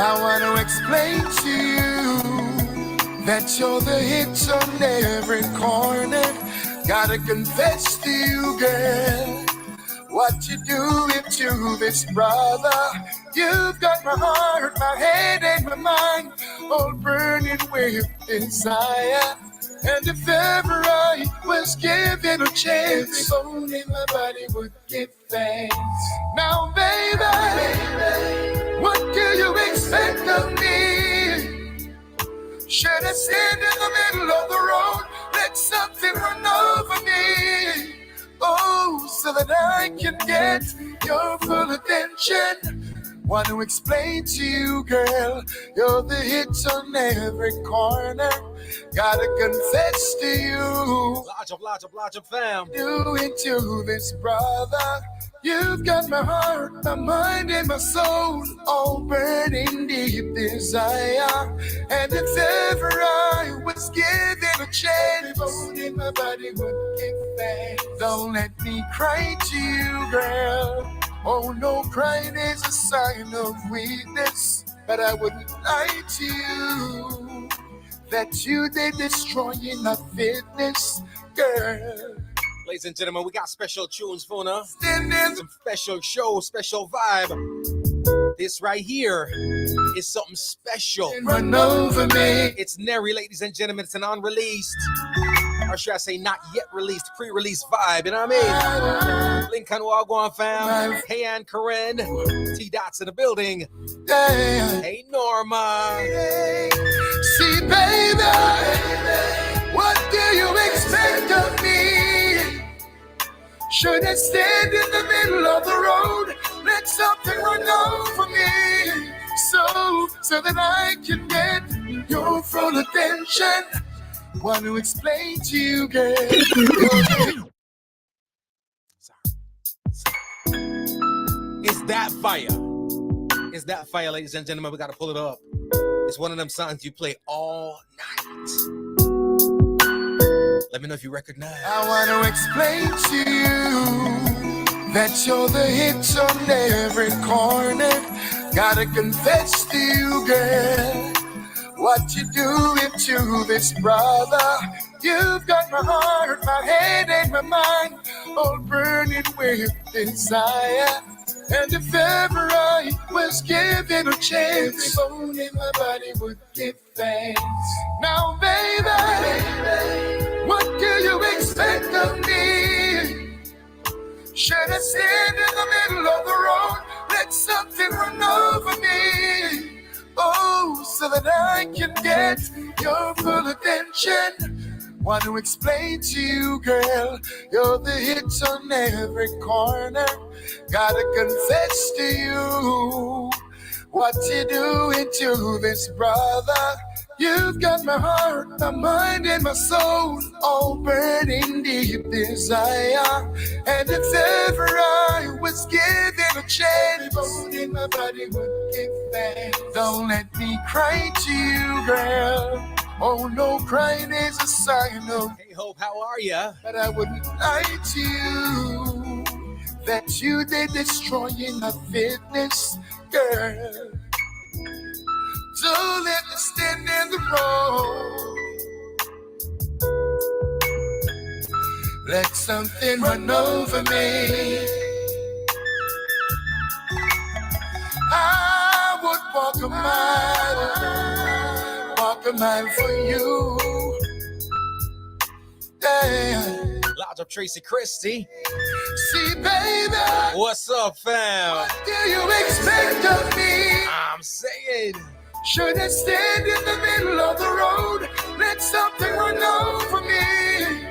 I want to explain to you that you're the hit on every corner. Gotta confess to you, girl, what you doing to this brother. You've got my heart, my head, and my mind all burning with desire. And if ever I was given a chance, every bone in my body would give thanks. Now, baby, what do you expect of me? Should I stand in the middle of the road, let something run over me? Oh, so that I can get your full attention. Want to explain to you, girl, you're the hit on every corner. Gotta confess to you, large up, fam. Doing to this brother. You've got my heart, my mind, and my soul all burning deep desire. And if ever I was given a chance, bone in my body would give thanks. Don't let me cry to you, girl. Oh no, crying is a sign of weakness. But I wouldn't lie to you that you did destroying my fitness, girl. Ladies and gentlemen, we got special tunes for now. Some special show, special vibe. This right here is something special. Run over me. It's Neri, ladies and gentlemen. It's an unreleased, or should I say not yet released, pre-release vibe. You know what I mean? Lincoln Wagwan fam. Hey, Ann Karen. T-Dots in the building. Hey, Norma. See, baby, what do you expect of me? Should I stand in the middle of the road, let something run over me, so that I can get your full attention? Want to explain to you, girl. It's that fire. It's that fire, ladies and gentlemen. We got to pull it up. It's one of them songs you play all night. Let me know if you recognize. I want to explain to you that you're the hit on every corner. Gotta confess to you, girl, what you doing to this brother. You've got my heart, my head, and my mind all burning with desire. And if ever I was given a chance, every bone in my body would give thanks. Now, baby, what do you expect of me? Should I stand in the middle of the road, let something run over me? Oh, so that I can get your full attention. Want to explain to you, girl, you're the hit on every corner. Gotta confess to you, what you doing to this brother. You've got my heart, my mind, and my soul all burning deep desire. And if ever I was given a chance, bone in my body would give thanks. Don't let me cry to you, girl. Oh no, crying is a sign of. Hey Hope, how are ya? But I wouldn't lie to you that you did destroying my fitness, girl. Don't let me stand in the road. Let something run over me. I would walk a mile for you. Damn. Lodge up Tracy Christie. See, baby, What's up, fam? what do you expect of me? I'm saying, Should I stand in the middle of the road, let something run over me,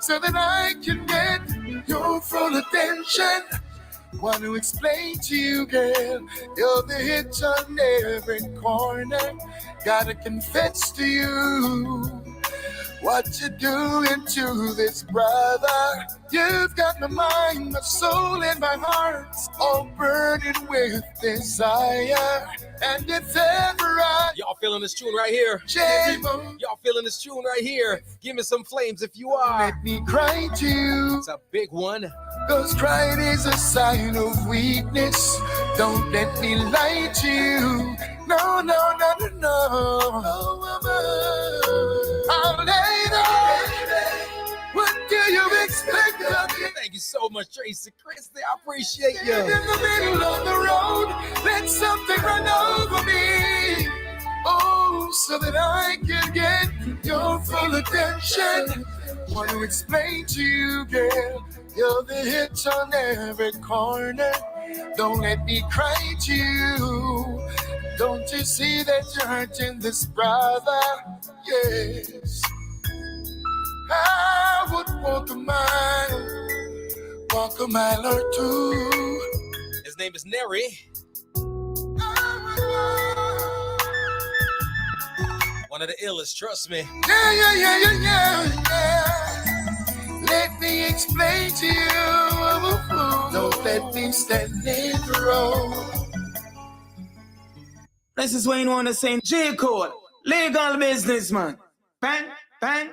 so that I can get your full attention? Want to explain to you, girl, you're the hit on every corner. Gotta confess to you, what you doing to this brother. You've got my mind, my soul, and my heart all burning with desire. And if ever I y'all feeling this tune right here? Y'all feeling this tune right here? Give me some flames if you are. Let me cry to you. It's a big one. Cause crying is a sign of weakness. Don't let me lie to you. No, no, no, no, no. I'll lay down. What do you expect of me? Thank you so much, Tracy Christie. I appreciate you. In the middle of the road, let something run over me. Oh, so that I can get your full attention. Want to explain to you, girl, you're the hit on every corner. Don't let me cry to you. Don't you see that you're hurting this brother? Yes. I would walk a mile or two. His name is Neri. One of the illest, trust me. Yeah. Let me explain to you. Don't let me stand in the road. This is Wayne Wonder saying J. Cole, legal businessman. Bang, bang,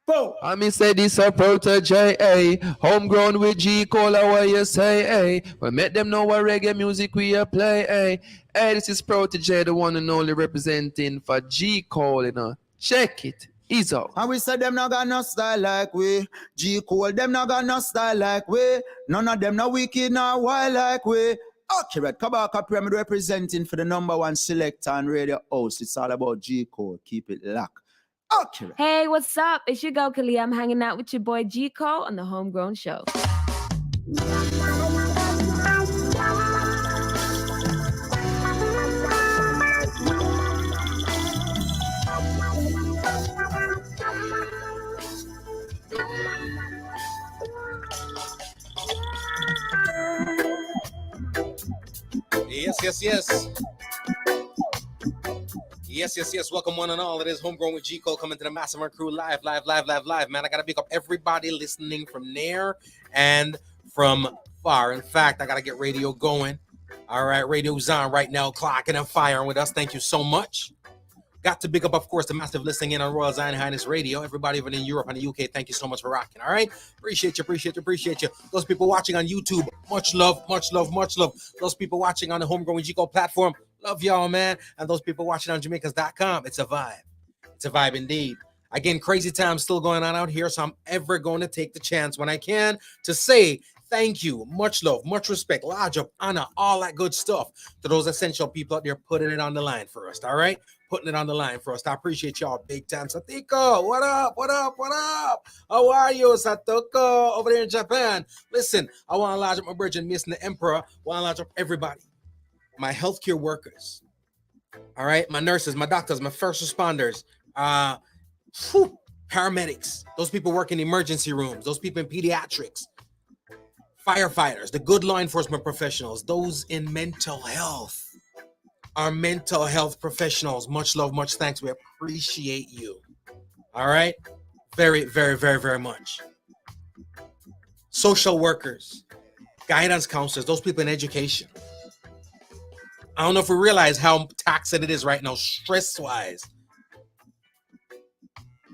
boom. I mean say this a protege, homegrown with G Cole, what you say, we make them know what reggae music we a play, this is protege, the one and only representing for G Cole, you know. Check it, ease out. And we said them not got no style like we. G Cole, them not got no style like we. None of them no wicked, no wild like we. Accurate, Kabaka Pyramid representing for the #1 selector and radio host. It's all about G Cole. Keep it locked. Accurate. Hey, what's up? It's your girl Kali. I'm hanging out with your boy G Cole on the Homegrown Show. Yes. Welcome one and all. It is Homegrown with G Cole coming to the Massive Crew live. Man, I got to pick up everybody listening from near and from far. In fact, I got to get radio going. All right, radio's on right now, clocking and firing with us. Thank you so much. Got to pick up, of course, the massive listening in on Royal Zion Highness Radio. Everybody even in Europe and the UK, thank you so much for rocking. All right, appreciate you. Those people watching on YouTube, much love. Those people watching on the Homegrown with G Cole platform, love y'all, man. And those people watching on Jamaicans.com, it's a vibe indeed. Again, crazy times still going on out here, so I'm ever going to take the chance when I can to say thank you, much love, much respect, large up, honor, all that good stuff to those essential people out there putting it on the line for us, all right? Putting it on the line for us. I appreciate y'all big time. Satiko, what up? How are you, Satoko, over there in Japan? Listen, I want to large up my bridge and missing the emperor. I want to large up everybody. My healthcare workers, all right? My nurses, my doctors, my first responders, paramedics, those people working in emergency rooms, those people in pediatrics, firefighters, the good law enforcement professionals, those in mental health, our mental health professionals, much love, much thanks. We appreciate you. All right? Very, very, very, very much. Social workers, guidance counselors, those people in education. I don't know if we realize how taxing it is right now, stress-wise,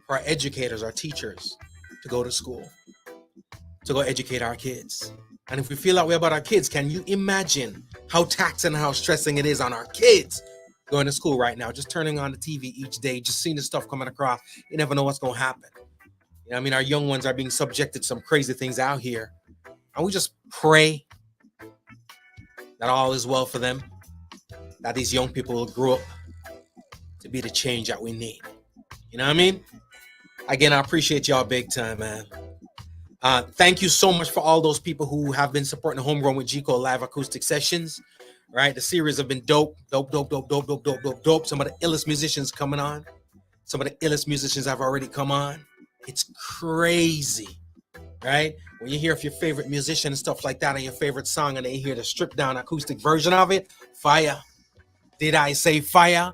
for our educators, our teachers, to go to school, to go educate our kids. And if we feel that way about our kids, can you imagine how taxing and how stressing it is on our kids going to school right now, just turning on the TV each day, just seeing the stuff coming across. You never know what's going to happen. You know, I mean, our young ones are being subjected to some crazy things out here. And we just pray that all is well for them, that these young people will grow up to be the change that we need. You know what I mean? Again, I appreciate y'all big time, man. Thank you so much for all those people who have been supporting the Homegrown with G Cole live acoustic sessions. Right, the series have been dope. Some of the illest musicians coming on. Some of the illest musicians have already come on. It's crazy, right? When you hear of your favorite musician and stuff like that, and your favorite song, and then you hear the stripped down acoustic version of it, fire. Did I say fire?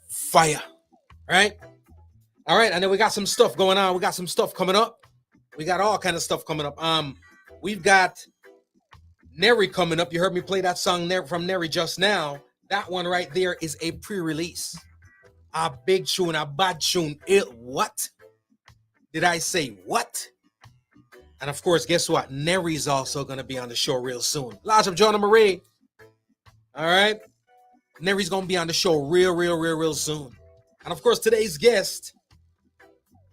Fire, right? All right, and then we got some stuff going on. We got some stuff coming up. We got all kind of stuff coming up. We've got Neri coming up. You heard me play that song from Neri just now. That one right there is a pre-release. A big tune, a bad tune. What? Did I say what? And of course, guess what? Neri's also going to be on the show real soon. Large up, Jonah Marie. All right. Neri's going to be on the show real soon. And of course, today's guest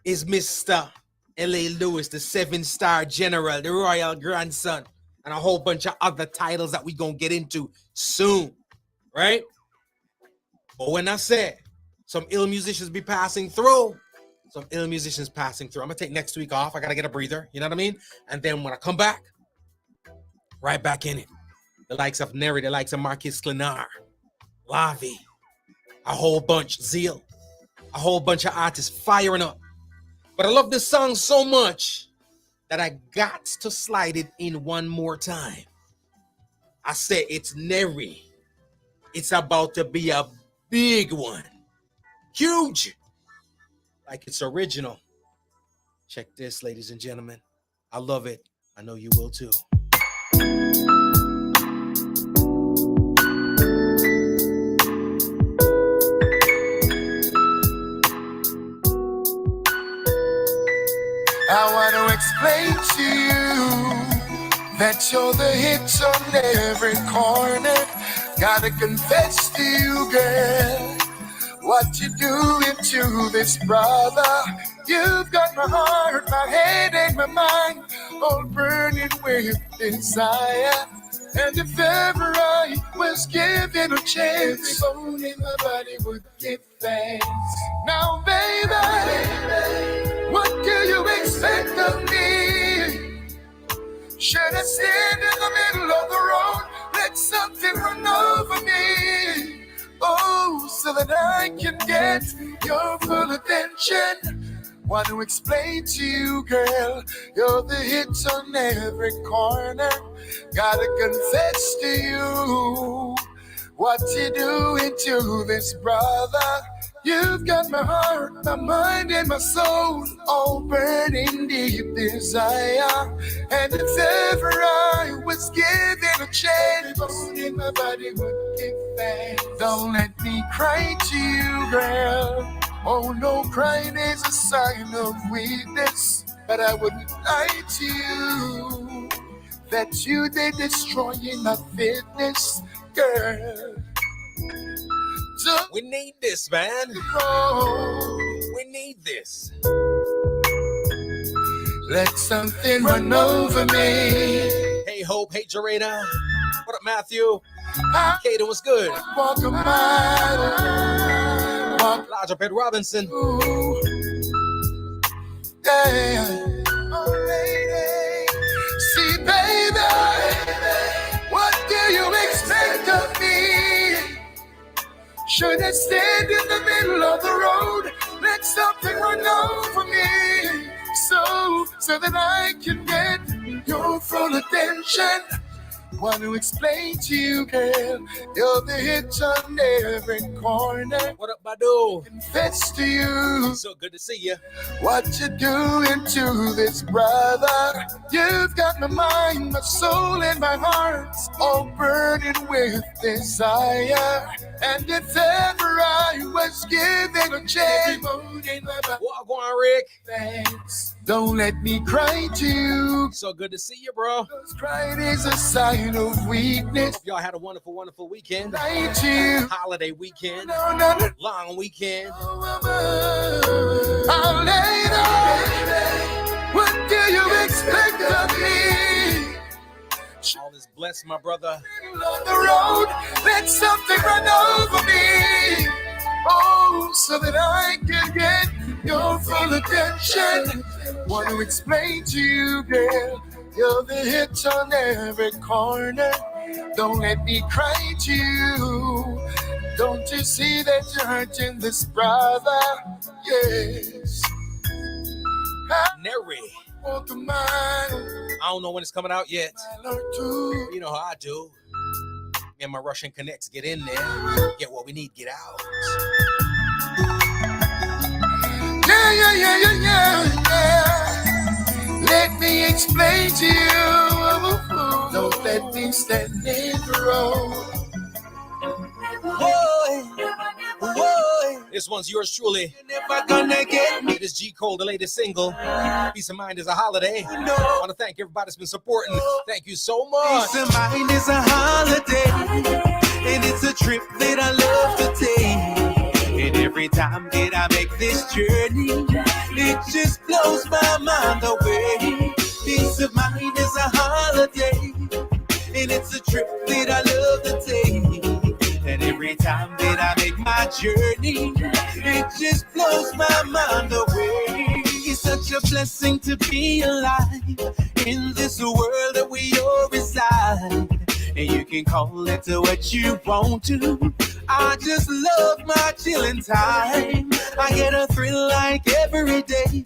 is Mr. L.A. Lewis, the 7-star general, the royal grandson, and a whole bunch of other titles that we're going to get into soon. Right? But when I said some ill musicians be passing through, I'm going to take next week off. I got to get a breather. You know what I mean? And then when I come back, right back in it. The likes of Neri, the likes of Marcus Klenar, Lavi, a whole bunch, Zeal, a whole bunch of artists firing up. But I love this song so much that I got to slide it in one more time. I said it's Neri. It's about to be a big one. Huge. Like it's original. Check this, ladies and gentlemen. I love it. I know you will too. I want to explain to you that you're the hits on every corner. Gotta confess to you, girl, what you doing to this brother. You've got my heart, my head, and my mind all burning with desire. And if ever I was given a chance, every bone in my body would give thanks. Now, baby, what do you expect of me? Should I stand in the middle of the road, let something run over me? Oh, so that I can get your full attention. Want to explain to you, girl, you're the hits on every corner. Gotta confess to you what you doing to this brother. You've got my heart, my mind, and my soul all burning deep desire. And if ever I was given a chance, bone in my body would give thanks. Don't let me cry to you, girl. Oh no, crying is a sign of weakness. But I wouldn't lie to you that you did destroying my fitness, girl. We need this, man. We need this. Let something run over me. Hey, Hope. Hey, Jarena. What up, Matthew? Kaden, what's good? Walk a mile. Elijah Pitt Robinson. Ooh. Yeah. Oh, lady. See, baby, what do you expect of me? Should I stand in the middle of the road, let something run over me, so that I can get your full attention? Want to explain to you, girl, you're the hit on every corner. What up, Badu? Confess to you, So good to see you. what you doing to this brother. You've got my mind, my soul, and my heart all burning with desire. And if ever I was given a chance, Walk on, Rick. thanks. Don't let me cry to you. So good to see you, bro. Cause crying is a sign of weakness. Y'all had a wonderful, wonderful weekend. Lie to you. Holiday weekend. No, no, no. Long weekend. I'll lay down. What do you expect of me? All is blessed, my brother. On the road, let something run over me. Oh, so that I can get your full attention. Want to explain to you, girl, you're the hit on every corner. Don't let me cry to you. Don't you see that you're hurting this brother? Yes. Neri. Walk a mile. I don't know when it's coming out yet. Mile or two. You know how I do. Me and my Russian connects get in there. Get what we need, get out. Yeah. Let me explain to you. Don't let me stand in the road. This one's yours truly. Never gonna get me. It is G. Cole, the latest single. Peace of Mind is a holiday. I want to thank everybody that's been supporting. Thank you so much. Peace of mind is a holiday. and it's a trip that I love to take. And every time that I make this journey, it just blows my mind away. Peace of mind is a holiday, and it's a trip that I love to take. And every time that I make my journey, it just blows my mind away. It's such a blessing to be alive in this world that we all reside. And you can call it to what you want to. I just love my chilling time. I get a thrill like every day,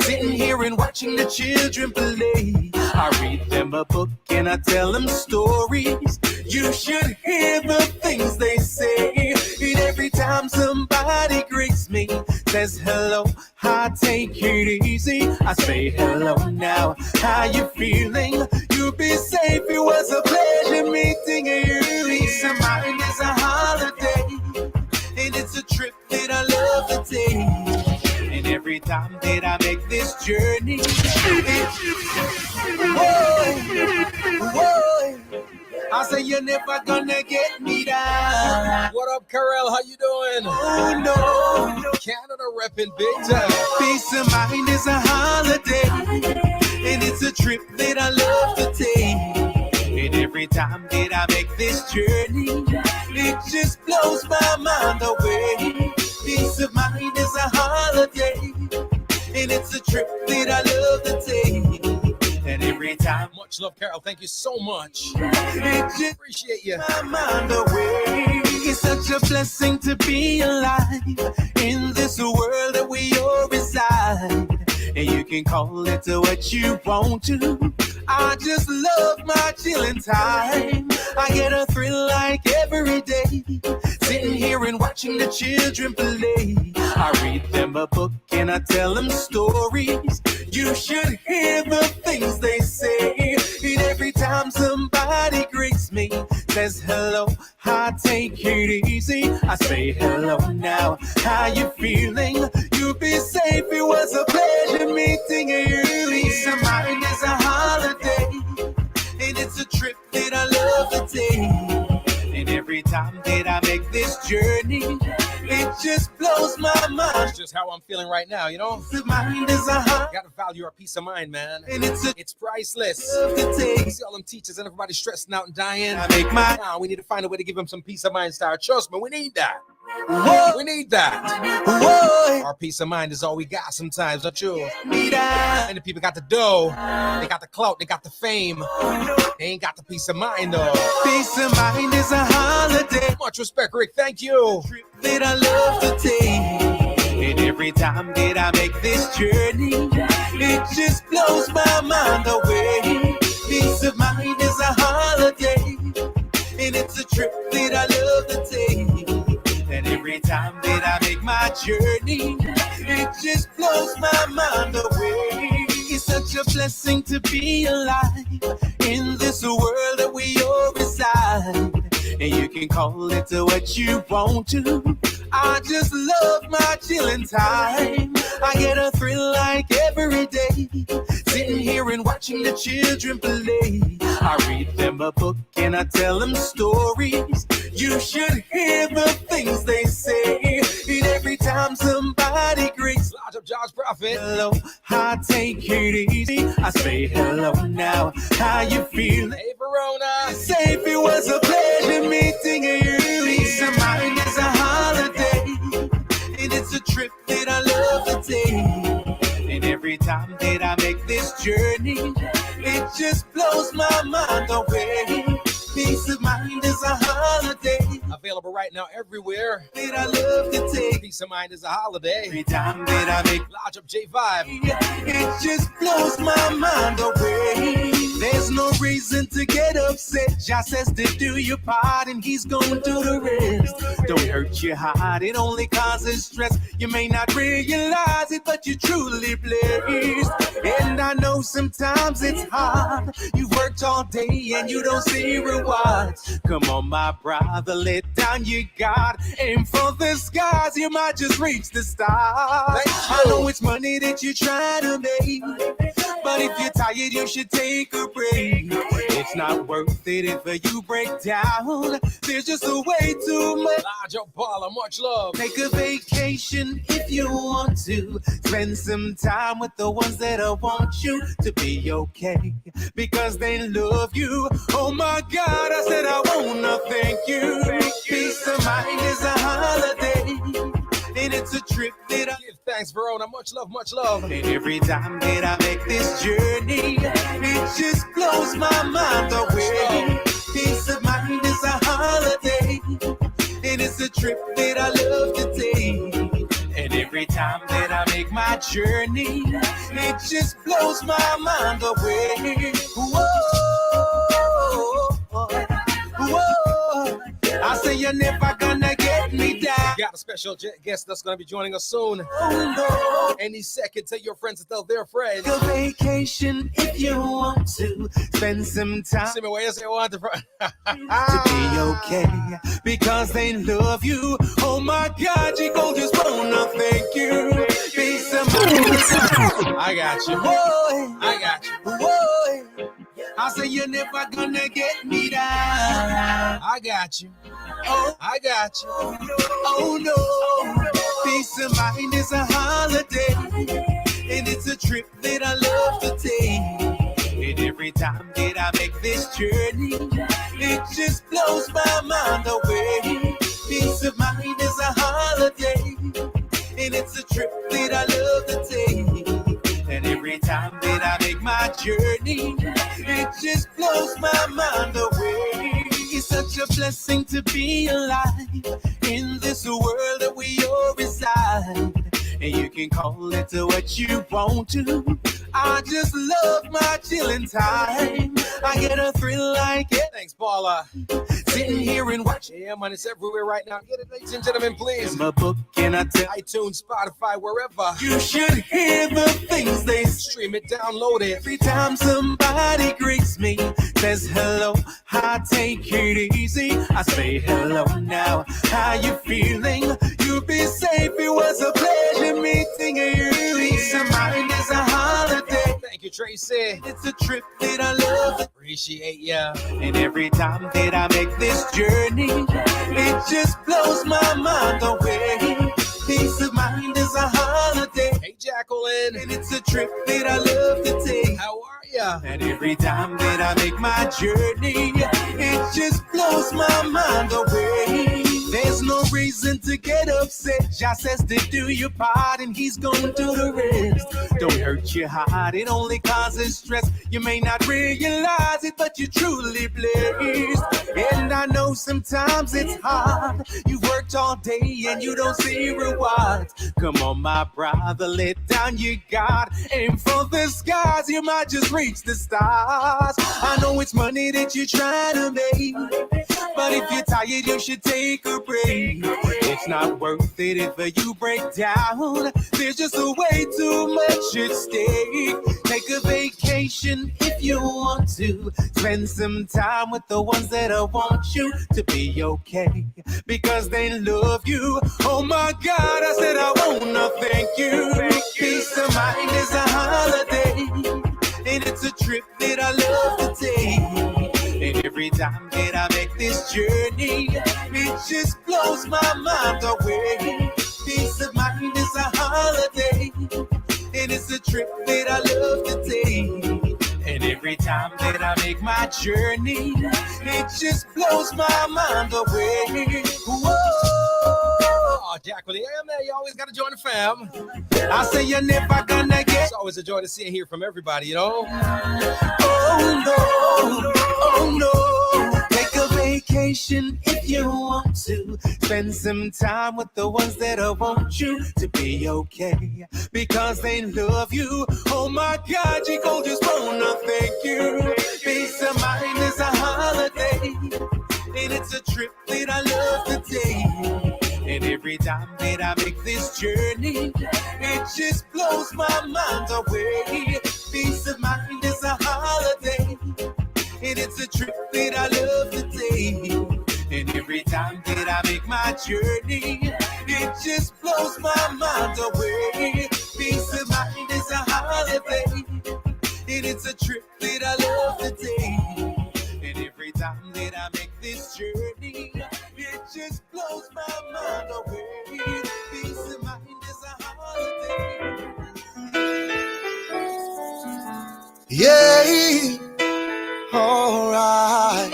sitting here and watching the children play. I read them a book and I tell them stories. You should hear the things they say. And every time somebody greets me, says hello, I take it easy. I say hello now, how you feeling? You be safe, it was a pleasure meeting you. Peace of mind is a holiday, and it's a trip that I love to take. And every time that I make this journey, whoa, I say you're never gonna get me down. What up, Karel? How you doing? Oh no, Canada repping big time. peace of mind is a holiday, and it's a trip that I love to take. And every time that I make this journey, it just blows my mind away. Peace of mind is a holiday, and it's a trip that I love to take. And every time, Much love, Carol. Thank you so much. it just Appreciate you. my mind away. It's such a blessing to be alive in this world that we all reside. And you can call it to what you want to. I just love my chilling time. I get a thrill like every day, sitting here and watching the children play. I read them a book and I tell them stories. You should hear the things they say. And every time somebody greets me, says hello, I take it easy. I say hello now, how you feeling? You be safe, it was a pleasure meeting you. Peace of mind is a holiday, and it's a trip that I love to take. And every time that I make this journey, it just blows my mind. That's just how I'm feeling right now, you know? Peace of mind is a holiday, Gotta value our peace of mind, man. and It's priceless. love to take. See all them teachers and everybody stressing out and dying. I make my Now we need to find a way to give them some peace of mind, Star. Trust me, we need that. whoa, We need that. whoa, Our peace of mind is all we got sometimes, don't you? me down. And the people got the dough, they got the clout, they got the fame. They ain't got the peace of mind, though. Peace of mind is a holiday, Much respect, Rick. Thank you. trip that I love to take. And every time that I make this journey, it just blows my mind away. Peace of mind is a holiday, and it's a trip that I love to take. And every time that I make my journey, it just blows my mind away. It's such a blessing to be alive in this world that we all reside. And you can call it to what you want to. I just love my chilling time. I get a thrill like every day, sitting here and watching the children play. I read them a book and I tell them stories. You should hear the things they say. And every time somebody greets, Lodge up Josh Prophet. hello, I take it easy. I say hello now, how you feeling? Hey, Verona. Say if it was a pleasure meeting you. Peace of mind is a holiday, and it's a trip that I love to take. And every time that I make this journey, it just blows my mind away. Peace of mind is a holiday Available right now everywhere. that I love to take. Peace of mind is a holiday. Every time that I make Lodge up J5. it just blows my mind away. There's no reason to get upset. Jah says to do your part and he's gonna do the rest. Don't hurt your heart, it only causes stress. You may not realize it, but you're truly blessed. And I know sometimes it's hard. You've worked all day and you don't see rewards. Come on, my brother, let down your guard. Aim for the skies, you might just reach the stars. I know it's money that you try to make, But if you're tired, you should take a break. It's not worth it if you break down. There's just a way too much. Large up baller, much love. Take a vacation if you want to. Spend some time with the ones that want you to be okay, because they love you. Oh my God, I said I wanna thank you. Peace of mind is a holiday, and it's a trip that I Give thanks, Verona. Much love, much love. and every time that I make this journey, it just blows my mind away. Peace of mind is a holiday, and it's a trip that I love to take. And every time that I make my journey, it just blows my mind away. Whoa, whoa, I say you're never gonna get me down. Got a special guest that's going to be joining us soon. Oh no. Any second, tell your friends to tell their friends. Take a vacation if you want to. Spend some time See me where you say want to. to be okay, because they love you. Oh my God, you gon' just wanna thank you. Be somebody. I got you. Whoa, I got you. whoa. I say you're never gonna get me down. I got you. Oh, I got you. oh no. Peace of mind is a holiday, and it's a trip that I love to take. And every time that I make this journey, it just blows my mind away. Peace of mind is a holiday, and it's a trip that I love to take. And every time that I make my journey, it just blows my mind away. It's such a blessing to be alive in this world that we all reside. And you can call it to what you want to. I just love my chilling time. I get a thrill like it. Thanks, Paula. Sitting here and watching Yeah, man, it's everywhere right now. Get it, ladies and gentlemen, please. my book, and I tell iTunes, Spotify, wherever. you should hear the things they say. Stream it, download it. Every time somebody greets me, says hello, I take it easy. I say hello now, how you feeling? You be safe, it was a pleasure meeting you. Peace of mind is a holiday. Thank you, Tracy. It's a trip that I love. Appreciate ya. And every time that I make this journey, it just blows my mind away. Peace of mind is a holiday, Hey, Jacqueline. and it's a trip that I love to take. How are ya? And every time that I make my journey, it just blows my mind away. There's no reason to get upset. Just says to do your part, and he's gonna do the rest. Don't hurt your heart, it only causes stress. You may not realize it, but you're truly blessed. And I know sometimes it's hard. You worked all day and you don't see rewards. Come on, my brother, let down your guard. Aim for the skies, you might just reach the stars. I know it's money that you're trying to make, but if you're tired, you should take a break. It's not worth it if you break down. There's just a way too much at stake. Take a vacation if you want to. Spend some time with the ones that want you to be okay, because they love you. Oh my God, I said I wanna thank you. Peace of mind is a holiday, and it's a trip that I love to take. And every time that I make this journey, it just blows my mind away. Peace of mind is a holiday, and it's a trip that I love to take. And every time that I make my journey, it just blows my mind away. Whoa. Oh, Jacqueline, I am there. You always got to join the fam. I say you're never gonna get. It's always a joy to see and hear from everybody, you know? Oh no, oh no. Take a vacation if you want to. Spend some time with the ones that want you to be okay, because they love you. Oh my God, you gon' just wanna thank you. Peace of mind is a holiday, and it's a trip that I love to take. And every time that I make this journey, it just blows my mind away. Peace of mind is a holiday, and it's a trip that I love to take. And every time that I make my journey, it just blows my mind away. Peace of mind is a holiday, Yeah, alright.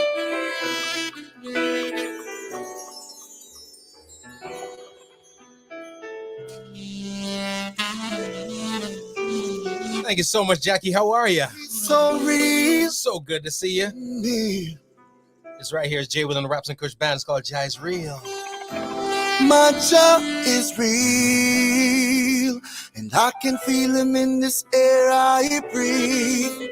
Thank you so much, Jackie. How are you? So real. So good to see you. It's right here. It's Jay with on the Raps and Kush band. It's called Jai's Real. My job is real, and I can feel him in this air I breathe.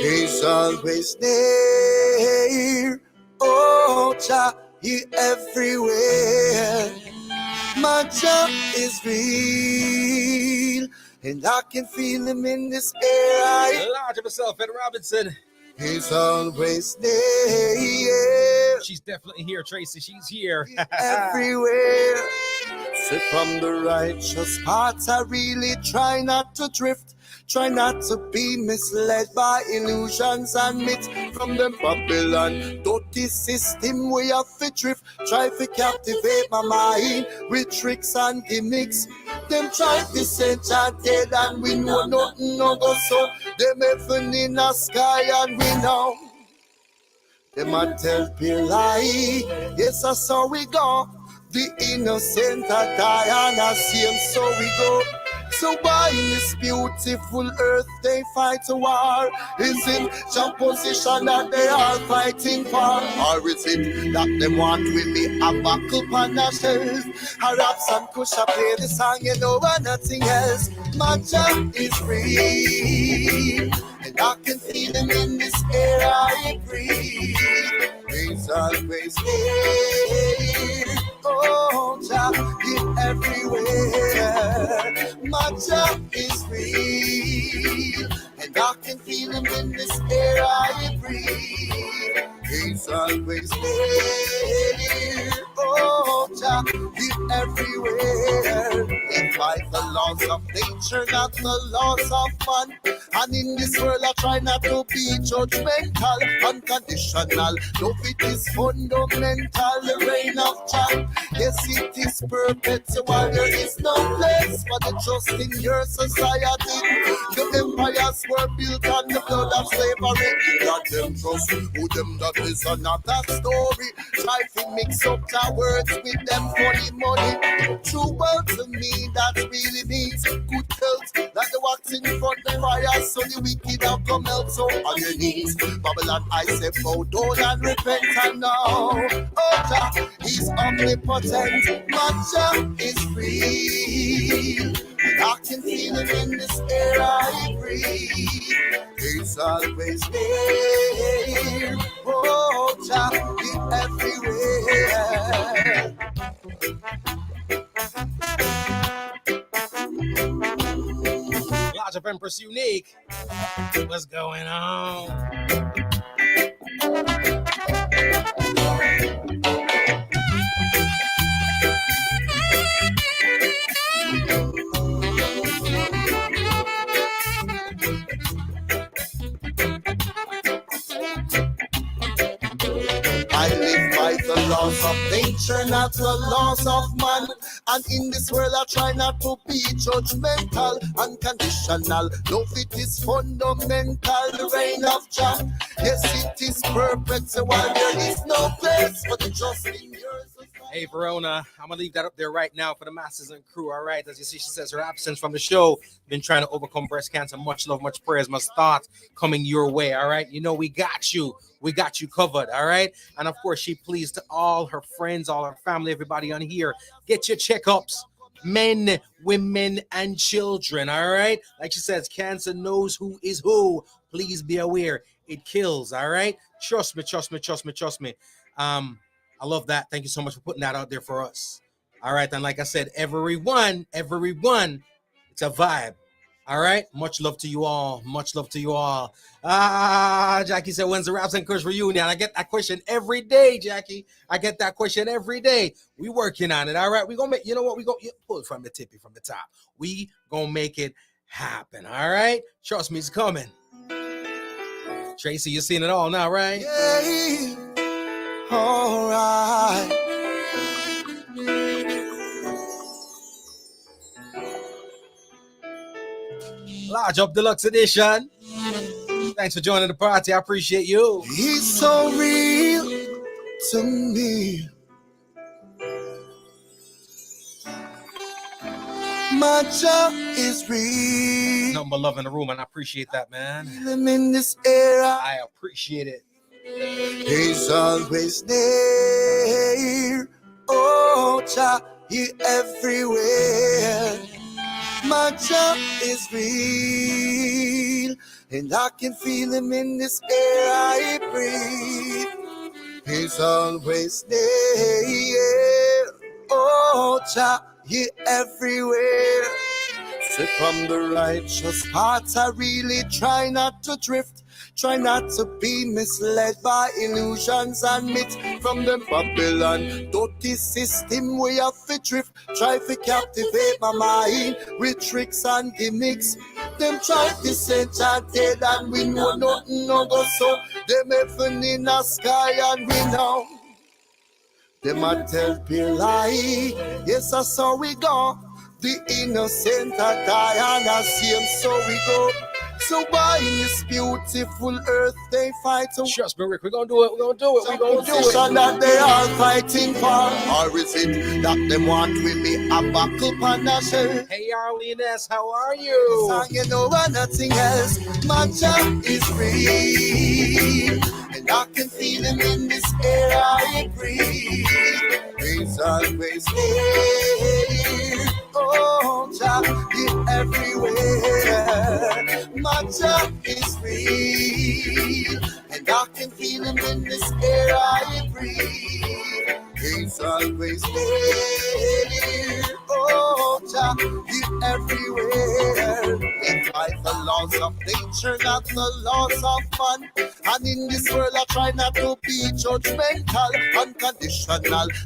He's always there. Oh, Jah, he everywhere. My job is real, and I can feel him in this air I Large of herself, Ed Robinson. He's always there. She's definitely here, Tracy. She's here. Everywhere. So from the righteous paths, I really try not to drift. Try not to be misled by illusions and myths from the Babylon. Dirty system we have to drift. Try to captivate my mind with tricks and gimmicks. Them try to set our dead and we know nothing no go so. Them heaven in the sky and we know. Them a tell pure lie. Yes, that's how we go. The innocent are die and I see them, so we go. So why in this beautiful earth they fight a war? Is it some position that they are fighting for? Or is it that they want with me a buckle on their shells? A raps and Kusha play the song, you know, and nothing else. My job is real, and I can feel him in this air I breathe. He's always here. Oh, Jah, he's everywhere. My job is real, and I can feel him in this air I breathe. He's always there. Oh, Jah, he's everywhere. It's by the laws of nature, not the laws of man. And in this world, I try not to be judgmental, unconditional. Love it is fundamental. The reign of Jah, yes, it is perpetual. There is no place for the trust in your society. The empires were built on the blood of slavery. Got them trust who them that is another story. Try to mix up the words with them funny money. True world to me that really means good health. Like the wax in front of the fire, so the wicked have come out. So on your knees, Babylon, I say bow down and repent and now. Oh, Jah, he's omnipotent. My Jah is real, and I can feel him in this air I breathe. He's always there. Oh, Jah, he's everywhere. Lodge of Empress Unique. What's going on? I live by the laws of nature, not the laws of man. And in this world I try not to be judgmental, unconditional. Love it is fundamental, the reign of Jah. Yes, it is perpetual. There is no place for the just in yours. Hey, Verona, I'm going to leave that up there right now for the masses and crew, all right? As you see, she says her absence from the show, been trying to overcome breast cancer. Much love, much prayers, much thoughts coming your way, all right? You know, we got you. We got you covered, all right? And, of course, she pleased to all her friends, all her family, everybody on here. Get your checkups, men, women, and children, all right? Like she says, cancer knows who is who. Please be aware. It kills, all right? Trust me, trust me, trust me, trust me. I love that. Thank you so much for putting that out there for us. All right. And like I said, everyone, it's a vibe. All right. Much love to you all. Much love to you all. Jackie said, when's the Raps and Kush reunion? I get that question every day, Jackie. I get that question every day. We working on it. All right. We gonna make, you know what? We gonna pull it from the tippy, from the top. We gonna make it happen. All right. Trust me, it's coming. Tracy, you're seeing it all now, right? Yeah. All right. Large Up Deluxe Edition. Thanks for joining the party. I appreciate you. He's so real to me. My job is real. Nothing but love in the room, and I appreciate that, man. I'm in this era. I appreciate it. He's always there. Oh, Jah, He everywhere. My job is real, and I can feel Him in this air I breathe. He's always there. Oh, Jah, He everywhere. So from the righteous path, I really try not to drift. Try not to be misled by illusions and myths from the Babylon dirty system we have to drift. Try to captivate my mind with tricks and gimmicks. Them try to disenchant dead and we know nothing no go so. Them heaven in the sky and we know. Them a tell pure lie. Yes, that's how we go. The innocent are die and I see them so we go. So why in this beautiful earth they fight to? Trust me, Rick, we're gonna do it. We're gonna do it. We're gonna do it. That they are fighting for, or is it that they want with me a buckle pan a shell? Hey, Arlene S., how are you? So you know nothing else. My job is real, and I can feel Him in this air I breathe. He's always here. Oh, Jah, He everywhere. My job is real, and I can feel Him in this air I breathe. He's always there. Oh, Jah, He everywhere. It's like the laws of nature, not the laws of man. And in this world, I try not to be judgmental, unconditional.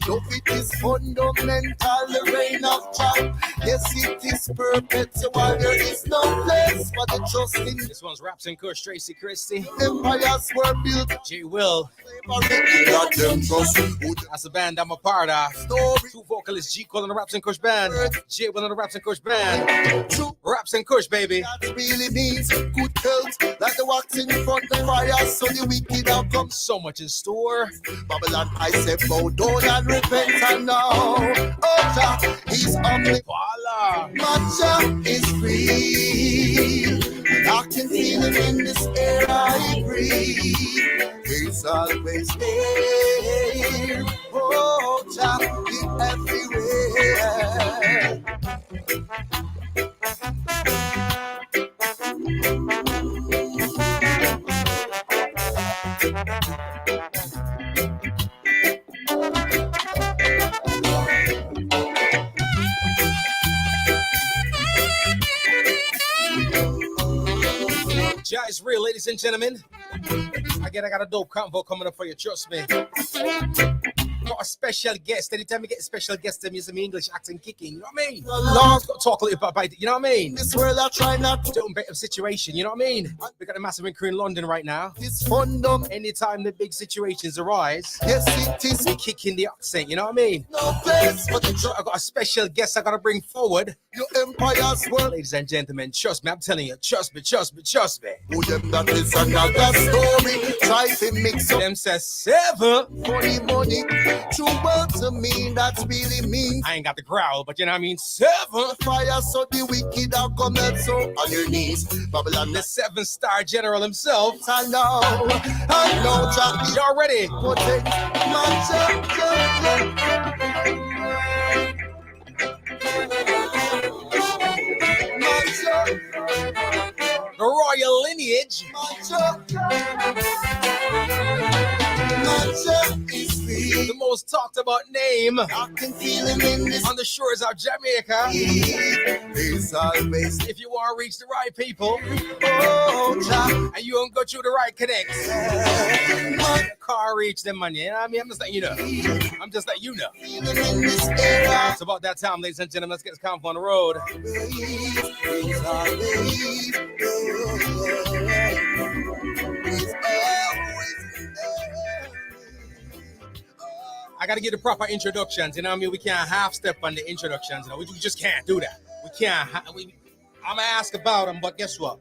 Love it is fundamental, the reign of Jah. Yes, it is perpetual. There is no place for the trust in. This one's Raps and Kush, Tracy Christie. Empires were built. J. Will. Got them trust. That's the band I'm a part of. Two vocalists, G. Cole and the Raps and Kush band. J. Will and the Raps and Kush band. Raps and Kush, baby. That really means good health, like the wax in front of the fire, so the wicked have come. So much in store. Babylon, I say, bow down and repent and now. Oh, Jah, He's omnipotent. My job is real, and I can feel Him in this air I breathe. He's always there. Oh, Jah, He everywhere. Jah is real, ladies and gentlemen. Again, I got a dope convo coming up for you, trust me. Got a special guest. Anytime you get a special guest, them using me English accent kicking, you know what I mean? Got to talk a little bit about it, you know what I mean? This world I try not to. Don't bet of situation, you know what I mean? We got a massive crew in London right now. It's fundum. Anytime the big situations arise, Yes, it is. we kick in the accent, you know what I mean? No place for the So I got a special guest I got to bring forward. your empire's world. Ladies and gentlemen, trust me, I'm telling you, trust me, trust me, trust me. Who them that is another story. Try to mix up Them says 7. funny money. True words to me, that's really mean. I ain't got the growl, but you know what I mean? 7. Fire so the wicked are coming so on your knees. Babylon, The 7-star general himself. I know, Jah, He Y'all ready? protect my The royal lineage. is free. The most talked about name I can feel Him in this. on the shores of Jamaica. He's always. If you want to reach the right people Oh, Jah, and you don't go through the right connects, my car reach them money. You know what I mean? I'm just letting you know. I'm just letting you know. feeling in this era. It's about that time, ladies and gentlemen. Let's get this convo on the road. He's always there. He's always there. I got to give the proper introductions. You know what I mean? We can't half step on the introductions. You know, we just can't do that. We can't. I'm going to ask about them, but guess what?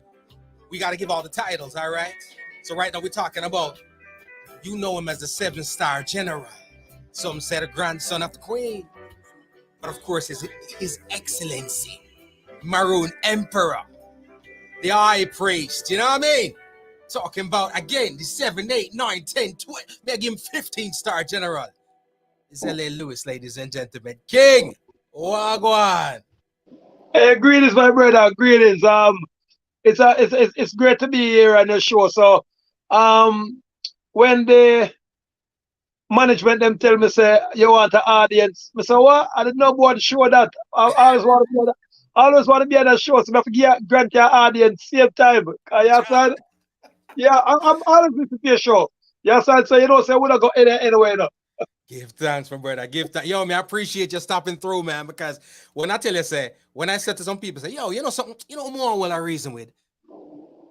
we got to give all the titles, all right? So right now we're talking about, you know him as the 7-star general. Some said a grandson of the queen. But of course, his excellency, Maroon Emperor, the high priest, you know what I mean? Talking about, again, the 7, 8, 9, 10, 20, may I give him 15-star general. It's L.A. Lewis, ladies and gentlemen. King, wagwan. Hey, greetings, my brother. Greetings. It's great to be here on the show. So, when the management them tell me say you want an audience, I say what? I didn't know about the show that. I always want to be on the, I always want to be on the show. So I have to grant your audience same time. You understand? Yeah, I'm always listening to your show. You understand? So you know, say we don't go anywhere now. Give thanks, my brother. Give thanks. Yo, man, I appreciate you stopping through, man, because when I tell you, when I said to some people, say, yo, you know something, you know more well I reason with.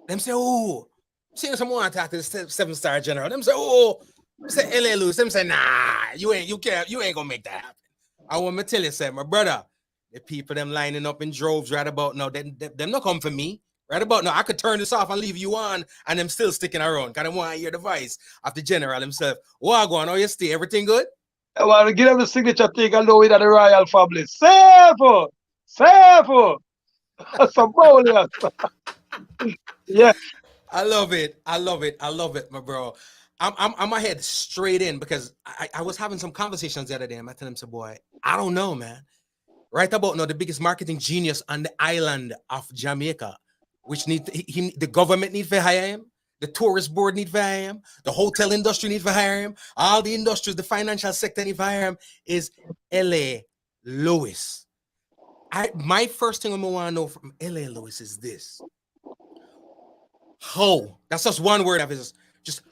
Them say, oh, see someone talk to the 7-star general. Them say, oh, say L.A. Lewis. Them say, nah, you ain't gonna make that happen. I want to tell you, say, my brother, the people them lining up in droves right about now, them not come for me. Right about now, I could turn this off and leave you on, and them still sticking around. Because I want to hear the voice of the general himself. Wagwan, how you stay? Everything good? I want to give them the signature thing and know it at the royal family. Safe! Some bowlers. Yeah. I love it, my bro. I'm ahead straight in because I was having some conversations the other day. I'm telling him, so boy, I don't know, man. Right about now, the biggest marketing genius on the island of Jamaica, which the government need to hire him, the tourist board need to hire him, the hotel industry need to hire him, all the industries, the financial sector need to hire him, is L.A. Lewis. My first thing I want to know from L.A. Lewis is this. How? That's just one word of his. Just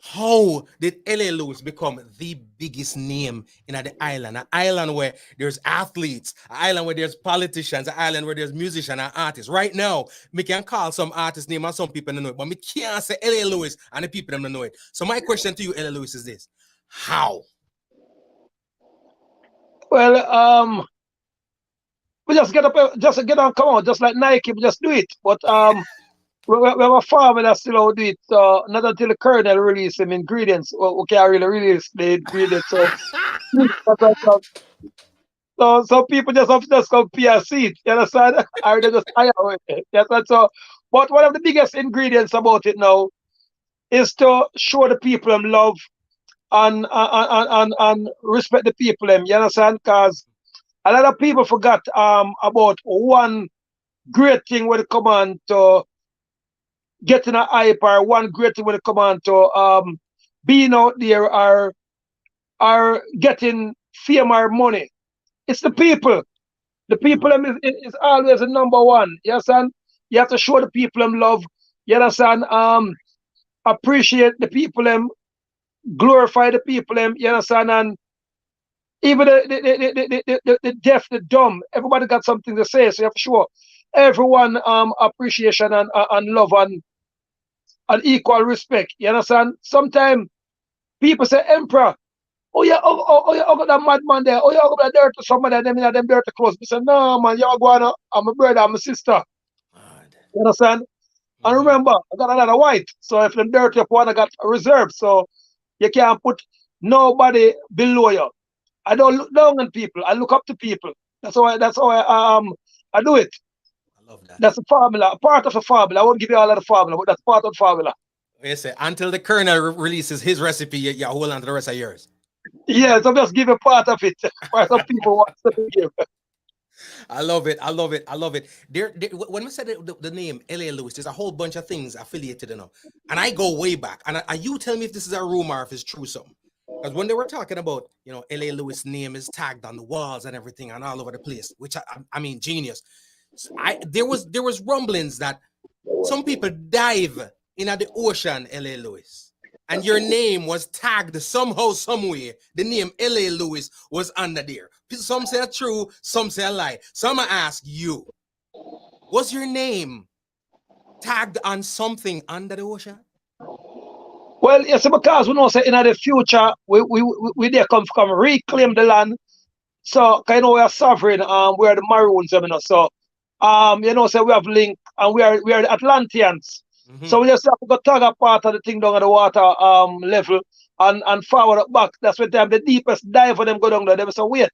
how did L.A. Lewis become the biggest name in the island? An island where there's athletes, an island where there's politicians, an island where there's musicians and artists. Right now, me can call some artist name and some people don't know it, but me can't say L.A. Lewis and the people don't know it. So my question to you, L.A. Lewis, is this. How? Well, we just get on, come on, just like Nike, we just do it. But we have a farmer that still out do it. Not until the colonel release some ingredients. We can't really release the ingredients. So, so some people just have to just come pay a seat. You understand? Or they just hire away. Yes, and so. But one of the biggest ingredients about it now is to show the people them love and respect the people them. You understand? Because a lot of people forgot about one great thing when it come on to getting a hype, or one great thing when it come on to being out there or getting fame or money. It's the people. The people is always the number one. You understand? You have to show the people them love. You understand? Appreciate the people them, glorify the people them. You understand? And even the deaf, the dumb, everybody got something to say. So you have to show everyone appreciation and love and equal respect. You understand? Sometimes people say, Emperor, oh yeah, got that madman there. Oh yeah, got that dirty somebody and them in them dirty clothes. I say, no man, you're going. I'm a brother, I'm a sister. You understand? And remember, I got a lot of white. So if them dirty up one, I got a reserve. So you can't put nobody below you. I don't look down on people. I look up to people. That's how I do it. I love that. That's a formula, part of the formula. I won't give you all of the formula, but that's part of the formula. Yes, sir. Until the colonel releases his recipe, you hold on to the rest of yours. Yeah, so just give a part of it. Why some people want to give. I love it. There, when we said the name L.A. Lewis, there's a whole bunch of things affiliated, and I go way back. And you tell me if this is a rumor or if it's true something. Because when they were talking about, L.A. Lewis' name is tagged on the walls and everything and all over the place, which I mean, genius. There was rumblings that some people dive in the ocean, L.A. Lewis, and your name was tagged somehow, somewhere. The name L.A. Lewis was under there. Some say true, some say a lie. So I'm gonna ask you, was your name tagged on something under the ocean? Well, yes, because we know say in the future we there come reclaim the land. So we are sovereign, we are the Maroons, so so we have link and we are the Atlanteans. So we just have to go tug a part of the thing down at the water level and forward up back. That's when they have the deepest dive for them go down there. They say, wait,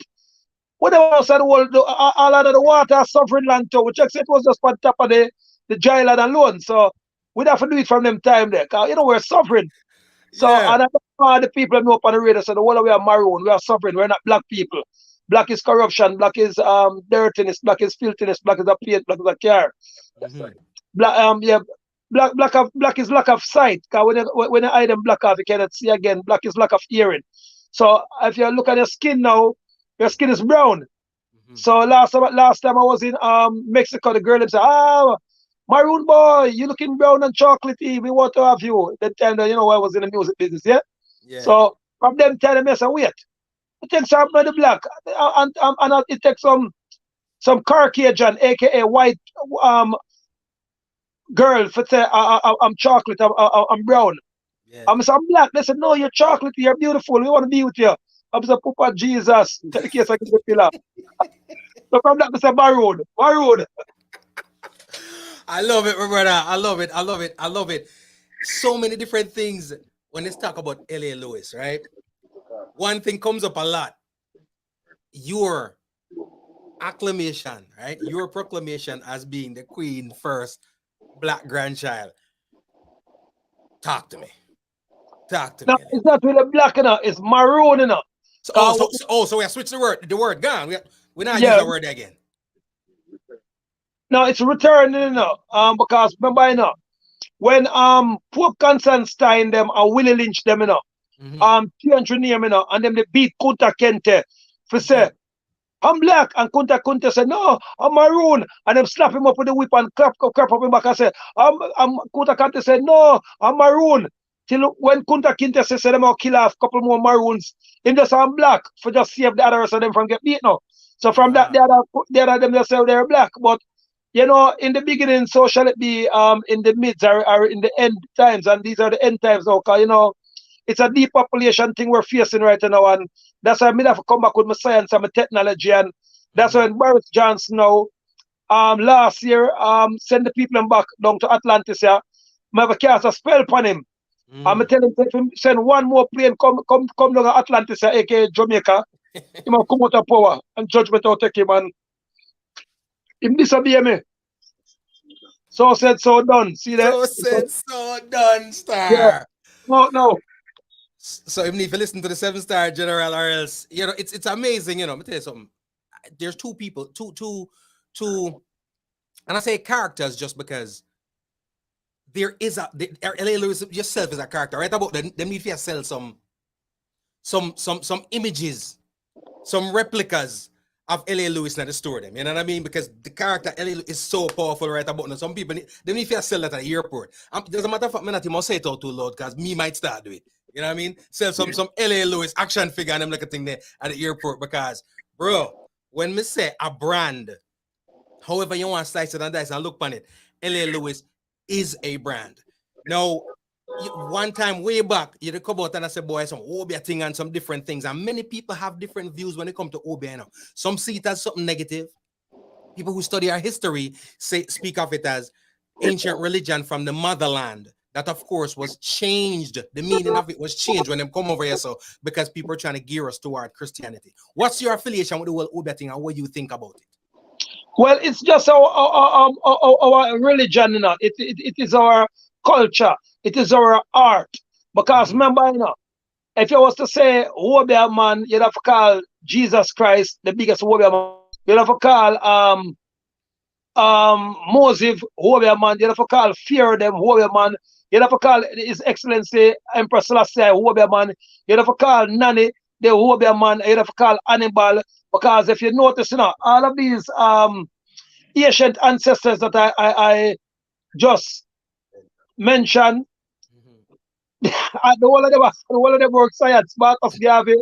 whatever else the world, all out of the water sovereign land too, which it was just on top of the dry land alone. So we'd have to do it from them time there. Cause we're sovereign. So and all the people know up on the radio, so the whole we are maroon, we are sovereign, we're not black people. Black is corruption, black is dirtiness, black is filthiness, black is a paint, black is a care. Black is lack of sight. Cause when you eye them black off, you cannot see again. Black is lack of hearing. So if you look at your skin now, your skin is brown. So last time I was in Mexico, the girl said, maroon boy, you looking brown and chocolatey. We want to have you. That time I was in the music business, yeah? So from them time I said, wait, it takes some of the black and it takes some Caucasian, aka white girl for say I'm chocolate, I'm brown. I'm black. They said, no, you're chocolate, you're beautiful. We want to be with you. I'm saying, Papa Jesus, in the case I can feel up. So from that, I said, maroon. I love it, my brother. I love it. So many different things when let's talk about L.A. Lewis, right? One thing comes up a lot. Your acclamation, right? Your proclamation as being the queen first black grandchild. Talk to me. No, it's not really black enough. It's maroon enough. So we have switched the word gone. We're not using the word again. No, it's returning enough. Because remember when Pope Constantine them and Willie Lynch them change the name and then they beat Kunta Kinte for say I'm black, and Kunta Kinte said no, I'm maroon, and them slap him up with the whip and crap up him back and say Kunta Kinte said no, I'm maroon. Till when Kunta Kinte said them will kill off a couple more maroons, him just I'm black for just save the other rest of them from get beat now. So from that the other them just say they're black, but in the beginning, so shall it be in the mids or in the end times, and these are the end times now, because it's a depopulation thing we're facing right now, and that's why I have to come back with my science and my technology, and that's when Boris Johnson now last year send the people back down to Atlantis here. I have a cast a spell upon him. I'm telling him to send one more plane come down to Atlantis here, aka Jamaica. He will come out of power and judgment will take him, and him disobey me. So said, so done. See that? So said, so done, star. Yeah. No. So even if you listen to the 7-star general, or else, it's amazing. Let me tell you something. There's two people, two, and I say characters just because there is L.A. Lewis yourself is a character, right? About them need to sell some images, some replicas of L.A. Lewis in the store them, you know what I mean? Because the character L.A. Lewis is so powerful right about now. Some people they need to sell that at the airport. Doesn't matter if I'm not even say it out too loud because me might start doing it. You know what I mean? Sell some L.A. Lewis action figure and them like a thing there at the airport, because bro, when me say a brand, however you want to slice it and dice and look on it, L.A. Lewis is a brand. Now, one time way back, you come out and I said, boy, some Obia thing and some different things. And many people have different views when it comes to Obia now. Some see it as something negative. People who study our history speak of it as ancient religion from the motherland. That, of course, was changed. The meaning of it was changed when they come over here. So, because people are trying to gear us toward Christianity. What's your affiliation with the whole Obia thing and what do you think about it? Well, it's just our religion, It is our culture. It is our art. Because remember, if you was to say Obia man, you'd have to call Jesus Christ the biggest Obia man. You'd have to call Moses Obia man. You'd have to call Fear them Obia man. You'd have to call His Excellency Emperor Selassie Obia man. You'd have to call Nani the Obia man. You'd have to call Hannibal. Because if you notice, all of these ancient ancestors that I just mentioned, the whole of them work science, Marcus Garvey,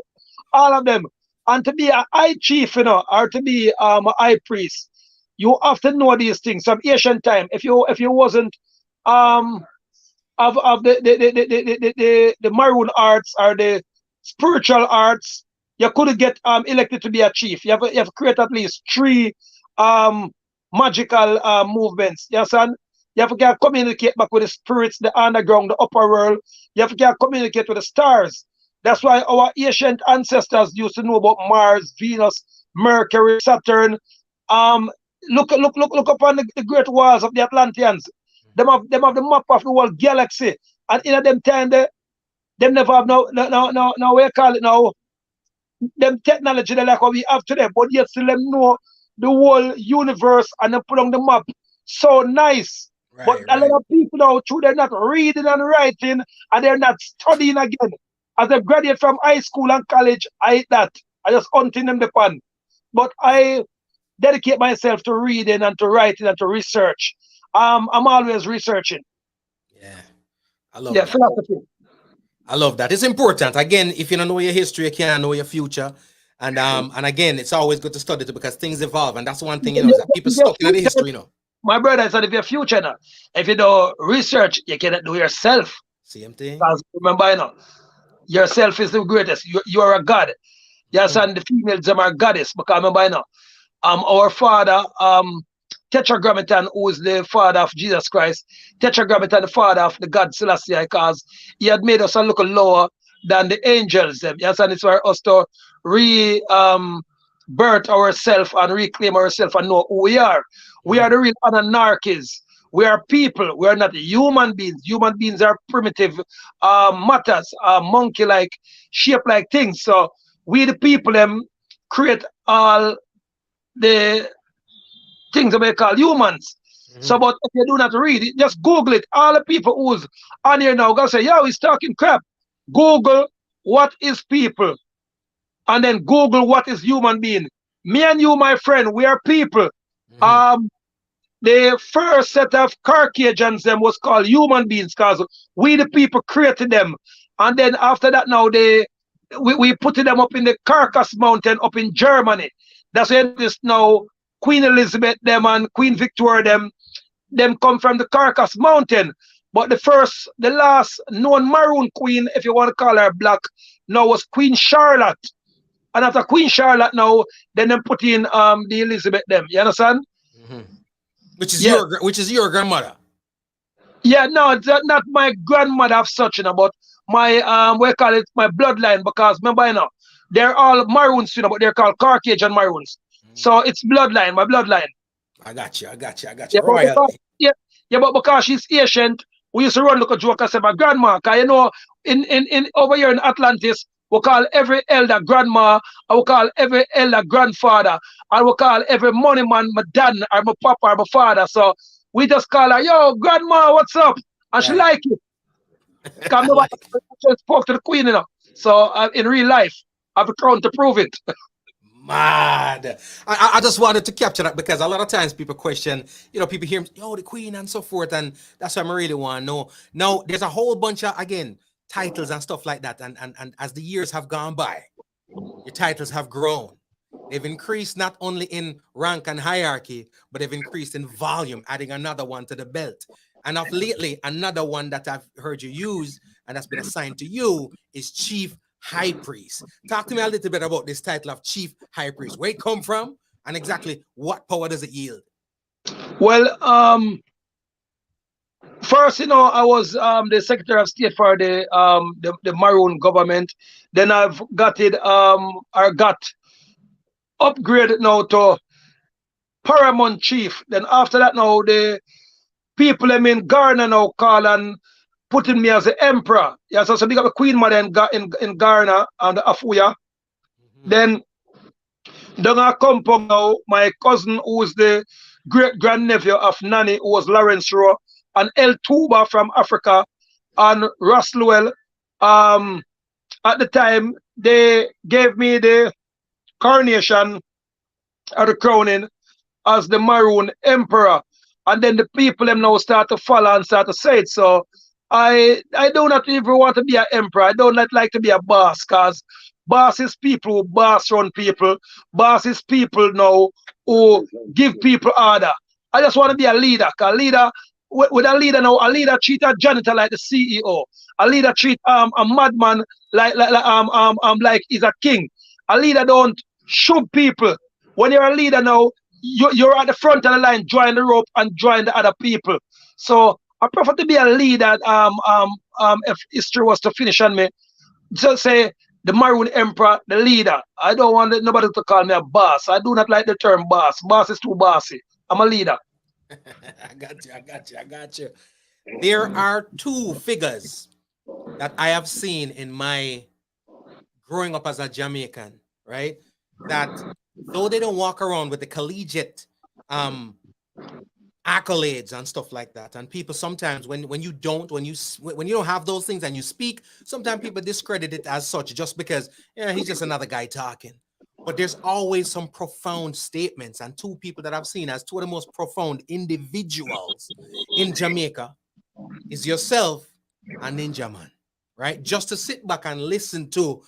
all of them. And to be an high chief, or to be a high priest, you have to know these things from ancient time. If you wasn't of the maroon arts or the spiritual arts, you couldn't get elected to be a chief. You have to create at least 3 magical movements. You understand? You have to communicate back with the spirits, the underground, the upper world. You have to communicate with the stars. That's why our ancient ancestors used to know about Mars, Venus, Mercury, Saturn. Um, look upon the great walls of the Atlanteans. Them have the map of the whole galaxy. And in them time they never have no way call it now. Them technology they like what we have today, but yet still them know the whole universe and they put on the map. So nice. But a lot of people now, too, they're not reading and writing and they're not studying again. As they graduate from high school and college, I hate that. I just hunting them the pan. But I dedicate myself to reading and to writing and to research. I'm always researching. Yeah, I love Yeah, that. philosophy. I love that. It's important. Again, if you don't know your history, you can't know your future. And again, it's always good to study it because things evolve. And that's one thing, is that people stuck in the history, My brother said, if your future now, if you do research, you cannot do yourself. Same thing. Because remember, yourself is the greatest. You are a god. Yes, and the females them are goddess. Because remember, our father, Tetragrammaton, who is the father of Jesus Christ, Tetragrammaton, the father of the God Selassie, because he had made us a little lower than the angels. Them. Yes, and it's for us to birth ourselves and reclaim ourselves and know who we are. We are the real anarchies. We are people. We are not human beings. Human beings are primitive matters, monkey-like, shape-like things. So we the people create all the things that we call humans. So, but if you do not read it, just Google it. All the people who's on here now gonna say, yo, he's talking crap. Google what is people. And then Google what is human being. Me and you, my friend, we are people. The first set of Caucasians them was called human beings because we the people created them. And then after that now we put them up in the Carcass Mountain up in Germany. That's where this now Queen Elizabeth them and Queen Victoria them come from the Carcass Mountain. But the last known maroon queen, if you want to call her black, now was Queen Charlotte. And after Queen Charlotte now, then them put in the Elizabeth them. You understand? Which is your grandmother. Yeah, no, it's not my grandmother of such, but my we call it my bloodline, because remember, they're all maroons, but they're called Caucasian maroons. So it's bloodline, my bloodline. I got you. Yeah, Royalty. but because she's ancient, we used to run look a joke and say my grandma, because in over here in Atlantis, we call every elder grandma, and we call every elder grandfather, and we call every money man my dad or my papa or my father. So we just call her, yo, grandma, what's up? And she like it. Because nobody spoke to the queen, So in real life, I've come to prove it. Mad. I just wanted to capture that because a lot of times people question, people hear, yo, the queen and so forth, and that's what I really want to know. Now, there's a whole bunch of, again, titles and stuff like that, and as the years have gone by, your titles have grown. They've increased not only in rank and hierarchy, but they've increased in volume, adding another one to the belt. And of lately, another one that I've heard you use and that's been assigned to you is Chief High Priest. Talk to me a little bit about this title of Chief High Priest. Where it come from and exactly what power does it yield? Well, first, I was the Secretary of State for the Maroon government. Then I've got upgraded now to Paramount Chief. Then after that now the people in Ghana now call and putting me as the emperor. Yeah, so they got the Queen Mother in Ghana and the Afuya. Then I come from now my cousin who is the great grandnephew of Nani, who was Lawrence Rowe, and El Tuba from Africa, and Roswell. At the time they gave me the coronation or the crowning as the Maroon Emperor, and then the people them now start to follow and start to say it. So I do not even want to be an emperor. I don't like to be a boss, because boss is people who boss run people. Boss is people now who give people order. I just want to be a leader, because leader, with a leader now, a leader treat a janitor like the CEO. A leader treat a madman like he's a king. A leader don't shoot people. When you're a leader now, you're at the front of the line, join the rope and join the other people. So I prefer to be a leader. If history was to finish on me, just say the Maroon Emperor, the leader. I don't want nobody to call me a boss. I do not like the term boss. Boss is too bossy. I'm a leader. I got you. There are two figures that I have seen in my growing up as a Jamaican, right? That though they don't walk around with the collegiate accolades and stuff like that, and people sometimes when you don't have those things and you speak, sometimes people discredit it as such just because he's just another guy talking. But there's always some profound statements, and two people that I've seen as two of the most profound individuals in Jamaica is yourself and Ninja Man, right? Just to sit back and listen to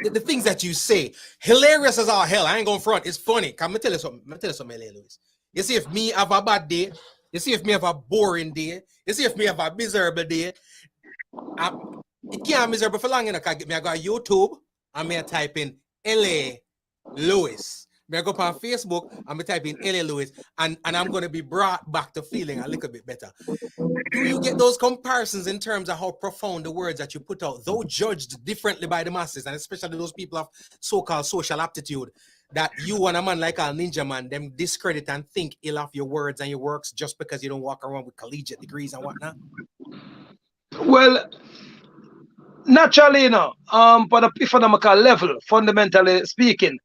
the things that you say, hilarious as all hell. I ain't going front. It's funny. Can I tell you something? Louis. You see, if me have a bad day, you see, if me have a boring day, you see, if me have a miserable day, it can't miserable for long enough. I go on YouTube and me type in LA Lewis. I go up on Facebook and I type in LA Lewis, and I'm going to be brought back to feeling a little bit better. Do you get those comparisons in terms of how profound the words that you put out, though judged differently by the masses, and especially those people of so-called social aptitude, that you and a man like a Ninja Man, them discredit and think ill of your words and your works just because you don't walk around with collegiate degrees and whatnot? Well, naturally, but the economical level, fundamentally speaking,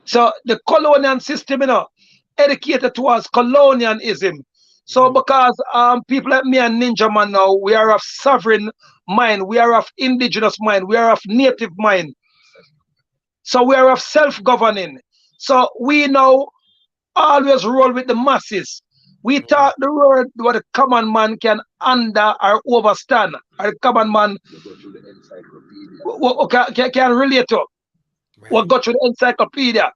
so the colonial system, educated towards colonialism. So because people like me and Ninja Man now, we are of sovereign mind, we are of indigenous mind, we are of native mind. So we are of self-governing. So we now always roll with the masses. We talk the word what the common man can under or overstand, or the common man can relate to. We'll go through the encyclopedia.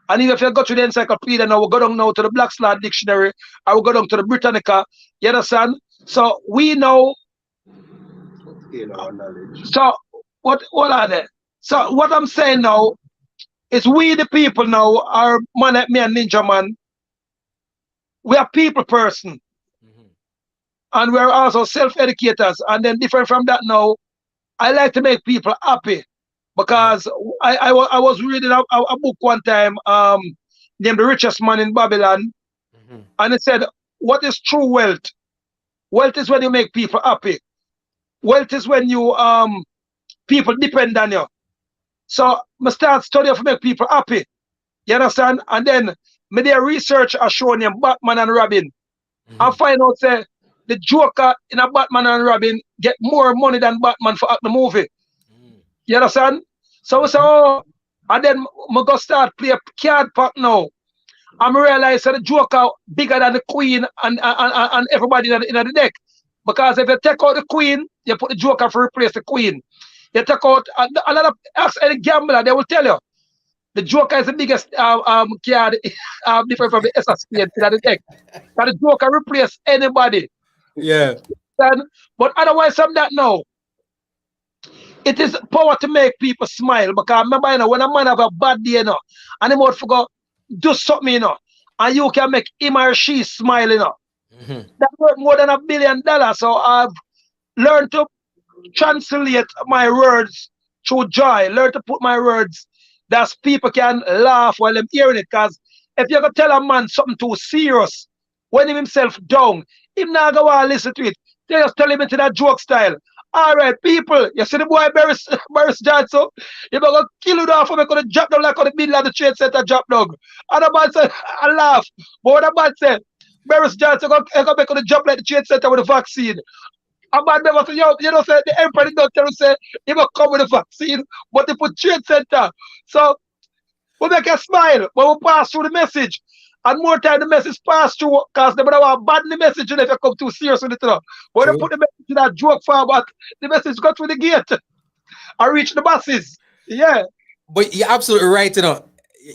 And even if you go to the encyclopedia now, we'll go down now to the Black's Law Dictionary, or we'll go down to the Britannica. You understand? So we know. So what are they? So what I'm saying now is we the people now, our man like me and Ninja Man, we are people person. And we're also self-educators. And then different from that now, I like to make people happy. Because I was reading a book one time named The Richest Man in Babylon. And it said, what is true wealth? Wealth is when you make people happy. Wealth is when you people depend on you. So I start studying to make people happy. You understand? And then me their research has shown them Batman and Robin. And find out say the Joker in a Batman and Robin get more money than Batman for the movie. You understand? So we say, and then I go start play a card pack now. And I realize that the Joker bigger than the Queen and everybody in the deck. Because if you take out the Queen, you put the Joker to replace the Queen. You take out a lot of ask any gambler, they will tell you the Joker is the biggest card different from the SS in the deck. But the Joker replace anybody. Yeah. But otherwise from that now, it is power to make people smile. Because remember, when a man have a bad day, and he might forget do something, and you can make him or she smile, That's worth more than $1 billion. So I've learned to translate my words through joy. Learn to put my words that people can laugh while I'm hearing it. Because if you're going to tell a man something too serious, when himself down, him not going to listen to it. They just tell him into that joke style. All right, people, you see the boy Boris Johnson? You're going to kill you off and we're going to drop down like on the middle of the trade center drop down. And the man said, I laugh. But what the man said, Boris Johnson going to jump like the trade center with the vaccine. A man never say, say the emperor did not tell you, say, he will come with the vaccine, but they put trade center. So we make a smile when we pass through the message. And more time the message pass through because they don't want bad the message if you come too serious with it. When they put the message in that joke forward, the message got through the gate. I reach the masses. Yeah. But you're absolutely right,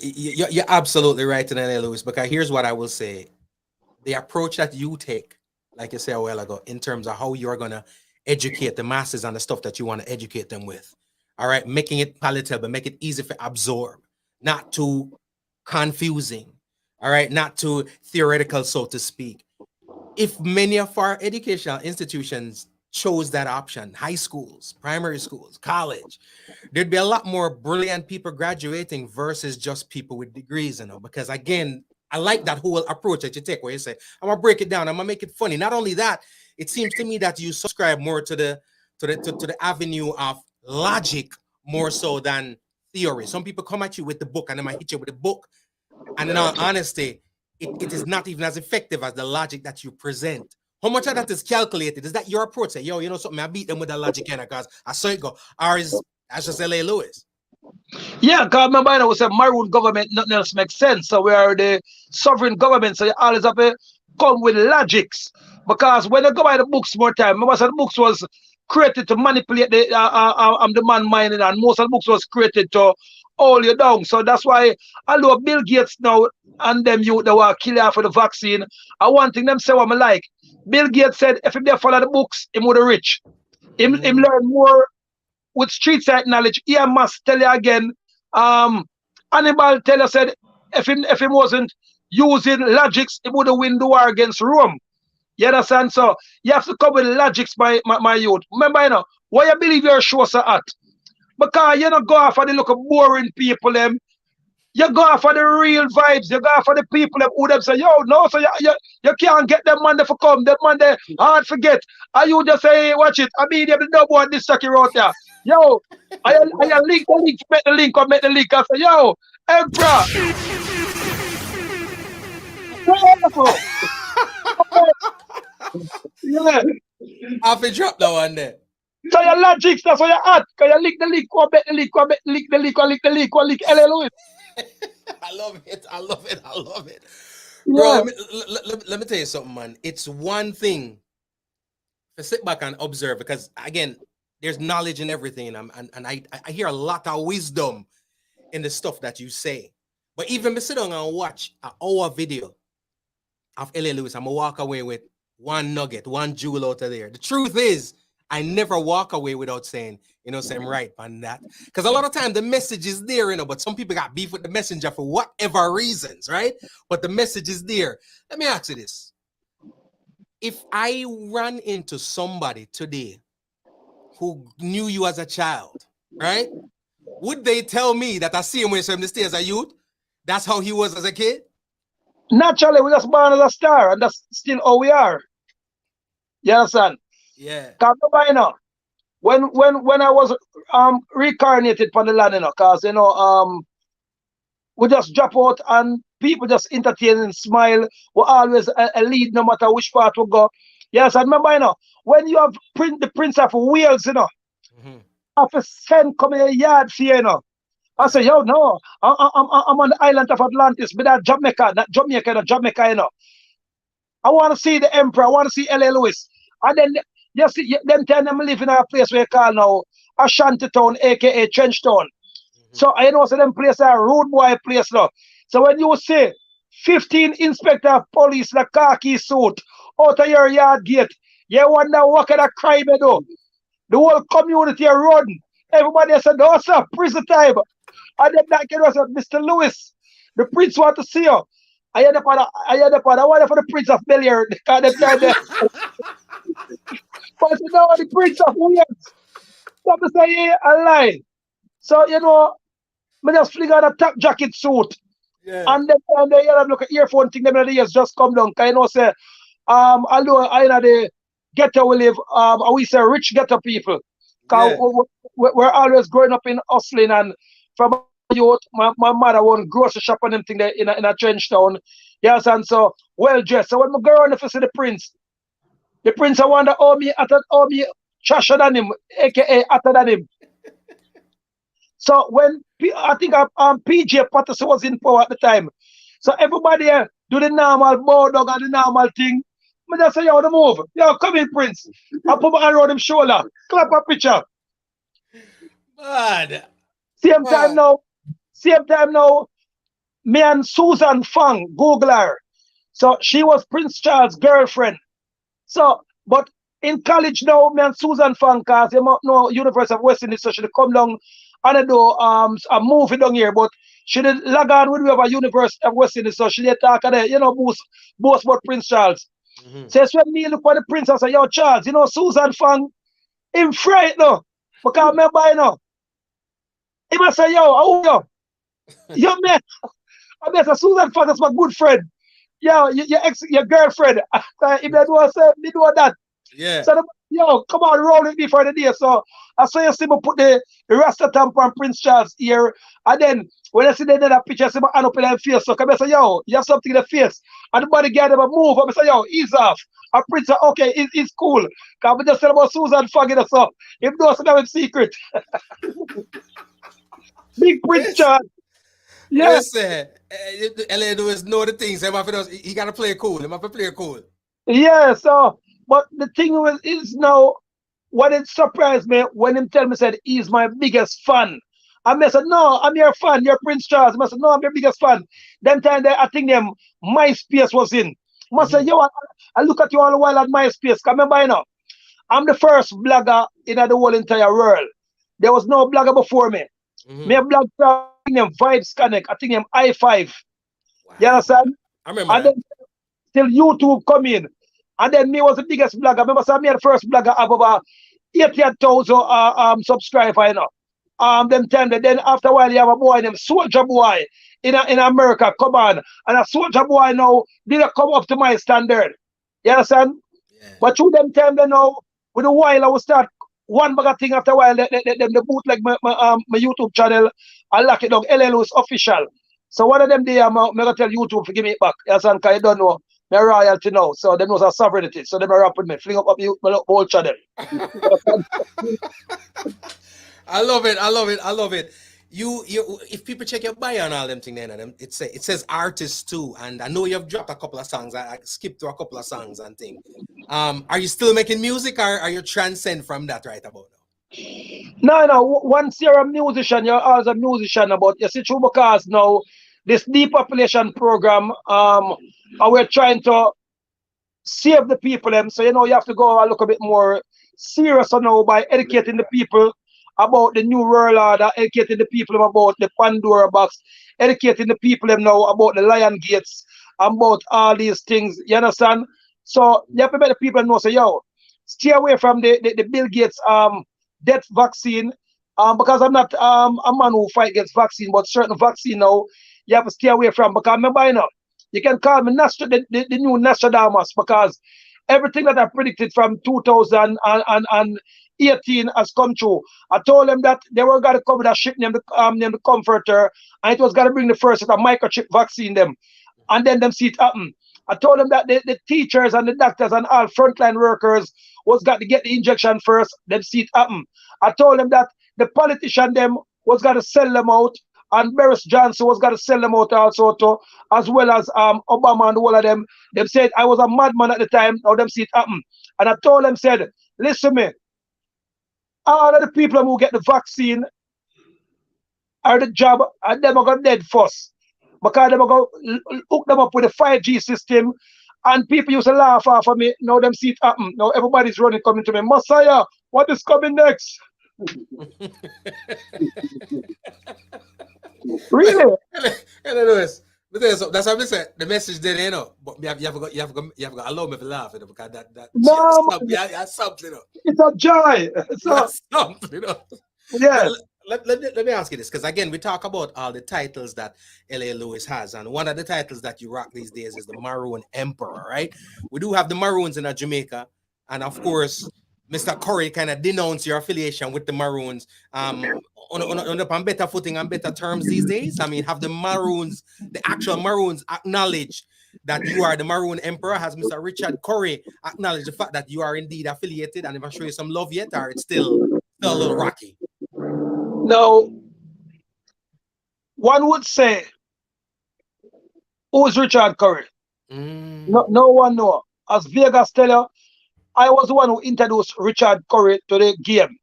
You're absolutely right, Lewis, because here's what I will say. The approach that you take, like you said a while ago, in terms of how you're going to educate the masses on the stuff that you want to educate them with. All right. Making it palatable, make it easy to absorb, not too confusing. all right, not too theoretical, so to speak. If many of our educational institutions chose that option, high schools, primary schools, college, there'd be a lot more brilliant people graduating versus just people with degrees, because again, I like that whole approach that you take where you say, I'm gonna break it down, I'm gonna make it funny. Not only that, it seems to me that you subscribe more to the avenue of logic more so than theory. Some people come at you with the book and they might hit you with the book. And in all honesty, it is not even as effective as the logic that you present. How much of that is calculated? Is that your approach? Say, yo, you know something, I beat them with the logic, because I saw it go. Or is that's just L.A. Lewis? Yeah, because remember, I was a maroon government, nothing else makes sense. So we are the sovereign government, so you always have to come with logics. Because when you go by the books more time, remember, so the books was created to manipulate the man mind, and most of the books was created to hold you down. So that's why, although Bill Gates now and them you they were killing for the vaccine, I one thing them say what I like. Bill Gates said if they follow the books, he would rich. Him learn more with street side knowledge. He must tell you again. Hannibal tell you said if he wasn't using logics, he would have win the war against Rome. You understand? So you have to come with logics, my youth. Remember, why you believe your shows are at? Because you don't go off for the look of boring people them. You go for the real vibes. You go for the people who them say, yo, no, so you can't get them man for come. Them man they hard forget. And you just say, hey, watch it. I mean, the double on this sucky out there. Yo, I link the link, make the link, or make the link. I say, yo, Emperor. Yeah. I've been dropped that one there. So your logics, that's what you're at. Because you link the link, or make the link, or link the link, or link the link, or link L.A. Lewis. I love it. I love it. I love it. Yeah. Bro, let me tell you something, man. It's one thing to sit back and observe because, again, there's knowledge in everything. And I hear a lot of wisdom in the stuff that you say. But even me sit down and watch an hour video of L.A. Lewis, I'm going to walk away with one nugget, one jewel out of there. The truth is, I never walk away without saying, saying right on that. Because a lot of time the message is there, but some people got beef with the messenger for whatever reasons, right? But the message is there. Let me ask you this. If I ran into somebody today who knew you as a child, right? Would they tell me that I see him when he's on the stairs as a youth? That's how he was as a kid? Naturally, we just born as a star, and that's still how we are. You understand? Yeah. Because when I was reincarnated from the land, because we just drop out and people just entertain and smile. We always a lead no matter which part we go. Yes, I remember, when you have the Prince of Wales, have a send come in your yard for you, I say, yo, no, I'm on the island of Atlantis, but that Jamaica, I want to see the Emperor, I want to see L.A. Lewis. And then, you see, them tell them live in a place we call now Ashanti Town, aka Trench Town. So I know so them place are rude boy place now. So when you say 15 inspector of police in a khaki suit out of your yard gate, you wonder what kind of crime they do. The whole community are run. Everybody said, no, sir, prison time. And then that kid was Mr. Lewis, the prince want to see you. I had I wanted for the Prince of Bel Air. But you know the Prince of Wales. Stop to say yeah, a lie. So me just fling on a top jacket suit. Yeah. And then look at earphone thing them in the ears just come down. Cause say although I know the ghetto we live, we say rich ghetto people. Cause we're always growing up in hustling and from youth, my mother won't grocery shop and them thing there in a trench town. Yes, and so well dressed. So when I go around if I see the prince I wonder how me trasher than him, aka hotter than him. So when I think PJ Patterson was in power at the time. So everybody do the normal bow dog and the normal thing. I just say, yo, the move. Yo, come in, Prince. I put my hand around him shoulder. Clap a picture. Bad. Same time now, me and Susan Fang, Google her. So she was Prince Charles' girlfriend. So, but in college now, me and Susan Fang, cause you know University of West Indies, so she come down and do a movie down here. But She did log on with me over University of West Indies, so she did talk there, boast about Prince Charles. So it's when me look for the prince, I say, yo, Charles, Susan Fang, him fright no. Because remember, he must say, yo, yo, man, I mean, so Susan Fang is my good friend. Yo, your girlfriend. If they do say, me do that. Yeah. So, come on, roll with me for the day. So, I saw you see me put the Rasta tamp on Prince Charles here. And then, when I see the other picture, I see my hand up in the face. So, come and say, yo, you have something in the face. And the bodyguard never move. I say, yo, ease off. And Prince say, okay, it's cool. Because we just said about Susan Fang, so if those are in secret. Big Prince Charles. Yeah. Listen, LA Lewis know the things. He got to play cool. He must play cool. Yeah, so, but the thing is now, what it surprised me when him tell me, said, he's my biggest fan. I said, no, I'm your fan, you're Prince Charles. I said, no, I'm your biggest fan. Them time I think them MySpace was in. I said, yo, I look at you all the while at MySpace. Remember, I'm the first blogger in the whole entire world. There was no blogger before me. Me a blog from them Vibes Connect, I think them I5. Wow. You understand? I remember and then till YouTube come in. And then me was the biggest blogger. I remember me the first blogger have over 80,000 subscribers, Them time then after a while you have a boy named Soldier Boy in America, come on. And a Soldier Boy now didn't come up to my standard. You understand? Yeah. But through them time then now, with a while I will start one bag of thing after a while, the boot like my YouTube channel, I lock it down, LA Lewis official. So one of them day I'm gonna tell YouTube to give me it back. You understand? Because you don't know my royalty now. So them knows our sovereignty. So them are up with me, fling up my whole channel. I love it. You if people check your bio and all them things then it says artists too. And I know you've dropped a couple of songs. I skipped through a couple of songs and things. Are you still making music or are you transcend from that right about now? No. Once you're a musician, you're always a musician. But you see, true because now this depopulation program, and we're trying to save the people. So you have to go and look a bit more serious now by educating the people about the new world order, educating the people about the Pandora box, educating the people now about the Lion Gates, about all these things. You understand? So you have to let the people know, say, yo, stay away from the Bill Gates death vaccine. Because I'm not a man who fight against vaccine, but certain vaccine now you have to stay away from. Because remember, you can call me the new Nostradamus, because everything that I predicted from 2018 has come true. I told them that they were going to come with a ship named the Comforter, and it was going to bring the first set of microchip vaccine them, and then them see it happen. I told them that the teachers and the doctors and all frontline workers was got to get the injection first, them see it happen. I told them that the politician them was going to sell them out, and Boris Johnson was going to sell them out also too, as well as Obama and all of them. Them said I was a madman at the time. Now them see it happen. And I told them, said, listen me, all of the people who get the vaccine are the job, and them are going dead first. Because them are going to hook them up with the 5G system, and people used to laugh off of me. Now them see it happen. Now everybody's running, coming to me, Messiah, what is coming next? Really? But that's what I said. The message there, but you have to allow me to laugh, because that no, that's something, It's a joy. That's something, Yeah. Let me ask you this, because again we talk about all the titles that LA Lewis has, and one of the titles that you rock these days is the Maroon Emperor, right? We do have the Maroons in Jamaica, and of course Mr. Curry kind of denounced your affiliation with the Maroons on better footing and better terms these days. I mean, have the Maroons, the actual Maroons, acknowledge that you are the Maroon Emperor? Has Mr. Richard Curry acknowledged the fact that you are indeed affiliated, and if I show you some love yet, or it's still a little rocky? Now, one would say, who's Richard Curry? No one knows. As Vegas tell you, I was the one who introduced Richard Curry to the game.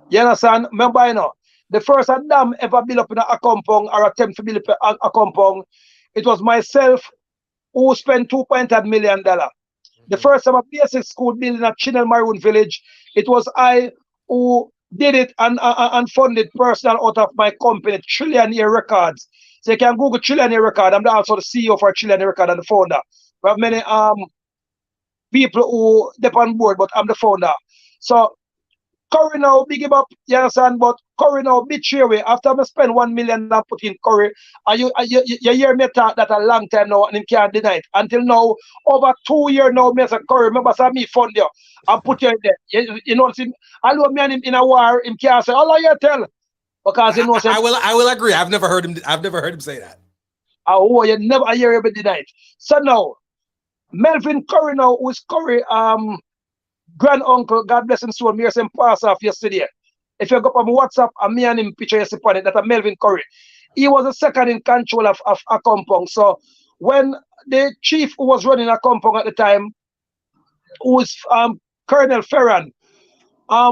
You understand? Remember, the first dam ever built up in a compound, or attempt to build up a compound, it was myself who spent $2.5 million. The first time a basic school building at Chinel Maroon Village, it was I who did it and funded personal out of my company, Trillionaire Records. So you can Google Trillionaire Record. I'm also the CEO for Trillionaire Record and the founder. We have many people who depend on board, but I'm the founder. So Curry now big him up, you understand? But Curry now betray me. After I spend $1 million and put in Curry, and you hear me talk that a long time now and him can't deny it. Until now, over 2 years now, me say Curry, remember say me fund you and put you in there. You know what I'm saying? Although me and him in a war, him can't say, all you tell. Because you know I will agree. I've never heard him say that. Oh, you never hear him deny it. So now, Melvin Curry now, who is Curry grand uncle, God bless him soul, me hear him pass off yesterday. If you go up on WhatsApp, and me and him picture you see on it, that a Melvin Curry. He was the second in control of a compound. So when the chief who was running a compound at the time, who was Colonel Ferran,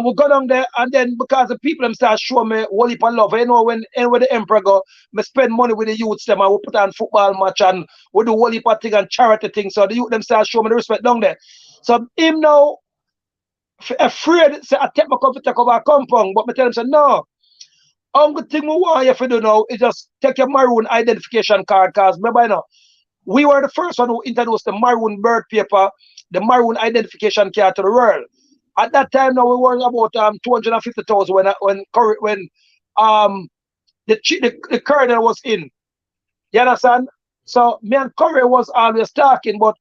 we go down there, and then because the people them start showing me whole heap of love. You know, when the emperor go, me spend money with the youths them, and we put on football match, and we do whole heap of thing and charity things. So the youth them start showing me the respect down there. So him now afraid say I take my comfort take over a compound, but me tell him say no. Only thing we want you to do now is just take your maroon identification card, because remember, you know, we were the first one who introduced the maroon birth paper, the maroon identification card to the world. At that time, now we were about 250,000 when the colonel was in. You understand? So me and Curry was always talking, but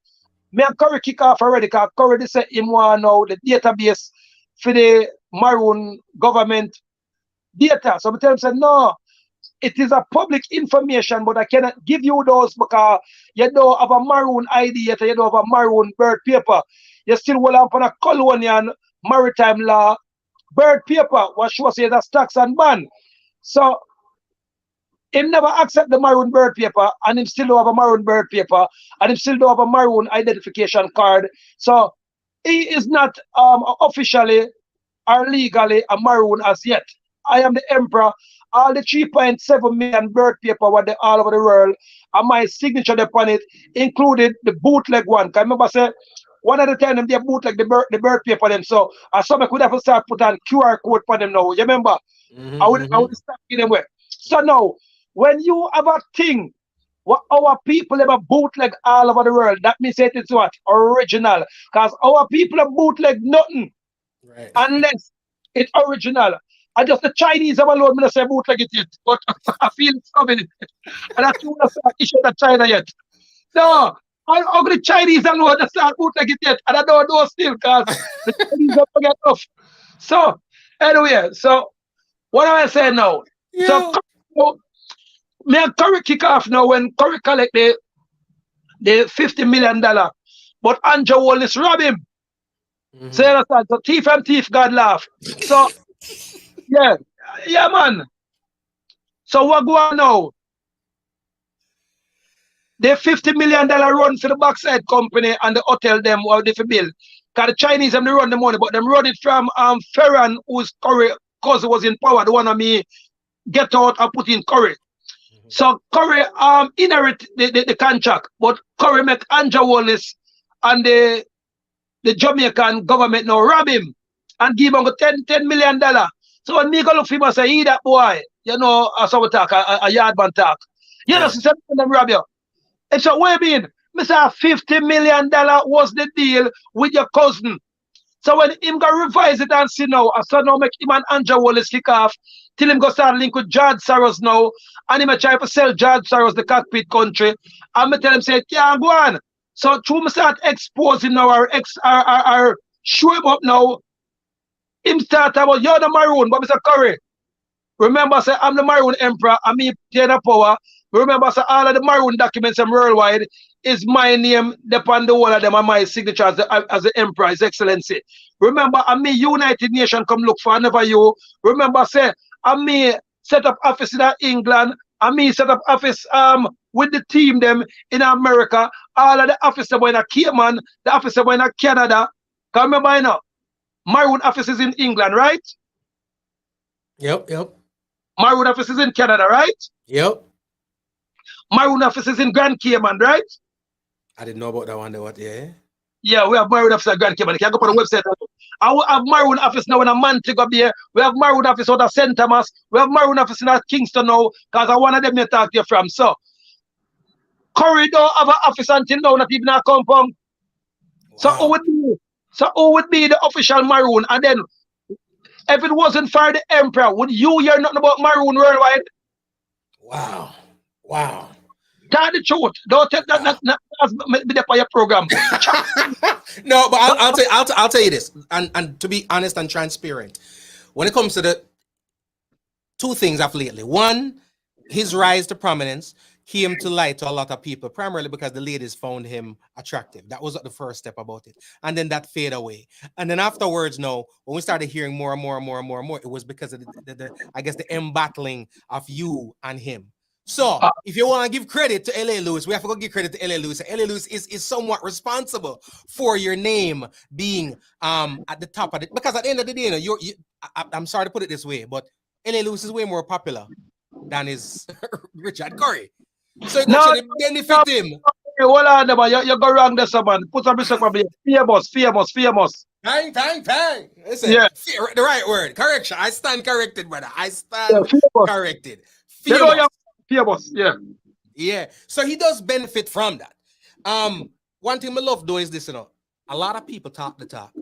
me and Curry kick off already, because Curry said him want now the database for the maroon government data. So I tell him, say, no, it is a public information, but I cannot give you those because you don't have a maroon ID yet, you don't have a maroon birth paper. You still will have a colonial maritime law birth paper, what shows you that's tax and ban. So him never accept the maroon birth paper, and him still don't have a maroon birth paper, and him still don't have a maroon identification card. So he is not officially or legally a maroon as yet. I am the emperor. All the 3.7 million birth paper what they all over the world, and my signature upon it, included the bootleg one. Can remember say one at a time them they bootleg the birth paper them. So some could have to start put on QR code for them now. You remember? I would start giving them away. So now when you have a thing what our people ever bootleg all over the world, that means it is what? Original. Because our people have bootleg nothing. Right. Unless it's original. And just the Chinese have alone, me not say bootleg it yet. But I feel it's coming. And I still not start issue to China yet. No. I'm the Chinese alone not start bootleg it yet. And I don't know still because the Chinese don't forget enough. So anyway, so what am I saying now? Yeah. So me and Curry kick off now when Curry collect the $50 million. But Andrew Wallace rob him. So you understand? So thief and thief, God laugh. So yeah, man. So what go on now? The $50 million run for the backside company and the hotel them what they build. Because the Chinese them they run the money, but them run it from Ferran, whose Curry cousin was in power, the one of me get out and put in Curry. So Curry inherit the contract, but Curry make Andrew Wallace and the Jamaican government now rob him and give him $10 million. So when me go look for him and say, he that boy, you know, as I talk, a yardman talk. You know, so them rob you. And so what you mean? Mr. $50 million was the deal with your cousin. So when him go revise it and see now, I saw now make him and Andrew Wallace kick off till him go start link with George Soros now, and him try to sell George Soros the cockpit country. And me tell him say, yeah, go on. So through me start exposing now our show him up now. Him start about you're the maroon, but Mr. Curry. Remember, say I'm the maroon emperor, and me take the power. Remember, say all of the maroon documents from worldwide is my name, upon the whole of them and my signature as the emperor, His Excellency. Remember, I'm me United Nations come look for never you. Remember, say I'm me set up office in England, and me set up office with the team them in America. All of the office them in Cayman, the office them in Canada. Can remember, you know, maroon office is in England, right? Yep. Maroon office is in Canada, right? Yep. Maroon office is in Grand Cayman, right? I didn't know about that one. What? Yeah. Yeah, we have maroon office at Grand Cayman. You can go on the website I will have Maroon office now in a Montego Bay. We have Maroon office out of St. Thomas. We have Maroon office in Kingston now, because I one of them you talk to you from. So, corridor have an office until now, not even a compound. So, who would be the official Maroon? And then, if it wasn't for the Emperor, would you hear nothing about Maroon worldwide? Wow. Wow. Tell the truth. Don't take that as be there for your program. No, but I'll tell you this, and to be honest and transparent, when it comes to the two things I've lately. One, his rise to prominence came to light to a lot of people, primarily because the ladies found him attractive. That was the first step about it. And then that fade away. And then afterwards, no, when we started hearing more and more, it was because of the I guess the embattling of you and him. So if you want to give credit to L.A. Lewis, we have to go give credit to L.A. Lewis. L.A. Lewis is somewhat responsible for your name being at the top of it. Because at the end of the day, I'm sorry to put it this way, but L.A. Lewis is way more popular than is Richard Curry. So it actually benefit him. Hold on, man. You go wrong there, man. Put some respect on me. Famous. Bang. Listen, yeah. The right word. Correction. I stand corrected, brother. I stand corrected. Famous. Yeah. So he does benefit from that. One thing I love though is this, a lot of people talk the talk.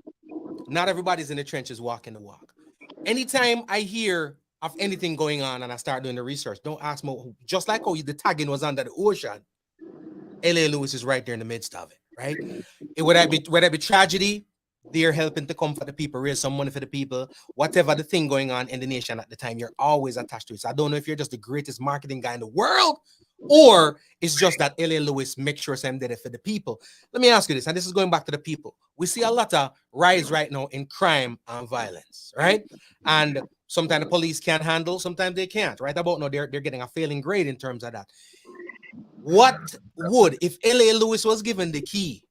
Not everybody's in the trenches walking the walk. Anytime I hear of anything going on and I start doing the research, don't ask me, just like how the tagging was under the ocean, L.A. Lewis is right there in the midst of it, right? Whether it be tragedy, they're helping to comfort the people, raise some money for the people, whatever the thing going on in the nation at the time, you're always attached to it. So I don't know if you're just the greatest marketing guy in the world, or it's just that L.A. Lewis makes sure some did it for the people. Let me ask you this, and this is going back to the people. We see a lot of rise right now in crime and violence, right? And sometimes the police can't handle, sometimes they can't, right? About now, they're getting a failing grade in terms of that. What would, if L.A. Lewis was given the key,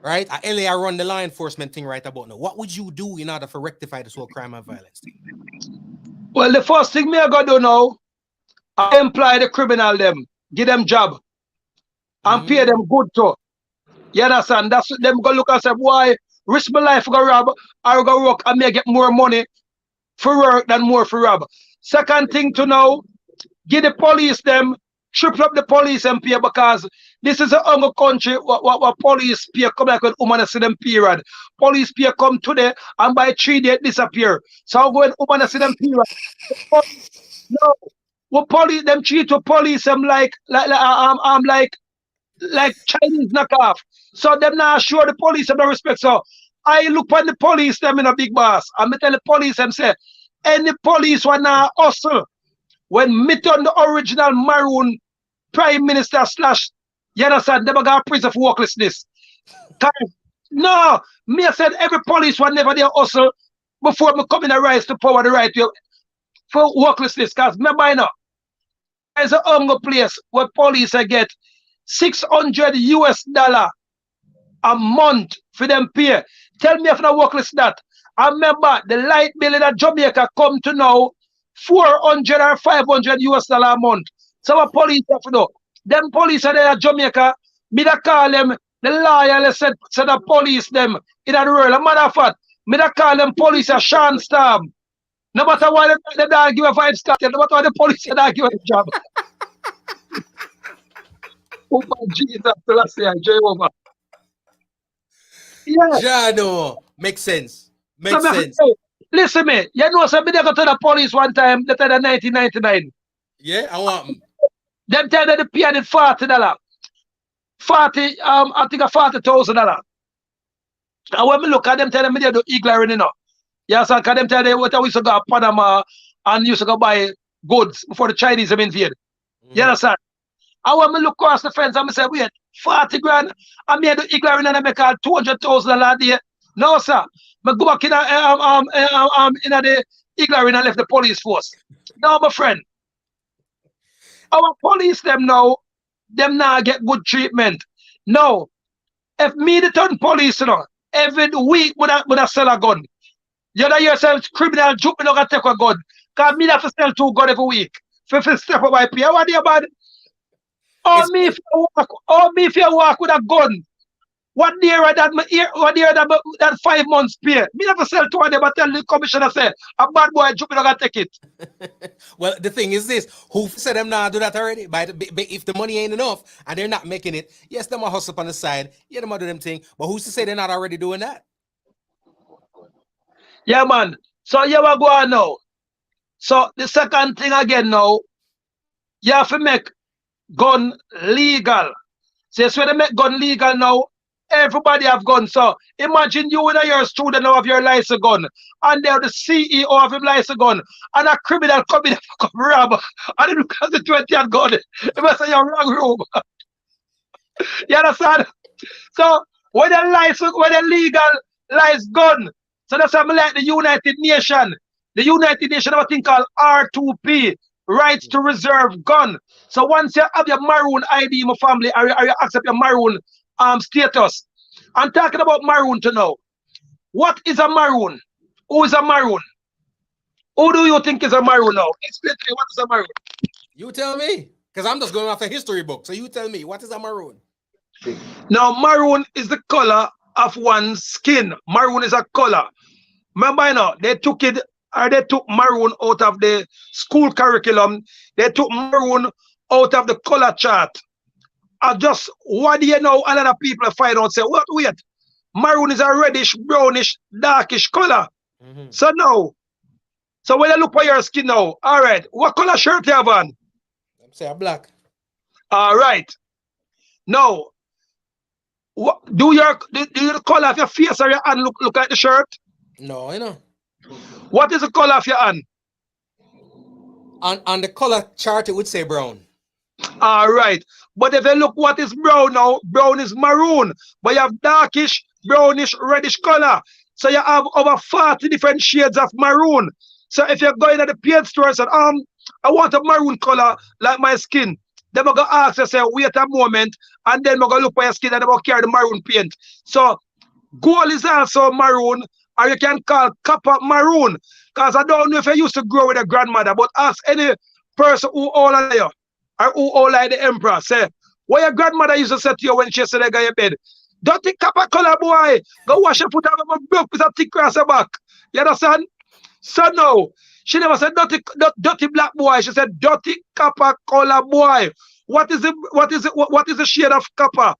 right? LA run the law enforcement thing right about now. What would you do in order to rectify this whole crime and violence thing? Well, the first thing me I gotta do now, I employ the criminal them, give them job, and pay them good too. You understand? That's them go look and say, boy, risk my life go rob, I go work and may get more money for work than more for rob. Second thing to know, give the police them, triple up the police and pay, because this is a hungry country what police pay come like when women see them period. Police pay come today and by 3 days disappear. So when women see them period, no, what police them treat to police them like Chinese knockoff. So them not sure the police have no respect. So I look at the police them in a big boss. And me tell the police them say, any police wanna hustle when me turn the original Maroon Prime Minister / you understand, never got prison for worklessness. No, me I said every police one never there hustle before me come in a rise to power the right way for worklessness. Because remember, you know, there's a hunger place where police get $600 a month for them pay. Tell me if not workless that. I remember the light bill in Jamaica come to now $400 or $500 a month. So what police have to do? Them police are there at Jamaica. Me da call them the lawyer said the police them in the world. A matter of fact, me da call them police a Sean Storm. No matter what they don't give a 5-star, no matter what the police don't give a job. Oh Jesus, Jehovah. Yeah. Jano, makes sense. Makes sense. Listen, me, you know, so me they go to the police one time, they tell them 1999. Yeah, I want them tell them the pay them $40. I think $40,000. And when we look at them, tell them they do ignorant, you know. Yes, and them tell them what we used to go to Panama and used to go buy goods before the Chinese have invaded. You understand? And when we look across the fence and I say, wait, 40 grand, I made the ignorant and I make $200,000 a day. No, sir. I go back in the ignorant and left the police force. No, my friend. Our police them now, them now get good treatment. No. If me the turn police, you know, every week would I sell a gun. You know yourself criminal juke me not gonna take a gun. Cause me have to sell 2 guns every week. If you step up my pay, what do you bad? Or me if you walk with a gun. What year that 5 months pay? Me never sell to them, but tell the commissioner say a bad boy Jupiter gonna take it. Well, the thing is this: who said them not do that already? If the money ain't enough and they're not making it, yes, them a hustle up on the side. Yeah, them a do them thing. But who's to say they're not already doing that? Yeah, man. So you will go on now. So the second thing again now, you have to make gun legal. So when they make gun legal now, everybody have guns. So imagine you and your student now have your license gun, and they're the CEO of him license gun, and a criminal come in and come rob, and they look at the 20 and gun. They must say you're wrong room. You understand? So when the legal license gun, so that's something like the United Nations. The United Nations have a thing called R2P, rights to reserve gun. So once you have your maroon ID in my family, or you accept your maroon status. I'm talking about maroon to know. What is a maroon? Who is a maroon? Who do you think is a maroon now? Explain to me what is a maroon. You tell me, because I'm just going off a history book. So you tell me, what is a maroon? Now, maroon is the color of one's skin. Maroon is a color. Remember, you know, they took maroon out of the school curriculum. They took maroon out of the color chart. Just what do you know? A lot of people find out say, what? Wait, maroon is a reddish, brownish, darkish color. So now, so when you look for your skin now, all right, what color shirt you have on? I'm saying black. All right. Now, what do the color of your face or your hand look like the shirt? No, you know. What is the color of your hand? On the color chart, it would say brown. All right. But if you look what is brown now, brown is maroon. But you have darkish, brownish, reddish color. So you have over 40 different shades of maroon. So if you're going to the paint store and say, I want a maroon color like my skin, then I'm going to ask you, say, wait a moment, and then I'm going to look for your skin and I'm going to carry the maroon paint. So gold is also maroon, or you can call copper maroon. Because I don't know if you used to grow with a grandmother, but ask any person who old like you, or who old like the emperor, say, what your grandmother used to say to you when she said they got your bed? Dirty copper color boy, go wash your foot out of a broke with a thick grass back. You understand? So no, she never said dirty black boy. She said dirty copper color boy. What is the shade of copper?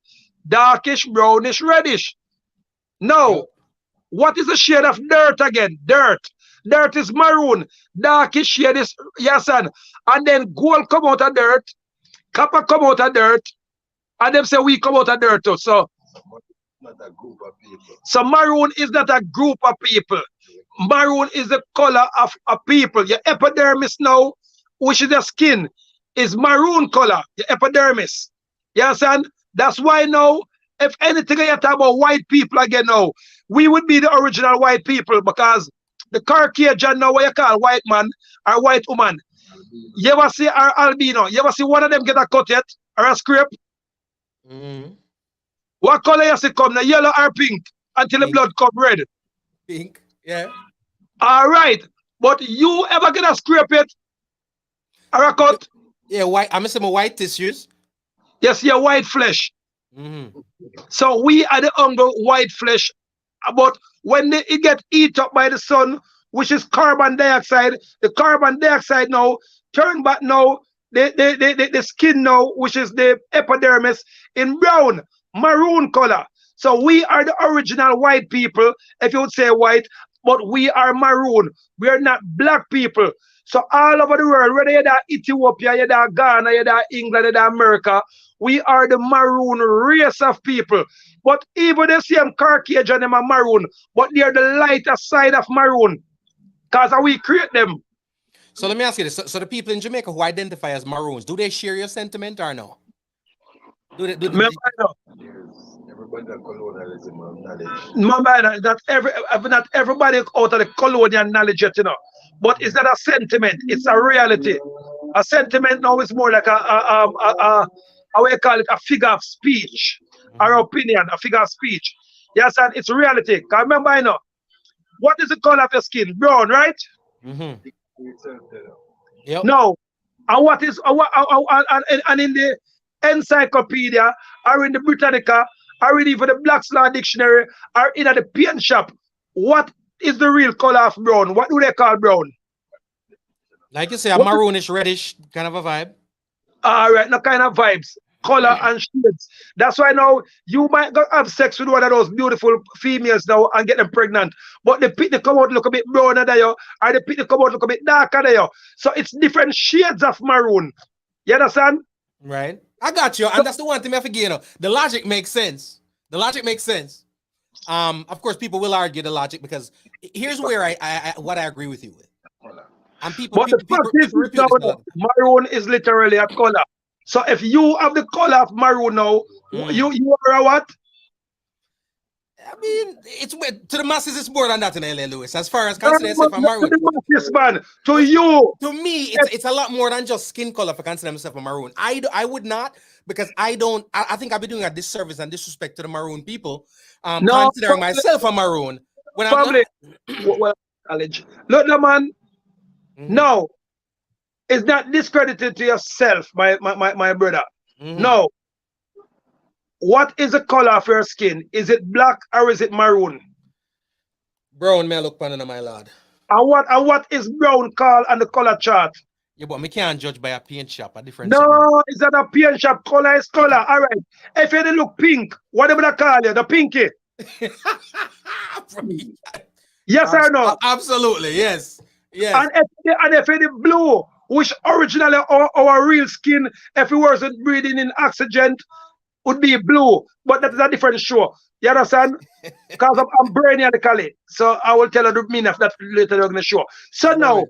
Darkish, brownish, reddish. No. What is the shade of dirt again? Dirt. Dirt is maroon. Darkish shade is yes, and then gold come out of dirt, copper come out of dirt, and them say we come out of dirt too. So not a group of people. So maroon is not a group of people. Maroon is the color of a people. Your epidermis now, which is the skin, is maroon color. Your epidermis. You understand? That's why now, if anything you talk about white people again now, we would be the original white people, because the Caucasian now, what you call white man or white woman. You ever see our albino? You ever see one of them get a cut yet or a scrape? What color you see come? The yellow or pink until the blood come red? Pink, yeah. All right. But you ever get a scrape yet? Or a cut? Yeah, white. I'm saying white tissues. Yes, your white flesh. So we are the hungry white flesh. But when it get eat up by the sun, which is carbon dioxide, the carbon dioxide now turn back now the skin now, which is the epidermis, in brown, maroon color. So we are the original white people, if you would say white, but we are maroon. We are not black people. So all over the world, whether you're Ethiopia, you're Ghana, you're England, you're America, we are the maroon race of people. But even the same Caucasian, them are maroon, but they're the lighter side of maroon, because we create them. So let me ask you this. So the people in Jamaica who identify as maroons, do they share your sentiment or no? Remember, everybody that colonialism knowledge. Remember not everybody out of the colonial knowledge yet, you know. But it's not a sentiment, it's a reality. A sentiment now is more like how we call it, a figure of speech, or opinion, a figure of speech. Yes, and it's reality. Because remember, I know, what is the color of your skin? Brown, right? Yep. No. And what is and in the encyclopedia or in the Britannica or reading for the Black's Law Dictionary, or in at the paint shop, what is the real color of brown? What do they call brown? Like you say, a What? maroonish, reddish kind of a vibe. All right, no kind of vibes, color and shades. That's why now you might go have sex with one of those beautiful females now and get them pregnant, but the pit they come out look a bit browner than you, or the pit they come out look a bit darker than you. So it's different shades of maroon. You understand? Right. I got you. And that's the one thing I forget, you know. The logic makes sense. The logic makes sense. Of course, people will argue the logic because here's where I what I agree with you with. And people, But the fact is, refute this now. maroon is literally a color. So if you have the color of maroon now, you are a what? I mean, it's to the masses, it's more than that in LA Lewis. As far as consider yourself a maroon. To the masses, man. To you. To me, it's a lot more than just skin color for considering myself a maroon. I would not, because I think I'll be doing a disservice and disrespect to the maroon people. Considering myself a maroon. When Probably. Well, college. Look, no, man. No. It's not discredited to yourself, my brother. No. What is the color of your skin? Is it black or is it maroon? Brown, may I look upon my lord. And what is brown called on the color chart? Yeah, but me can't judge by a paint shop, a different. No, it's not a paint shop. Color is color. All right. If you look pink, whatever they call you, the pinky. Yes or no? Absolutely, yes. Yes. And if it blue, which originally our real skin, if it wasn't breathing in oxygen, would be blue. But that is a different show. You understand? Because I'm brainy at the Cali. So I will tell you the meaning of that later on the show. So now,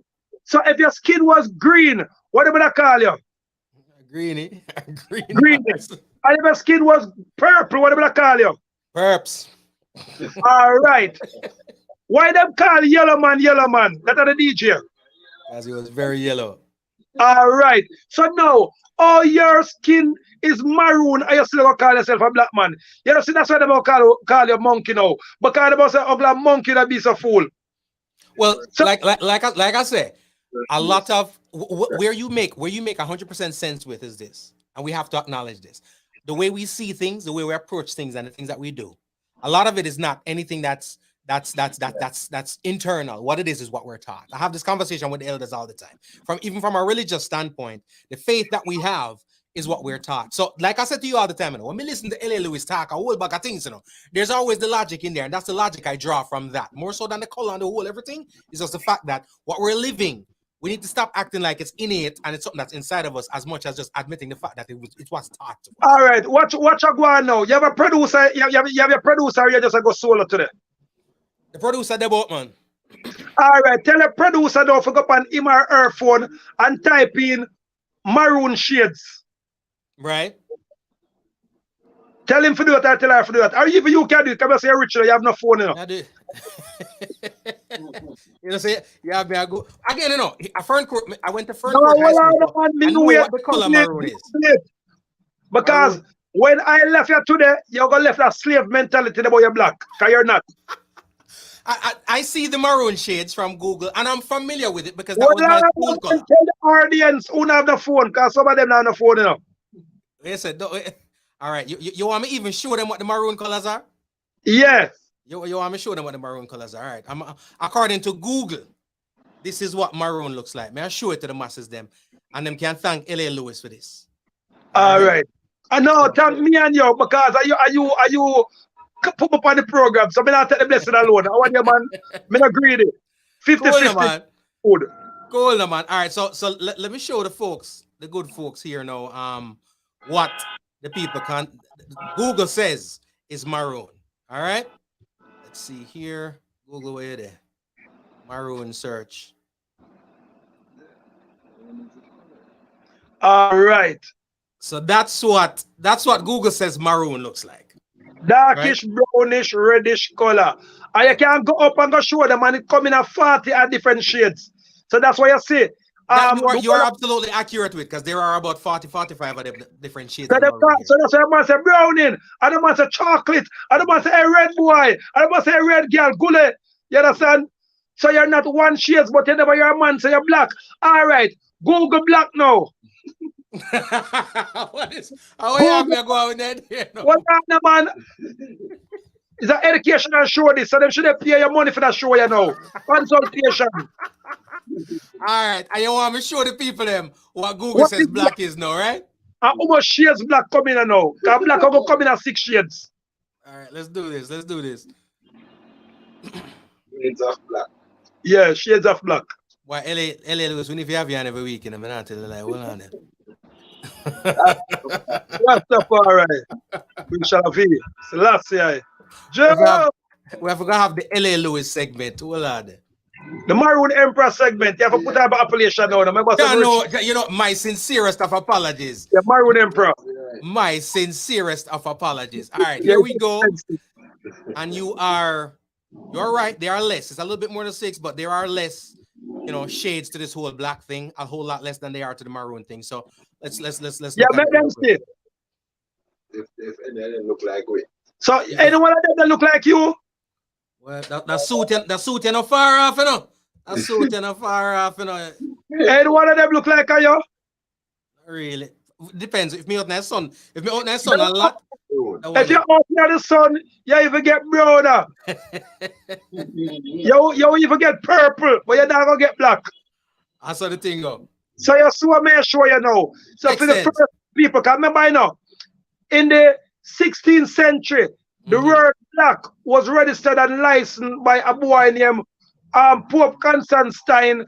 so if your skin was green, whatever they call you? Greeny. Green. And if your skin was purple, whatever they call you? Purps. All right. Why them call yellow man? That are the DJ. Because he was very yellow. All right. So now, all your skin is maroon, and you still gonna call yourself a black man. You know, see, that's why they call you monkey now. Because they say ugly monkey that be so fool. Well, so, like I say, a lot of where you make 100% sense with is this, and we have to acknowledge this. The way we see things, the way we approach things, and the things that we do. A lot of it is not anything that's internal. What it is what we're taught. I have this conversation with the elders all the time. Even from a religious standpoint, the faith that we have is what we're taught. So, like I said to you all the time, when we listen to L.A. Lewis talk, a whole bag of things, there's always the logic in there, and that's the logic I draw from that. More so than the color and the whole everything is just the fact that what we're living, we need to stop acting like it's innate and it's something that's inside of us, as much as just admitting the fact that it was taught to us. All right, watch you go on now. You have a producer, you have a producer, or you just go solo today. The producer, the boat man. All right, tell the producer don't forget on him or her phone and type in maroon shades. Right. Tell him to do it or tell her to do it. Or even you can do it. Come and say, Richard, you have no phone, I do. You know, say, yeah, I go. Again, I went to Ferncourt High School. I know what the color maroon is. Because when I left you today, you're going to left a slave mentality about your black. Because you're not. I see the maroon shades from Google, and I'm familiar with it because that was my school color. Tell the audience who have the phone, because some of them don't have the phone, Listen, all right, you want me even show them what the maroon colors are? Yes. You want me show them what the maroon colors are? All right. According to Google, this is what maroon looks like. May I show it to the masses them, and them can thank L.A. Lewis for this. All right. I know, thank me and you, because are you put up on the program, so I'm not take the blessing alone. I want you, man. I'm not greedy. 50-50 food. Cool, man. All right, so let me show the folks, the good folks here now, what the people can. Google says is maroon. All right. Let's see here. Google where there. Maroon search. All right. So that's what Google says maroon looks like. Darkish, right? Brownish, reddish color. And you can go up and go show them, and it come in a 40 at different shades. So that's what you see. You are absolutely accurate with, because there are about 40-45 of them different shades. So that's why I must say browning. I don't want to say chocolate. I don't want to say a red boy. I don't want to say a red girl. Gule. You understand? So you're not one shades, but you never you're a man, so you're black. All right. Google black now. What is? How you have me go with that? You know? What the man? It's an educational show this, so them should pay your money for that show, you know. Consultation. All right, and you want me to show the people them what Google What says is black is now, right? how much shades black coming in now? Because black will come in at 6 shades. All right, let's do this. Let's do this. Shades of black. Yeah, shades of black. Why, LA Lewis, we need to have you on every week, and I'm not telling you, like, hold on then. What's up, all right? We shall be. Selassie. Joe! We have to have the LA Lewis segment. Hold on then. The Maroon Emperor segment. You have to put that appellation down. You know, my sincerest of apologies. The Maroon Emperor. My sincerest of apologies. All right, here we go. And you're right. There are less. It's a little bit more than 6, but there are less, you know, shades to this whole black thing. A whole lot less than they are to the maroon thing. So let's. Yeah, make them see. If any of them look like we. So any one of them that look like you? Well, that suit you not far off, you know. That suit you not far off, you know. Any one of them look like you? Really? Depends. If me out in the sun, a lot. If you're out in the sun, you even get browner. you even get purple, but you're not gonna get black. That's how the thing go. So you saw me show you know. So Makes for the sense. first people, can remember you know, in the 16th century, the word black was registered and licensed by a boy named Pope Constantine,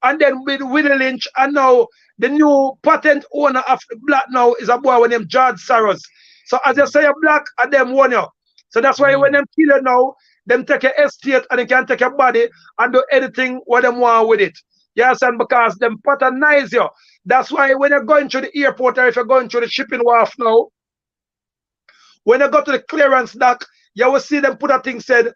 and then with Willie Lynch, and now the new patent owner of black now is a boy named George Soros. So as you say, you're black, and them one you. So that's why when them kill you now, them take your estate and they can take your body and do anything what them want with it. You understand? Because them patronize you. That's why when you're going to the airport or if you're going to the shipping wharf now, when you go to the clearance dock, you will see them put a thing said,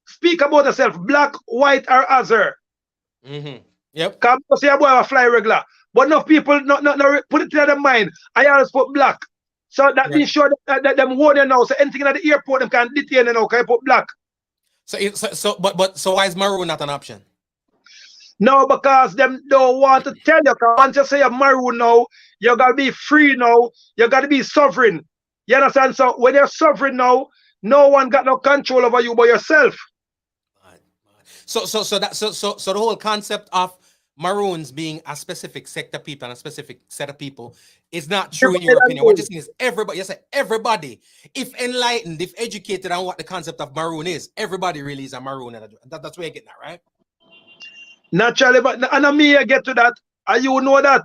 speak about yourself, black, white, or other. Yep. Come to say a boy will fly regular. But no people no put it in their mind. I always put black. So that means sure that them warn you now. So anything at the airport them can detain you now, can you put black? So why is maroon not an option? No, because them don't want to tell you. Because once you say you're maroon now, you gotta be free now. You gotta be sovereign. You understand? So when you're sovereign now, no one got no control over you but yourself. So the whole concept of maroons being a specific sector of people and a specific set of people is not true in your opinion. What you're saying is everybody, yes, everybody, if enlightened, if educated on what the concept of maroon is, everybody really is a maroon. That's where you're getting that, right? Naturally, but and me I get to that, and you know that.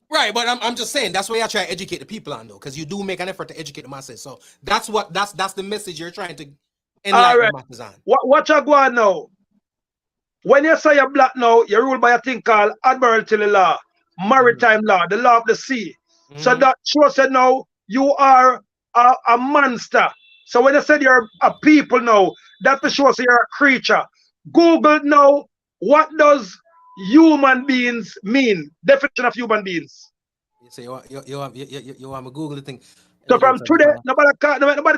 Right, but I'm just saying that's why I try to educate the people on though, because you do make an effort to educate the masses. So that's the message you're trying to enlighten the masses on. What you go on now? When you say you're black now, you're ruled by a thing called admiralty law, maritime law, the law of the sea. So that shows that now you are a monster. So when you said you're a people now, that shows you're a creature. Google now, what does human beings mean? Definition of human beings. You say you want to Google the thing. So from today, nobody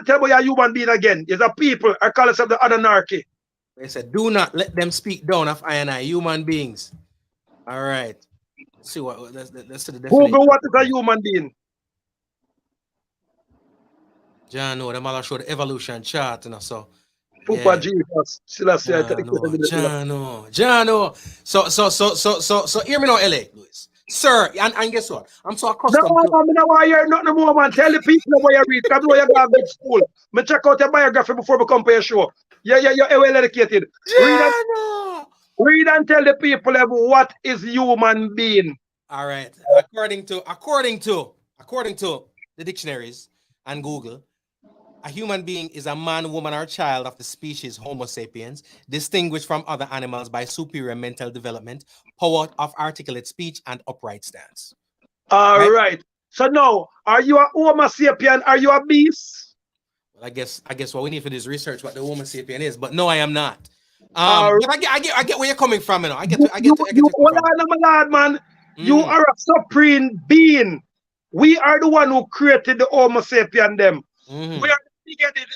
tell me you're a human being again. It's a people. I call it the anarchy. They said, do not let them speak down of I and I, human beings. All right. Let's see what let's see the definition. Google what is a human being. John, no, them all show the evolution chart, you know. So Papa Jesus. Jano. So hear me now, LA, Louis. Sir, and guess what? I'm so accustomed to I hear nothing more, man. Tell the people where you read. Come where you go to school. Me check out your biography before we come to your show. You're well educated. Read and tell the people what is human being. All right. According to the dictionaries and Google, a human being is a man, woman, or child of the species Homo sapiens, distinguished from other animals by superior mental development, power of articulate speech, and upright stance. All right. So now, are you a Homo sapien? Are you a beast? Well, I guess what we need for this research what the Homo sapien is, but no, I am not. But I get where you're coming from, you know. I get lad, man. You are a supreme being. We are the one who created the Homo sapien them. We are the big-headed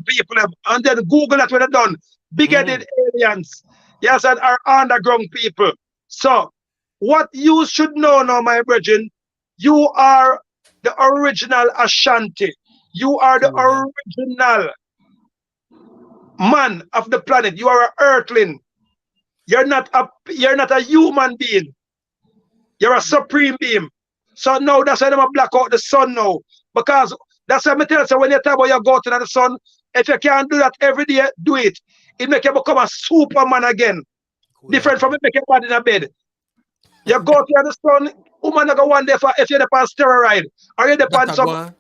people, and then Google that what they done. Big-headed aliens, yes, and our underground people. So what you should know now, my brethren, you are the original Ashanti. You are the original man of the planet. You are an earthling. You're not a human being. You're a supreme being. So now that's why I'm black out the sun now. Because that's why I tell you, so when you talk about you go to the sun, if you can't do that every day, do it. It make you become a superman again. Cool. Different from it make you bad in a bed. You go to the sun, woman go one day for if you're on steroid or you're on some.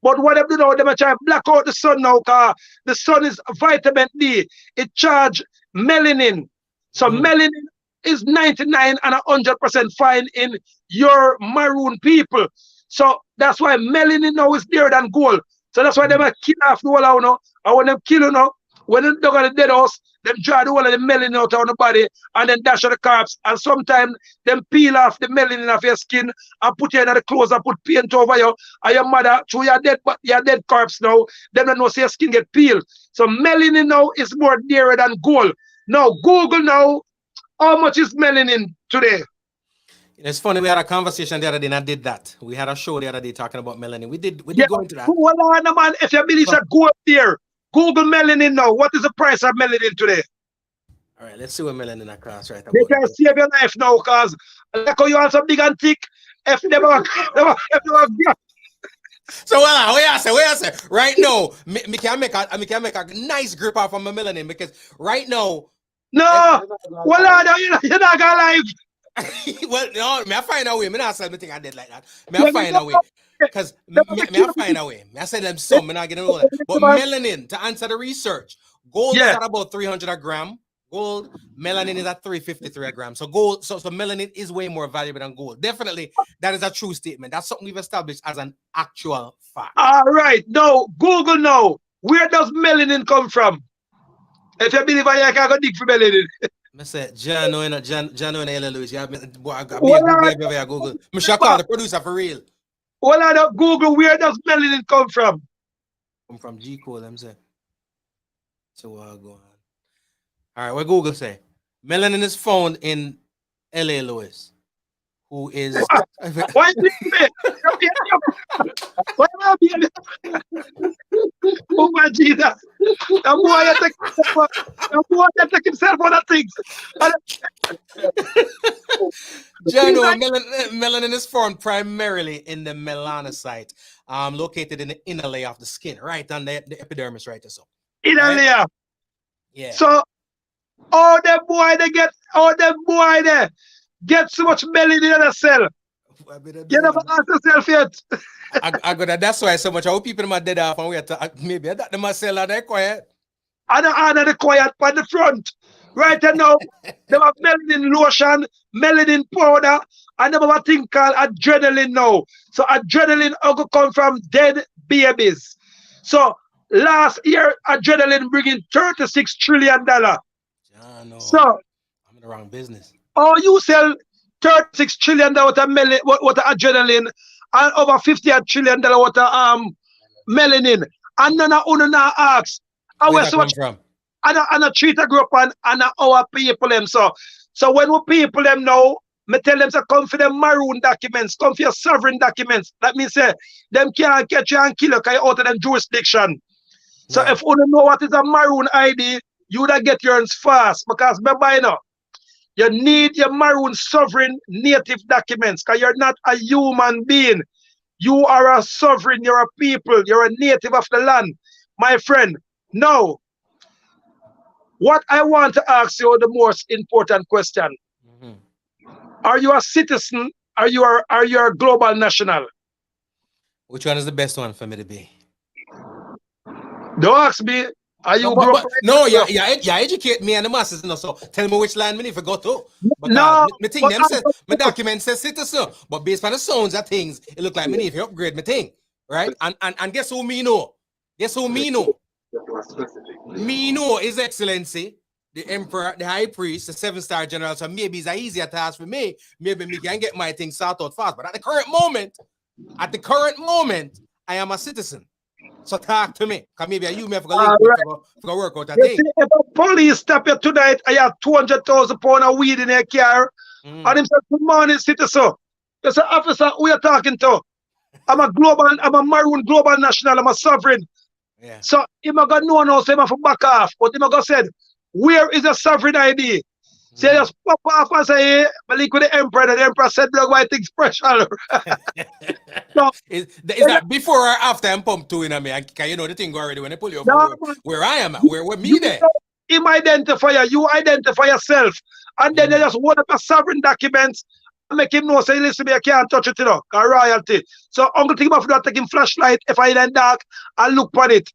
But what they do now, they try to black out the sun now, because the sun is vitamin D. It charge melanin. So melanin is 99 and 100% fine in your maroon people. So that's why melanin now is dearer than gold. So that's why they might kill off the whole of you. And when they kill you now, when they dug on the dead house, them draw the whole of the melanin out of the body and then dash on the corpse. And sometimes them peel off the melanin off your skin and put you in the clothes and put paint over you. And your mother, through your dead corpse now, them don't know so your skin get peeled. So melanin now is more dearer than gold. Now, Google now, how much is melanin today? It's funny, we had a conversation the other day and I did that. We had a show the other day talking about melanin. We did go into that. Hold on, man. If you believe that, go up there. Google melanin now. What is the price of melanin today? All right, let's see what melanin across right now. They can save your life now, because like how you are so big and thick, if they never so wait I say. Right now, me can make a nice grip off of my melanin, because right now. No, well, you're not gonna live. Well, no, me I find a way. Me not say me think I did like that. Me I find a way. Because me I find a way. Me I say them some, me not getting all that. But melanin, to answer the research, gold is at about 300 a gram. Gold, melanin is at 353 a gram. So gold, so melanin is way more valuable than gold. Definitely, that is a true statement. That's something we've established as an actual fact. All right, now Google now. Where does melanin come from? If you believe I can't go dig for melanin. I said, Jano and Ella Lewis. You have me, boy, I got me Google. I should call the producer for real. Well, I don't Google, where does melanin come from? Come from G Cole, I'm saying. So go on. All right, what Google say? Melanin is found in LA Lewis, who is. Why did you say? Oh my Jesus! The boy take himself on the things. Melanin is formed primarily in the melanocyte, located in the inner layer of the skin, right on the epidermis, right? So inner layer. Yeah. So all them boy they get so much melanin in the cell. You never ask yourself yet. I got that's why so much. I hope people in my dead off and we have to maybe that the cell are they quiet. I don't the quiet on the front. Right now, they have melanin lotion, melanin powder, and they have a thing called adrenaline now. So adrenaline also come from dead babies. So last year, adrenaline bringing $36 trillion. So I'm in the wrong business. Oh, you sell $36 trillion worth of adrenaline and over $50 trillion worth of melanin. And none of you now ask. Where that come from? And a treat a group and our people them. So when we people them know, me tell them to come for them maroon documents, come for your sovereign documents. That means say them can't catch you and kill you because you're out of them jurisdiction. So if you don't know what is a maroon ID, you would get yours fast, because remember, you know, you need your maroon sovereign native documents, because you're not a human being. You are a sovereign, you're a people, you're a native of the land. My friend, now, what I want to ask you the most important question. Are you a citizen? Are you a global national? Which one is the best one for me to be? Don't ask me. Are you no, you educate me and the masses, you know, so tell me which land me need to go to. No, me think them says my document says citizen, but based on the sounds of things, it look like me need to upgrade my thing. Right? And guess who me know? Guess who me know? Me know His Excellency, the Emperor, the High Priest, the 7-star General. So maybe it's an easier task for me. Maybe me can get my thing sorted out fast. But at the current moment, I am a citizen. So talk to me. Because maybe you may have to work out that thing. If a police stop you tonight, I have 200,000 pounds of weed in your car, And him said, good morning, citizen. He said, officer, who you talking to? I'm a maroon global national, I'm a sovereign. Yeah. So him a got no one else, him a for back off. But him a got said, where is the sovereign ID? So just pop off and say, hey, I link with the emperor. And the emperor said, look, why things special. So, is that before or after I'm pumped to, you know, can you know the thing already when they pull you over no, where I am at, where me there? Him identify you identify yourself. And then they just hold up a sovereign documents and make him know, say, listen, me, I can't touch it, you know, got royalty. So Uncle think about that, take him flashlight, if I in dark, and look on it.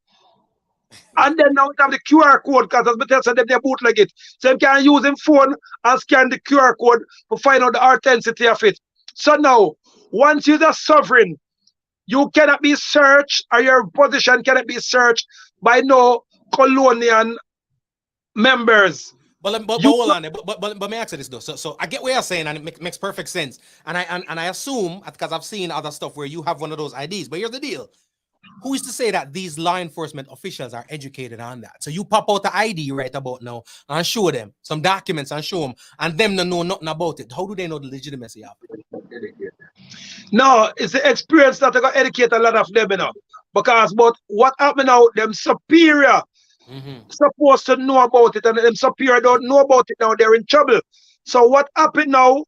And then now we have the QR code, because as I tell them, they bootleg it. So you can use him phone and scan the QR code to find out the authenticity of it. So now, once you're a sovereign, you cannot be searched, or your position cannot be searched by no colonial members. But hold on, but may I ask you this though? So I get what you're saying, and it makes perfect sense. And I assume, because I've seen other stuff where you have one of those IDs. But here's the deal: who is to say that these law enforcement officials are educated on that? So you pop out the ID right about now and show them some documents and show them, and them don't know nothing about it. How do they know the legitimacy of it? No, it's the experience that I got educate a lot of them, you know. Because but what happened now, them superior supposed to know about it, and them superior don't know about it now, they're in trouble. So what happened now,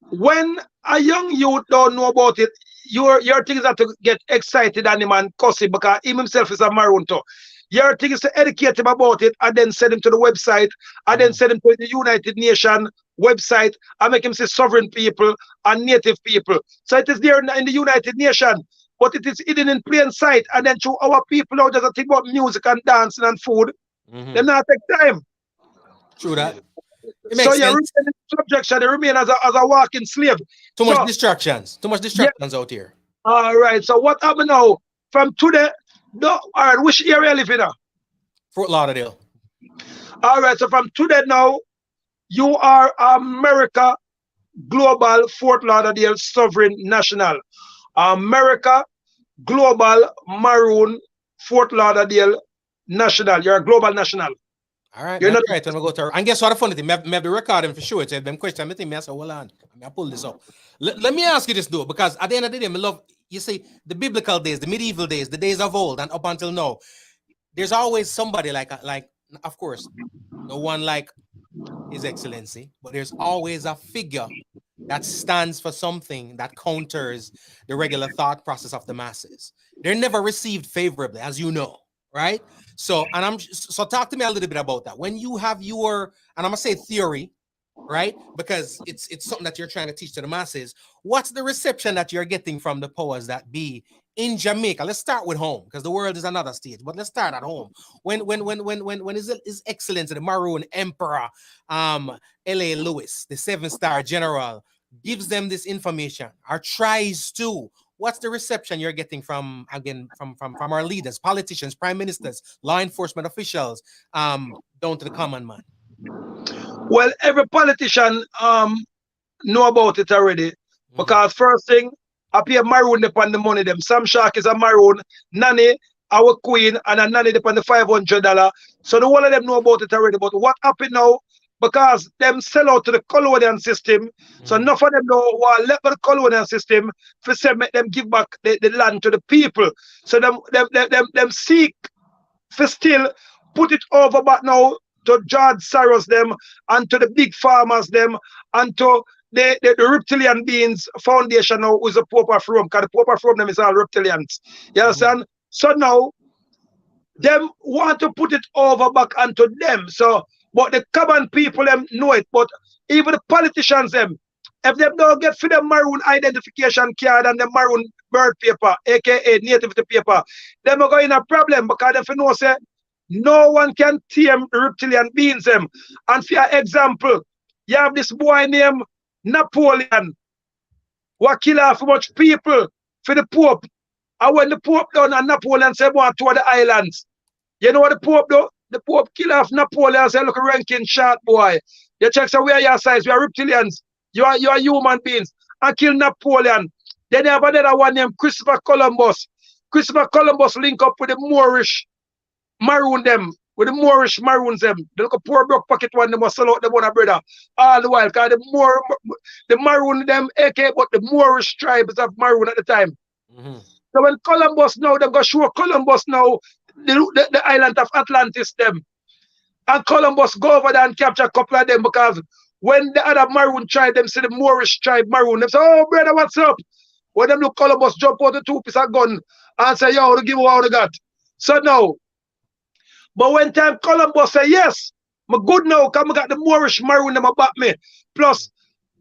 when a young youth don't know about it, your thing is that to get excited and him and cuss him, because him himself is a maroon too. Your thing is to educate him about it and then send him to the website and then send him to the United Nations website and make him say sovereign people and native people. So it is there in the United Nations, but it is hidden in plain sight. And then through our people now just think about music and dancing and food, they not take time. True that. So you remain in subjection, you remain as a walking slave. Too much distractions out here. All right. So what happened now? From today, no, all right, which area you live in? Fort Lauderdale. All right. So from today now, you are America Global Fort Lauderdale Sovereign National. America Global Maroon Fort Lauderdale National. You're a global national. All right, you're not right. When we go to, and guess what? The funny thing, me have the recording for sure. It's them question. I think me say, hold on, I pull this up. Let me ask you this though, because at the end of the day, I love, you see, the biblical days, the medieval days, the days of old, and up until now, there's always somebody like, of course, no one like His Excellency, but there's always a figure that stands for something that counters the regular thought process of the masses. They're never received favorably, as you know. Right. So talk to me a little bit about that. When you have your, and I'm gonna say theory, right? Because it's something that you're trying to teach to the masses. What's the reception that you're getting from the powers that be in Jamaica? Let's start with home, because the world is another stage. But let's start at home. When His Excellency, the Maroon Emperor, L.A. Lewis, the 7-star general, gives them this information or tries to. What's the reception you're getting from our leaders, politicians, prime ministers, law enforcement officials, down to the common man? Well, every politician know about it already, because first thing, I pay maroon upon the money them. Sam Shark is a maroon, Nanny, our queen, and a Nanny upon the $500. So the whole of them know about it already. But what happened now? Because them sell out to the colonial system, so enough of them know what let the colonial system for say make them give back the land to the people. So them seek for still put it over back now to George Soros them and to the big farmers them and to the reptilian beings foundation now who's a Pope of Rome, because the Pope of Rome them is all reptilians. You understand? So now them want to put it over back onto them. So but the common people them know it, but even the politicians them, if they don't get for the maroon identification card and the maroon bird paper, aka nativity paper, them are going a problem, because if you know say no one can tame reptilian beings them. And for example, you have this boy named Napoleon, who kill off much people for the Pope. And when the Pope done and Napoleon said want to the islands, you know what the Pope do? The Pope kill off Napoleon and say, look, ranking short boy. You check, so we are your size, we are reptilians, you are human beings, and kill Napoleon. Then you have another one named Christopher Columbus. Christopher Columbus link up with the Moorish maroon them. with the Moorish Maroons them. They look a poor broke pocket one, they must sell out them one brother. All the while, because the Maroon them, aka but the Moorish tribes of Maroon at the time. So when Columbus now, them go show Columbus now the island of Atlantis them. And Columbus go over there and capture a couple of them because when the other Maroon tribe, them see the Moorish tribe Maroon, them say, oh brother, what's up? When them look Columbus jump out the 2 piece of gun and say, yo, to give what they got. So now, but when time Columbus say, yes, I'm good now, because I got the Moorish Maroon them about me. Plus,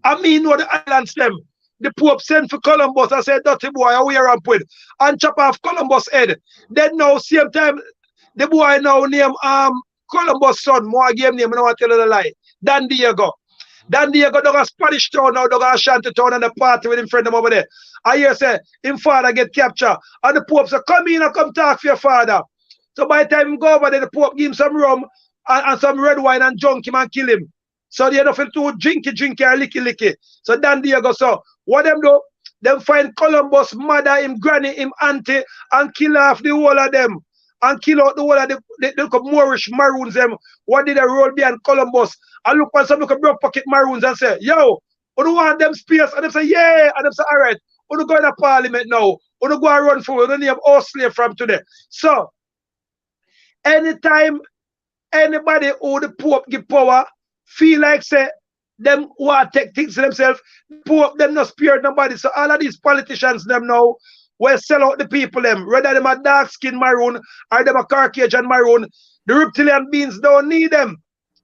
I mean know the islands them. The Pope sent for Columbus and said, dirty boy, I wear up with. And chop off Columbus' head. Then now, same time, the boy now name Columbus' son, more game name, I don't want to tell you the lie. Dan Diego. Dan Diego dog a Spanish town now, dog a Shanty town and a party with him friend them over there. I hear say, him father get captured. And the Pope say, come in and come talk for your father. So by the time he go over there, the Pope give him some rum and some red wine and junk him and kill him. So they nothing to drinky or licky. So Dan Diego, so what them do? Them find Columbus, mother, him granny, him auntie, and kill off the whole of them. And kill out the whole of the Moorish Maroons them. What did they roll behind Columbus? And look at some look broke pocket Maroons and say, yo, you don't want them space? And them say, yeah. And them say, all right, you don't go in the parliament now. You don't go and run for it. You don't name all slave from today. So, anytime anybody who the Pope give power, feel like say, them want to take things to themselves, the Pope them not spare nobody. So all of these politicians them now will sell out the people them, whether them a dark skin Maroon or them a Caucasian Maroon. The reptilian beings don't need them.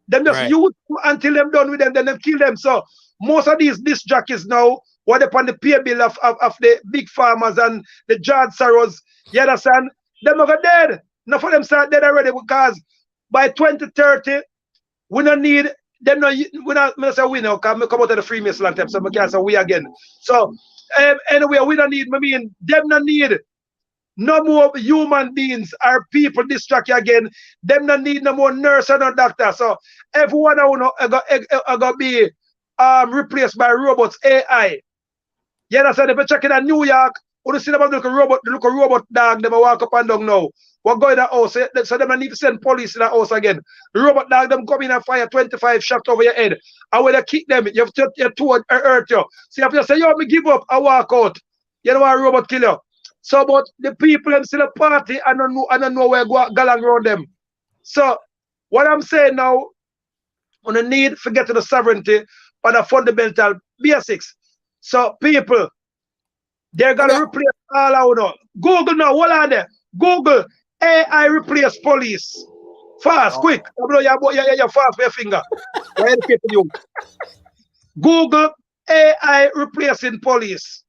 Them just use them until them done with them, then them kill them. So most of these disc jockeys now, what upon the pay bill of the big farmers and the George Soros, you understand? Them are dead. Enough for them start dead already because by 2030, we don't need them. We not say we now, because we come out of the Freemason long time, so we can't say we again. So anyway, we don't need, I mean, them don't need no more human beings or people distract again. Them don't need no more nurse or no doctor. So everyone are gonna be replaced by robots, AI. You understand? If you check in New York, you see them look a robot dog, them walk up and down now. What go in the house? So them need to send police in the house again. The robot dog them come in and fire 25 shots over your head. And when you kick them, you have to hurt you. So if you say, yo, me give up, I walk out. You know why robot kill you? So but the people them still a party and don't know where go galang around them. So what I'm saying now, on the need for getting the sovereignty on the fundamental basics. So people, they're gonna replace all out now. Google now, what are they? Google AI replace police. Fast, quick. You're fast with your finger. You. Google AI replacing police.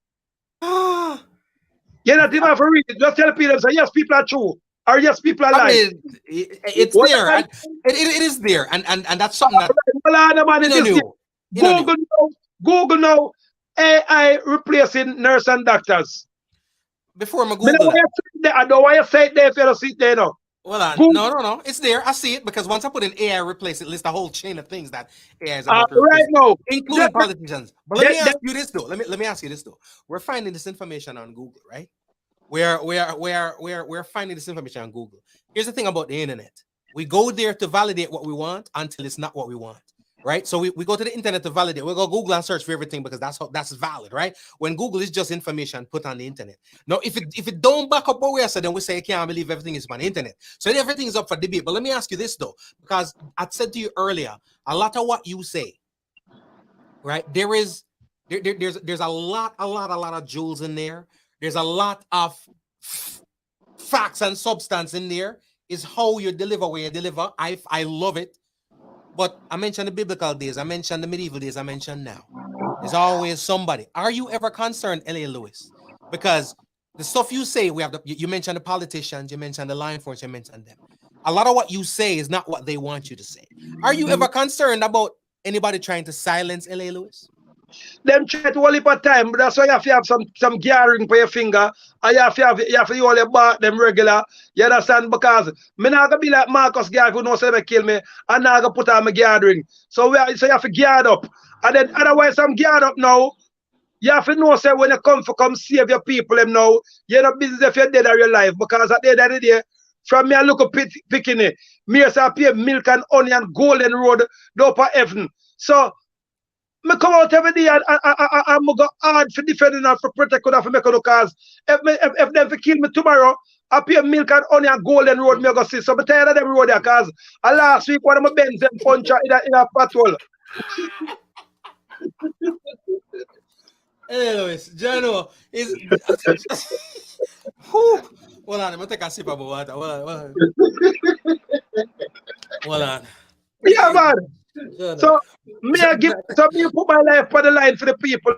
You're not even have to read it. Just tell people say yes, people are true. Or yes, people are lying. I mean, it's there. It is there. And that's something that Google now AI replacing nurse and doctors. Before my Google I don't want you say it there if you don't see it there now. Well, no. It's there. I see it because once I put in AI replace it, lists a whole chain of things that AI is about to replace, right now, including politicians. But let me ask you this though. Let me ask you this though. We're finding this information on Google, right? We're finding this information on Google. Here's the thing about the internet. We go there to validate what we want until it's not what we want. Right, so we go to the internet to validate. We go Google and search for everything because that's valid, right? When Google is just information put on the internet. Now, if it don't back up what we are saying, then we say you can't believe everything is on the internet. So everything is up for debate. But let me ask you this though, because I said to you earlier, a lot of what you say, right? There's a lot of jewels in there. There's a lot of facts and substance in there. Is how you deliver where you deliver. I love it. But I mentioned the biblical days, I mentioned the medieval days, I mentioned now. There's always somebody. Are you ever concerned, L.A. Lewis? Because the stuff you say, you mentioned the politicians, you mentioned the law enforcement, you mentioned them. A lot of what you say is not what they want you to say. Are you ever concerned about anybody trying to silence L.A. Lewis? Them try to hold it for time, but that's why you have to have some gearing for your finger, and you have to hold your back them regular. You understand? Because me not gonna be like Marcus Garvey who knows they kill me, and now gonna put on my gearing. So you have to gear up, and then otherwise I'm geared up now. You have to know say when you come save your people them now, you're not business if you're dead or you're alive, because at the end of the day, From me, I look up picking it. Me, I pay milk and onion, golden road, down for heaven. So, me come out every day and I'm go hard for defending and for protecting and for making the cause. If them kill me tomorrow, I pay milk and onion, golden road, me go see. So, I'm tired of them road there because last week, one of my Benz them puncher in a patrol. Anyways, Jano is. Hold on, I'm gonna take a sip of water. Hold on. Yeah, man. So me put my life for the line for the people.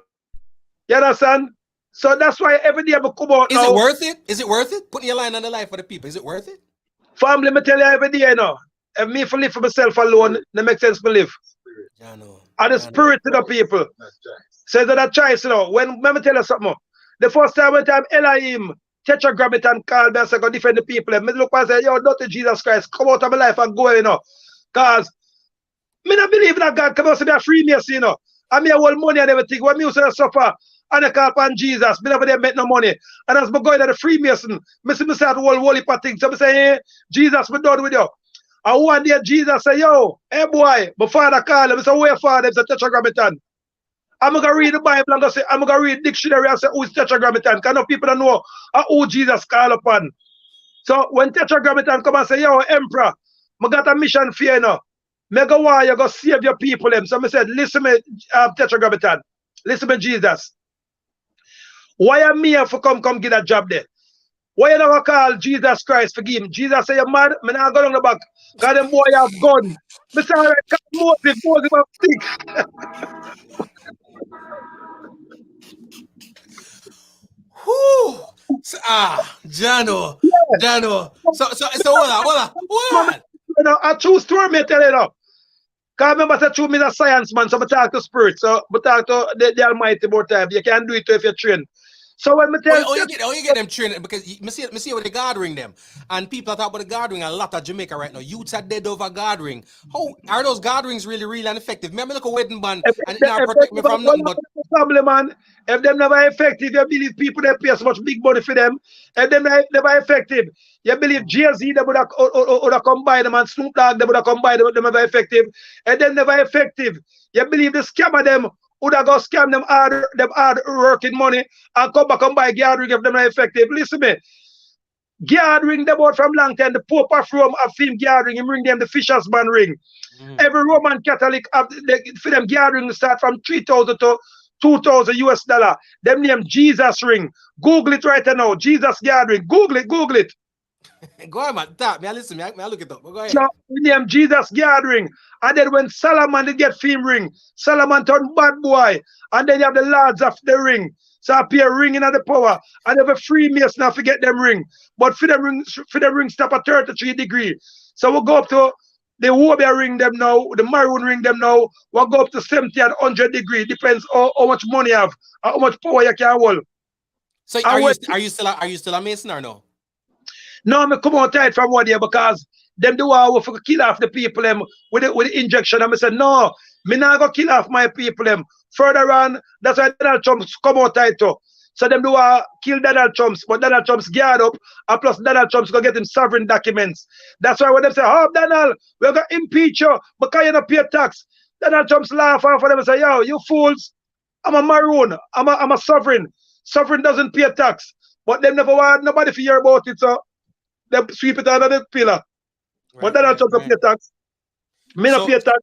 You understand? So that's why every day I come out. Is it worth it? Is it worth it? Putting your line on the line for the people. Is it worth it? Family, me tell you every day, you know. If me for live for myself alone, it makes sense to live. And the spirit to the people. So that choice, you know. Let me tell you something. The first time when Elohim Tetragrammaton called me and said, go defend the people. Me look and say, yo, not to Jesus Christ, come out of my life and go, you know. Because me not believe that God come out to be a Freemason, you know. And me a whole money and everything. When me used to suffer and I call upon Jesus, me never make no money. And as me going to the Freemason, me see me say the whole holy thing. So me say, hey, Jesus, me done with you. And one day Jesus say, yo, hey boy, my father call him. I say, where your father? It's a Tetragrammaton. I'm going to read the Bible and say, I'm going to read dictionary and say, who is Tetragrammaton? Because no people don't know who Jesus call upon. So when Tetragrammaton come and say, yo, Emperor, I got a mission for you now. I go why you go save your people. So I said, listen me, Tetragrammaton. Listen me, Jesus. Why am me here for come get a job there? Why you never call Jesus Christ for him? Jesus say, you mad? I not go down the back. Because them boy have gun. I say, all right, Moses have stick. Whew. Jano. So hold on. You know, a true story, me tell you now. Because remember, I true, me a science man, so I talk to spirit. So I talk to the Almighty about time. You can do it if you're trained. So when me tell you get them trained because me see what the gathering them. And people talk about the gathering a lot of Jamaica right now. Youths are dead over gathering. How are those gatherings really real and effective? Remember look a wedding band and it now protect me from nothing but problem, man. If them never effective, you believe people that pay so much big money for them. If them never effective, you believe Jay-Z they would have combined them and Snoop Dogg they would have combined them never effective. And then never effective. You believe the scammer them would have go scam them hard working money and come back and buy gathering if them not effective. Listen me. Gathering them out from long time, the Pope of Rome have film gathering, and bring them the fisherman ring. Every Roman Catholic have for them gathering start from 3,000 to 2,000 US dollar. Them name Jesus ring. Google it right now. Jesus gathering. Google it. Go ahead, man. Tap me. I listen. I look it up. Go ahead. So we name Jesus gathering. And then when Solomon did get film ring, Solomon turned bad boy. And then you have the Lords of the Ring. So appear ring in the power. And have a Freemason now forget them ring. But for them ring stop at 33 degrees. So we'll go up to the Wobia ring them now, the Maroon ring them now. We'll go up to 70 and 100 degrees. Depends how much money you have, how much power you can hold. So are you still a Mason or no? No, me come out tight from one day because them do want to kill off the people them with the injection. And I said, no, me not go kill off my people them. Further on, that's why Donald Trump come out tight too. So them do want kill Donald Trump, but Donald Trump's geared up, and plus Donald Trump's gonna get him sovereign documents. That's why when them say, oh Donald, we're gonna impeach you because you don't pay tax. Donald Trump's laugh off of them and say, yo, you fools, I'm a maroon, I'm a sovereign. Sovereign doesn't pay tax. But them never want nobody to hear about it, so they sweep it under the pillar. Right, but Donald Trump don't pay tax. Me not pay tax.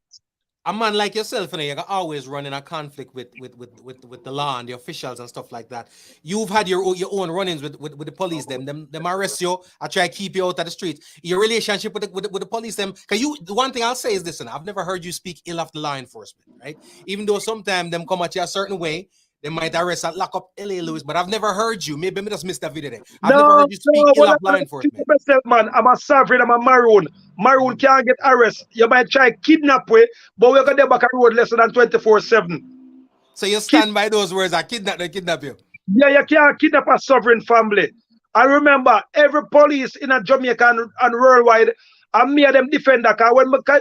A man like yourself, you're always running a conflict with the law and the officials and stuff like that. You've had your own run-ins with the police. Them arrest you. I try to keep you out of the street. Your relationship with the police, them. Cause the one thing I'll say is this, and I've never heard you speak ill of the law enforcement, right? Even though sometimes them come at you a certain way, they might arrest and lock up L.A. Lewis, but I've never heard you. Maybe I just missed that video there. I've never heard you speak ill of law enforcement. Man, I'm a sovereign, I'm a maroon. Maroon can't get arrested. You might try kidnap way, but we're going to back a road less than 24/7. So you stand by those words, I kidnap you. Yeah, you can't kidnap a sovereign family. I remember every police in a Jamaica and worldwide, and me and them defend that. Because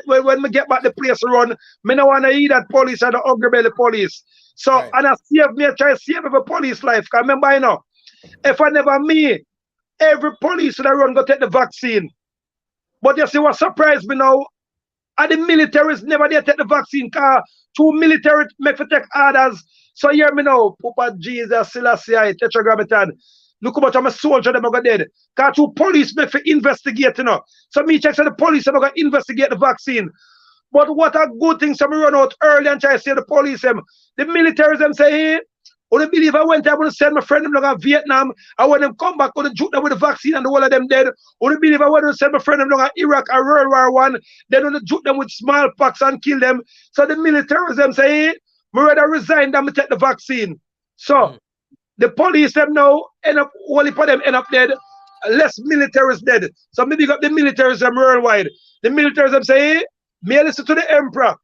when me get back the place run, me don't want to eat that police and the hungry belly police. So, right. And I try to save every police life. Because remember, if I never me, every police that run go take the vaccine. But you see what surprised me now? And the militaries never did take the vaccine car. Two military make for take orders. So hear me now, Papa Jesus, Selassie, Tetragrammaton. Look how much I'm a soldier them are dead. Cause two police make for investigate, you know. So me check say the police are gonna investigate the vaccine. But what a good thing, so me run out early and try to say the police them. The militaries them say, hey, or the believe I went there, I want to send my friend them to Vietnam. I want them come back, or the juke them with the vaccine and the whole of them dead. Or the believe I want to send my friend them to Iraq or World War One. Then on the juke them with smallpox and kill them. So the militaries them say, hey, me rather resign than me take the vaccine. So the police them now end up, only for them end up dead. Less militaries dead. So maybe got the militaries them worldwide. The militaries them say, hey, me listen to the emperor.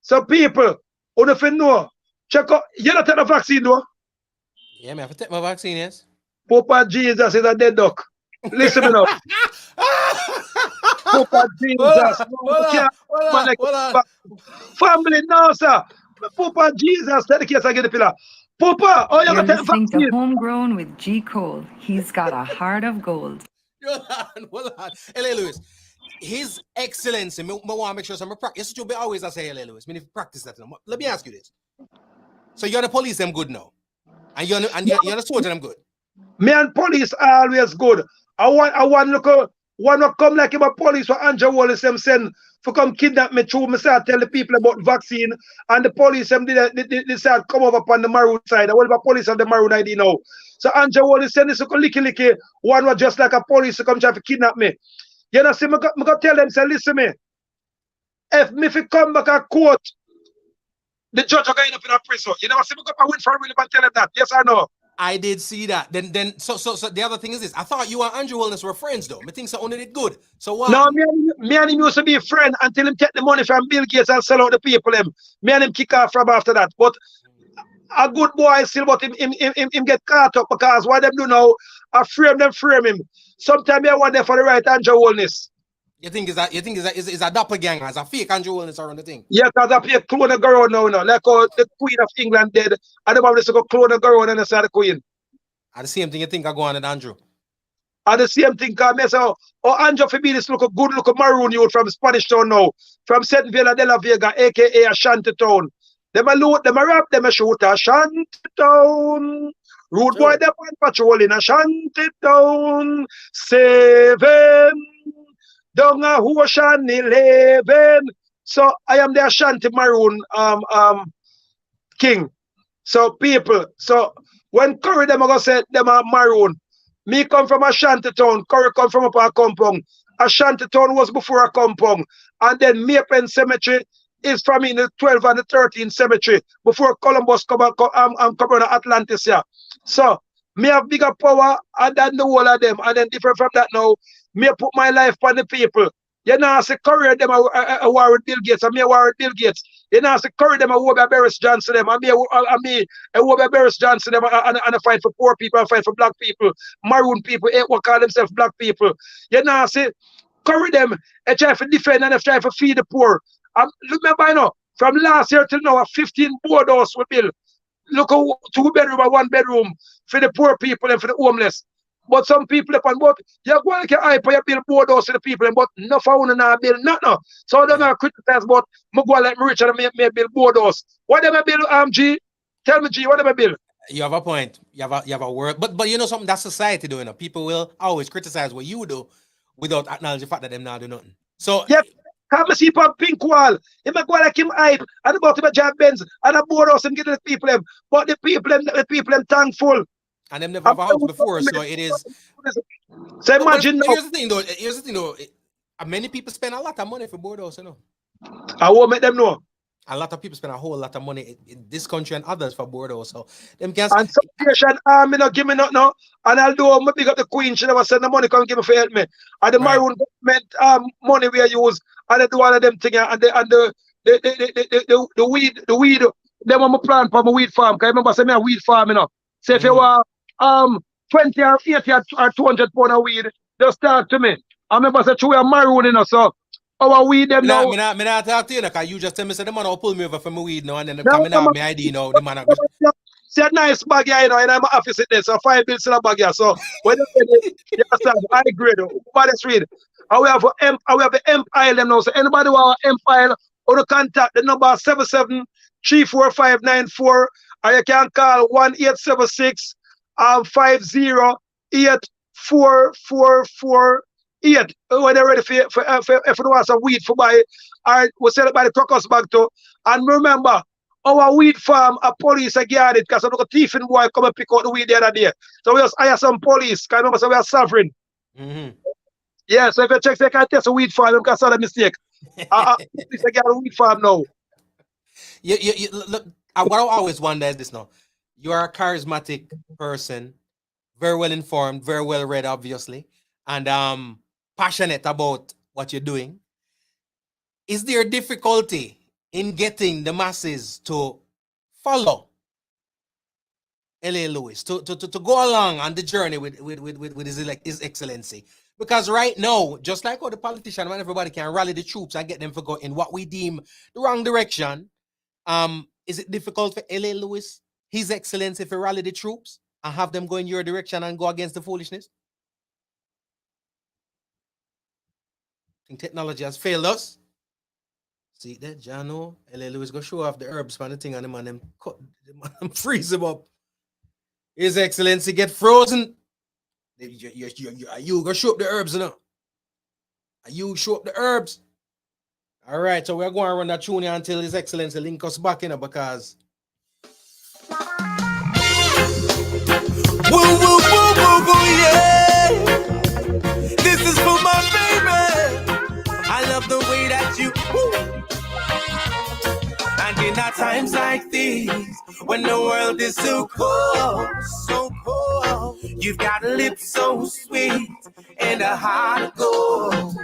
So people, who don't know, check out, you don't take the vaccine though? Yeah, man, I have to take my vaccine, yes. Papa Jesus is a dead duck. Listen to me now. Papa Jesus. Hold on. Family, no, sir. Papa Jesus, take the case and get the pillar. Papa, oh, you You're got to take the listening to vaccine. Homegrown with G. Cole. He's got a heart of gold. Hold on. L.A. Lewis. His Excellency, I want to make sure some practice. This is always I say, L.A. Lewis. I mean, if you practice that. Let me ask you this. So you're the police, them good now. And you're the soldier, them good. Me and police are always good. I want look one to come like him a police for Andrew Wallace them send for come kidnap me through. Me say I tell the people about vaccine and the police them they say come over upon the maroon side. I want the police have the maroon ID now. So Andrew Wallace send this licky one was just like a police to come try to kidnap me. You know, see, me go tell them, say, listen me. If me come back a court, the judge are going up in a prison. You know, see, me go up and win for a and tell them that. Yes or no? I did see that. So the other thing is this. I thought you and Andrew Wellness were friends though. I think so only did good. So why? No, me and him used to be a friend until him take the money from Bill Gates and sell out the people. Me and him kick off from after that. But a good boy still, but him get caught up because what them do now, I frame him. Sometimes I want them for the right Andrew Wellness. You think is a doppelganger, as a fake Andrew Wellness around the thing? Yeah, because I play clone a girl now, like how the Queen of England did. And the Bible to go clone a girl and say the Queen. And the same thing you think I go on with Andrew. And the same thing, because I say, oh, Andrew for me, this look a good look maroon youth from Spanish Town now, from St. Villa de la Vega, aka Ashanti Town. Them a loot, them a rap, them a shoot Ashanti Town. Rude boy, them on patrol in Ashanti Town. 7 down a ocean 11. So I am the Ashanti Maroon king. So people, so when Curry them are gonna say them are maroon. Me come from Ashanti Town, Curry come from up a compound. Ashanti Town was before a compound. And then Maypen Cemetery is from in the 12 and the 13 cemetery before Columbus come on Atlantis here. So me have bigger power than the whole of them. And then different from that now, me put my life on the people. You know, I say career them a war with Bill Gates, and me a war with Bill Gates. You know, I say career them a war by Boris Johnson them, and me a war by Boris Johnson them, and a fight for poor people, and fight for black people, maroon people, what call themselves black people. You know, I say career them, and try to defend and try to feed the poor. Remember, you know, from last year till now, 15 board house we build. Look how 2 bedroom or 1 bedroom for the poor people and for the homeless. But some people upon but you're going to hype your build board house for the people, but no found na build nothing. So I don't know criticize but I go like me rich and me build board house. What am I build G? Tell me G, what am I build? You have a point. You have a word. But you know something that's society doing. People will always criticize what you do without acknowledging the fact that them not do nothing. So yeah. Come see on pink wall. He might go like him hype and about him a job Benz and a board house and get the people them. But the people them thankful. And them never have a house before, so it is. So imagine now. Here's the thing though. Many people spend a lot of money for board house, you know. I won't make them know. A lot of people spend a whole lot of money in this country and others for board house. So them can. And some Asian army not give me nothing now. And although I big up the Queen, she never send the money come give me for help me. And the maroon government money we use and they do all of them things and the weed them on my plant for my weed farm. Cause I remember saying me a weed farm, you know. Say if you want 20 or 80 or 200 pound of weed, just talk to me. I remember say you are maroon, you know, so our weed them now. Me not talk to you because you just tell me say the man will pull me over for my weed now and then coming out my ID now. The man see a nice bag here, you know, in my office there, so 5 bills in a bag here. So when you ready, you understand, I grade. But let's read. And we have the Empire them now. So anybody want Empire, or to contact the number 77-34594, or you can call 1-876 50-844448. When they're ready for if you want some weed for buy, or we sell it by the truckers bag too. And remember, our weed farm, a police a guard it because I look a thief in boy come and pick out the weed the other day. So we just hire some police. Because remember, so we are sovereign. Yeah, so if you check, they can test a weed farm, you can solve a mistake. Police a guard a weed farm now. You look, what I always wonder is this now. You are a charismatic person, very well informed, very well read, obviously, and passionate about what you're doing. Is there difficulty in getting the masses to follow L.A. Lewis, to go along on the journey with his excellency? Because right now, just like how the politician, when everybody can rally the troops and get them to go in what we deem the wrong direction, is it difficult for L.A. Lewis, his excellency, to rally the troops and have them go in your direction and go against the foolishness? I think technology has failed us. See that, Jano? L.A. Lewis go show off the herbs for the thing and the man them cut, them freeze them up. His excellency get frozen. You go show up the herbs, you know? You show up the herbs. All right, so we're going to run that tune until His Excellency link us back in, because Woo, woo, woo, woo, woo, yeah. This is for my baby. I love the way that you woo. And in our times like these, when the world is so cold, you've got a lip so sweet and a heart of gold.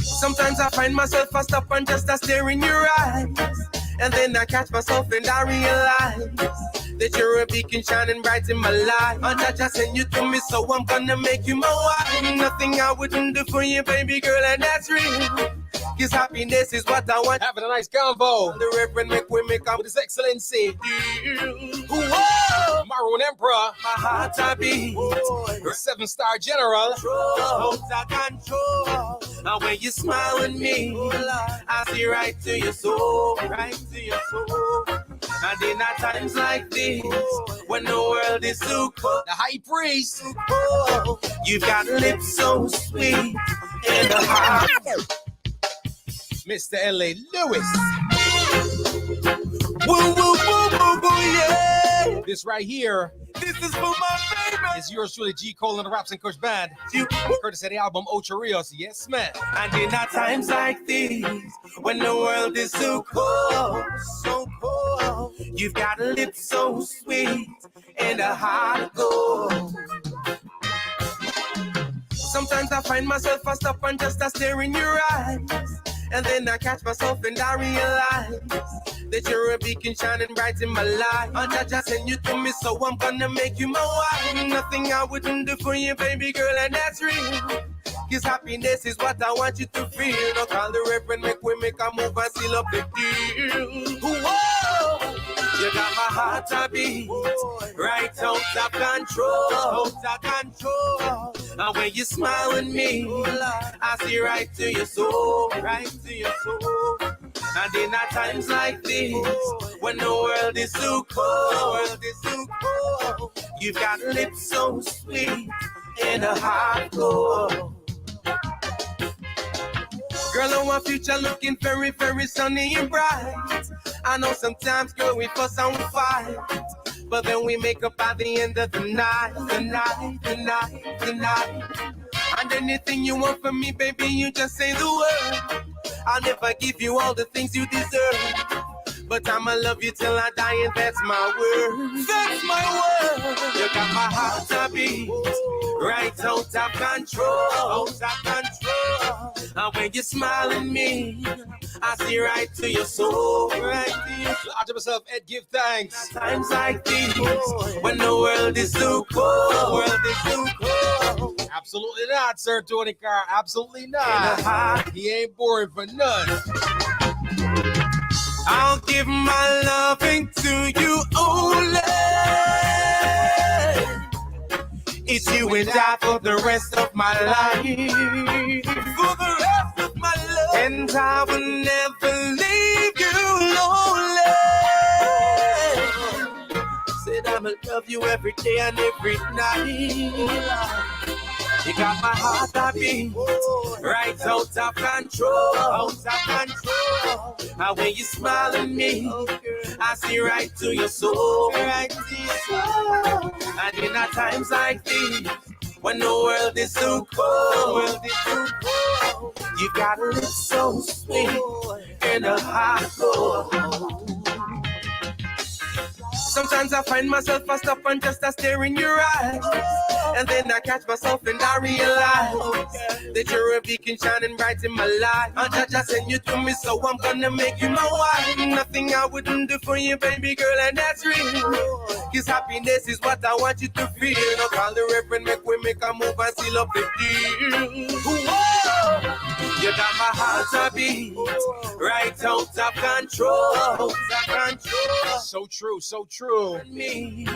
Sometimes I find myself I stop and just stare in your eyes, and then I catch myself and I realize that you're a beacon shining bright in my life. And I just send you to me, so I'm gonna make you my wife. Nothing I wouldn't do for you, baby girl, and that's real. Cause happiness is what I want. Having a nice convo. The Reverend make up with His Excellency. Whoa. Maroon Emperor. My heart I beat. The 7-star general. Control. And when you smile with me, I see right to your soul. Right to your soul. And in our times like this, when the world is so cold, the high priest, you've got lips so sweet and a heart. Mr. L.A. Lewis. Woo, woo, woo, woo, woo, yeah. This right here, this is for my baby. It's yours truly, G. Cole and the Raps and Kush Band. Courtesy of the album Ocho Rios. Yes, man. And in our times like these, when the world is so cold, you've got a lip so sweet and a heart of gold. Sometimes I find myself I stop and just stare in your eyes, and then I catch myself and I realize that you're a beacon shining bright in my life. And I just send you to me, so I'm gonna make you my wife. Nothing I wouldn't do for you, baby girl, and that's real. Cause happiness is what I want you to feel. Now call the Reverend, make a move and seal up the deal. Whoa! You got my heart a beat, right out of control, And when you smile with me, I see right to your soul, right to your soul. And in our times like this, when the world is so cold, you've got lips so sweet and a heart gold. Girl, I want future looking very, very sunny and bright. I know sometimes, girl, we fuss and we fight, but then we make up at the end of the night. And anything you want from me, baby, you just say the word. I'll never give you all the things you deserve, but I'ma love you till I die, and that's my word. That's my word. You got my heart to beat, right out of control, And when you smile at me, I see right to your soul, right to your soul. Out to myself, Ed, give thanks. Times like these, when the world is so cold, Absolutely not, Sir Tony Carr. Absolutely not. He ain't boring for none. I'll give my loving to you only. It's you and I for the rest of my life. For the rest of my life. And I will never leave you lonely. Said I'ma love you every day and every night. You got my heart a beat right out of control, out of control. And when you smile at me, I see right to your soul, right to your soul. And in a times like these, when the world is so cold, you got a live so sweet and a heart cold. Sometimes I find myself I stop and just a stare in your eyes. And then I catch myself and I realize that you're a beacon shining bright in my life. And I just send you to me, so I'm gonna make you my wife. Nothing I wouldn't do for you, baby girl, and that's real. Cause happiness is what I want you to feel. Now call the reverend, make a move and seal up the deal. Whoa. You got my heart a beat right out of control. So true, so true. Me,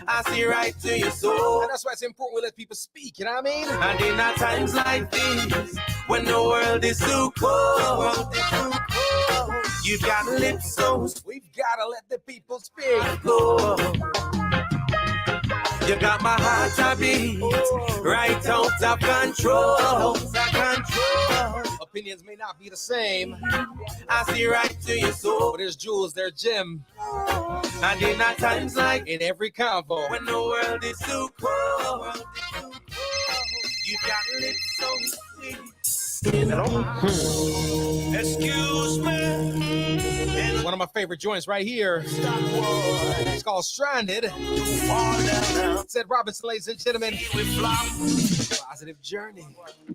I see right to your soul. And that's why it's important we let people speak, you know what I mean? And in our times like these, when the world is too cold, you've got lips so we've got to let the people speak. You got my heart a beat right out of control. Opinions may not be the same. I see right to your soul. But there's Jules, there's Jim. And in our times like in every convo, when the world is too cold, you got lips so sweet. Excuse me. One of my favorite joints right here. It's called Stranded. Said Robinson, ladies and gentlemen. Positive journey.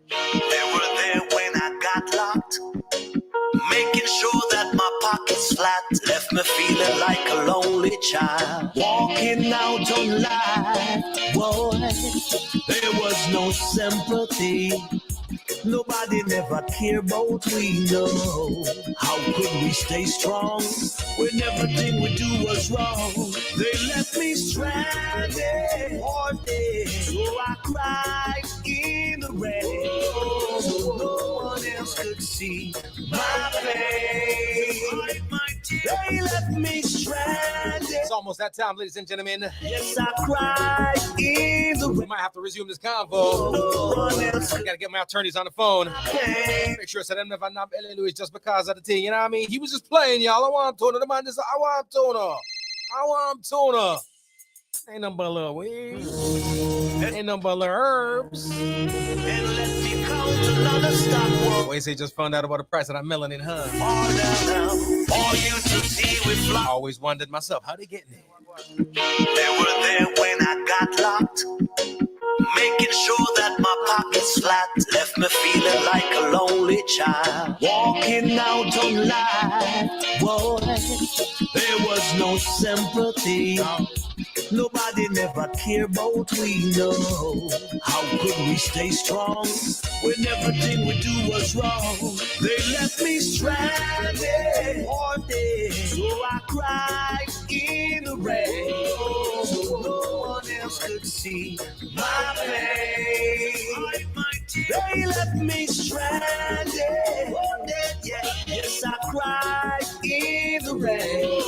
They were there when I got locked, making sure that my pocket's flat. Left me feeling like a lonely child, walking out on life. Boy, there was no sympathy. Nobody never cared about we, no. How could we stay strong when everything we do was wrong? They left me stranded all day, so I cried in the rain. So no one else could see my pain. They left me stranded. It's almost that time, ladies and gentlemen. Yes, I cried in the rain. We might have to resume this convo. No one else I gotta get my attorneys on the phone. could. Make sure I said I'm never not Ellen Lewis just because of the thing, you know what I mean? He was just playing, y'all. I want tuna. The man just I want tuna. I want tuna. Ain't nothing but a little weed. Ain't nothing but a little herbs. And let me count another stop. Boy, say just found out about the price of that melanin, huh? For you to see we I fly. always wondered myself, how they getting it? They were there when I got locked, making sure that my pocket's flat. Left me feeling like a lonely child, walking out on life. Boy, there was no sympathy. Nobody never cared about we, no. How could we stay strong when everything we do was wrong? They left me stranded all day, so I cried in the rain. So no one else could see my pain. They left me stranded all day, yeah. Yes, I cried in the rain.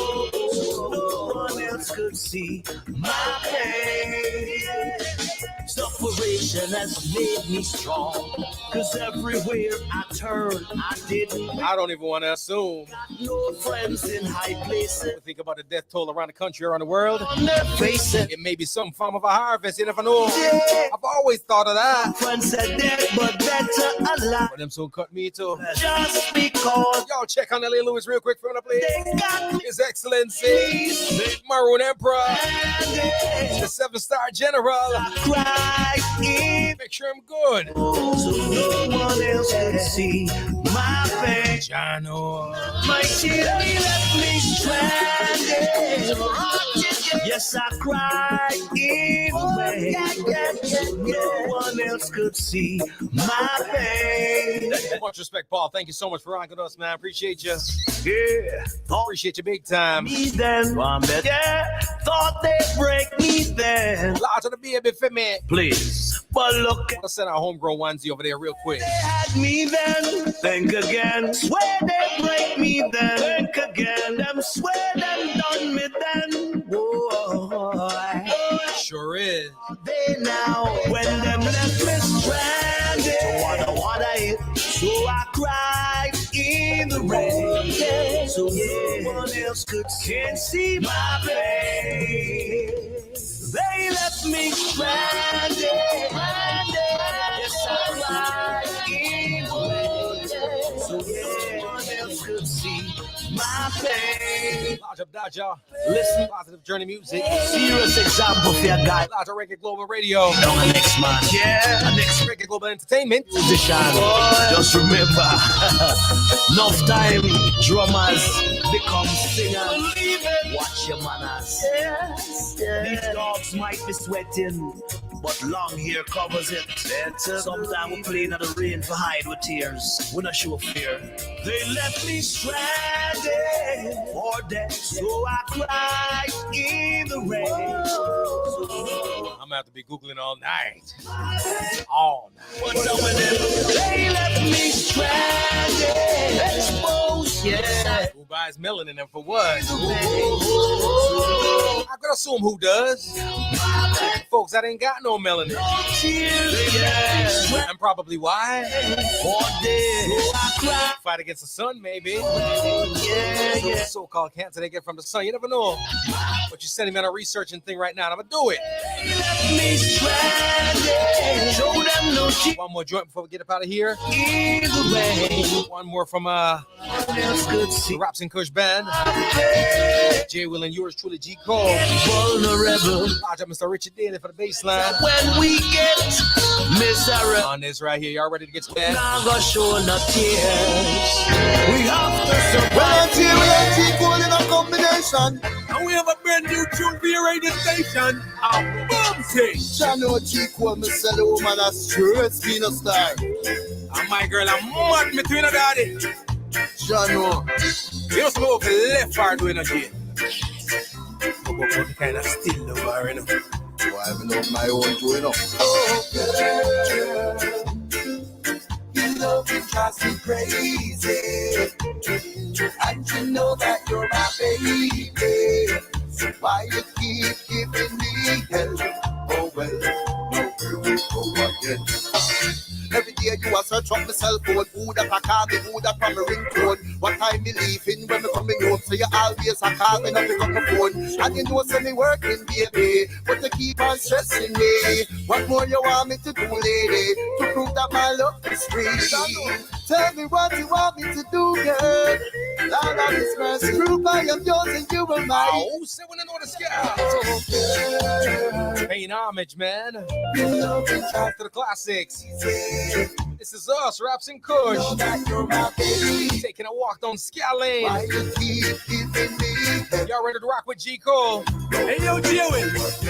So no one else could see my pain. Separation has made me strong, cause everywhere I turn, I didn't I don't even want to assume. no friends in high places. Think about the death toll around the country, around the world. On their faces, It may be some form of a harvest, you never know. yeah. I've always thought of that. Friends said dead, but better alive. But them soon cut me too. Just because Y'all check on L.A. Lewis real quick for me, please. they got me His Excellency, the Maroon Emperor, the 7-star General. cried in, Make sure I'm good. so no one else could see my pain. Jano. My tears left me stranded. Yes, I cried in the rain. No one else could see my pain. Much respect, Paul. Thank you so much for rocking us, man. Appreciate you. Yeah, Appreciate you big time. me then. Yeah, thought they'd break me then. Lots of the baby for me. Please, but look, Let's send our homegrown onesie over there real quick. they had me then. Think again. Swear they break me then. Think again. Them swear them done me then. Whoa. Sure is. They now, when them left me stranded, don't wanna hit, so I cried in the rain, so no one else can't see my pain. They left me stranded, yes I cried in the rain, so no one else could see my pain. Lodge up, Dodger. Listen, Positive Journey Music. serious example for your guy. Lodge of Reggae Global Radio. Down the next man, yeah, the next Reggae Global Entertainment. musician. Just remember, enough time drummers become singers. Watch your manners. These dogs might be sweating, but long hair covers it. Sometimes we play in the rain for hide with tears. We not show fear. They left me stranded or dead, so I cried in the rain. I'm gonna have to be Googling all night. All night. What's up with them? They left me stranded, exposed, yeah. Who buys melanin and for what? I could assume who does. Folks that ain't got no melanin. Yeah. And probably why? For this, I cried. Fight against the sun, maybe. Yeah. So-called cancer they get from the sun. You never know. But you're sending me on a researching thing right now. And I'm gonna do it. They left me stranded. Show them no shit One more joint before we get up out of here. in the rain. One more from Else could the see Raps and Kush Band. Jay Will and yours truly, G. Cole. vulnerable. Lodge up Mr. Richard Daly for the bass line. When we get miserable, On this right here, y'all ready to get scared? not gonna show no tears. We have to Well, survive. I'm G-Cole in a combination. And we have a brand new tune for your radio station. A boom thing. Chano G-Cole, me sell the woman a straight spin of style. And my girl, I'm mad me to you, daddy. Chano. You just move left far doing again. But kind of still over, you know. So I have enough my own too, you know. Oh, girl, your love it drives me crazy, and you know that you're my baby. So why you keep giving me hell? Oh well, no, here we go again. Every day you a search up my cell phone. Who that a call me, who that from my ringtone. What time me leaving, when me coming home. So you always a call me, not pick up the phone. And you know say me working, baby, but you keep on stressing me. What more you want me to do, lady, to prove that my love is free? Tell me what you want me to do, girl. Lord of His mercy, prove I am yours and you are mine. Oh, say when I know the scale. Oh, girl, Paying homage, man. your love it drives To the classics. me crazy, This is us, Raps and Kush. know that you're my baby. Taking a walk down Scale Lane. Why you keep giving me hell? Y'all ready to rock with G. Cole? Hey yo, Joey,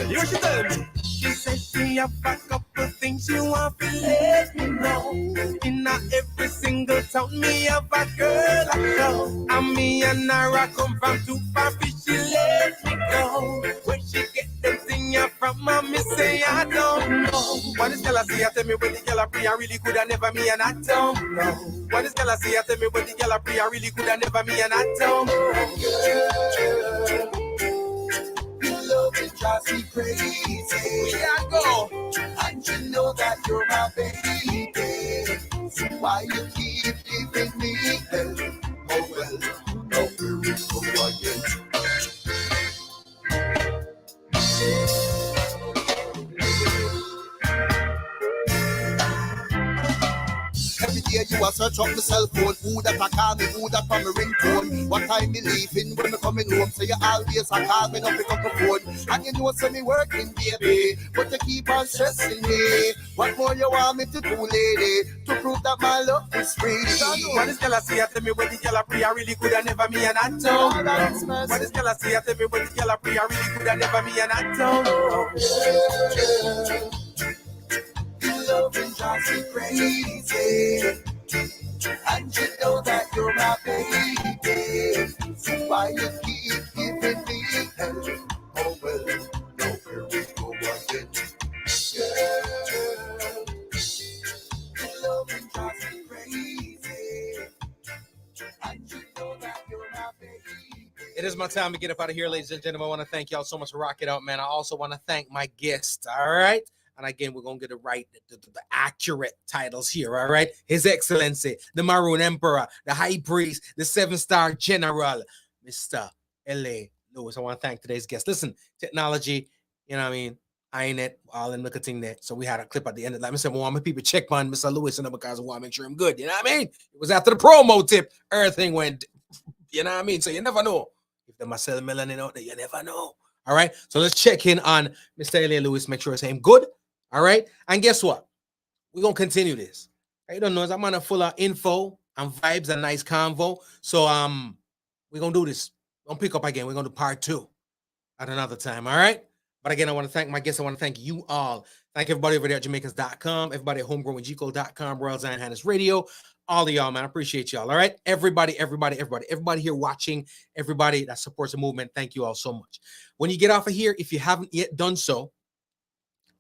you what you tell me? She said she have a couple things she want to let me know. In every single town, me have a girl I know. And me and Nara come from too far, she let me go. Where she get them thing from, me say I don't know. What is girl I see? I tell me when the girl I pray, I really could have never me and I don't know. What is girl I see? I tell me when the girl I pray, I really could have never me and I don't know. Girl, your love it drives me crazy. We gotta go. And you know that you're my baby. So why you keep giving me hell? Oh well, no, here we go again. Every day you a search up my cell phone. Who that a call me, who that from my ringtone. What time me leaving, when me coming home. So you always a call me, not pick up the phone. And you know say me working, baby, but you keep on stressing me. What more you want me to do, lady, to prove that my love is free? What is girl I see? I tell me when the girl I pray, I really could have never me and I don't know. What is girl I see? I tell me when the girl I pray, I really could have never me and I don't know. Your love crazy. And you know that you're my baby. So why you keep giving me hell? Oh well, now here we go again. Girl, your loving drives me crazy. And you know that you're my baby. It is my time to get up out of here, ladies and gentlemen. I want to thank y'all so much for rocking out, man. I also want to thank my guest, all right? And again, we're going to get it right, the accurate titles here, all right? His Excellency, the Maroon Emperor, the High Priest, the 7-star General, Mr. L.A. Lewis. I want to thank today's guest. Listen, technology, you know what I mean? I ain't it, all in look at thing there. So we had a clip at the end of that. I said, well, my people check on Mr. Lewis and because I want to make sure I'm good. You know what I mean? It was after the promo tip, everything went, you know what I mean? So you never know. If the Marcel Melanin out there, you never know. All right. So let's check in on Mr. L.A. Lewis, make sure it's him good. All right. And guess what? We're going to continue this. You don't know, I'm on a full of info and vibes and nice convo. So we're going to do this. Don't pick up again. We're going to do part 2 at another time. All right. But again, I want to thank my guests. I want to thank you all. Thank everybody over there at Jamaicans.com, everybody at homegrownwithgcole.com, Royal Zion Hannah's Radio. All of y'all, man. I appreciate y'all. All right. Everybody here watching, everybody that supports the movement. Thank you all so much. When you get off of here, if you haven't yet done so,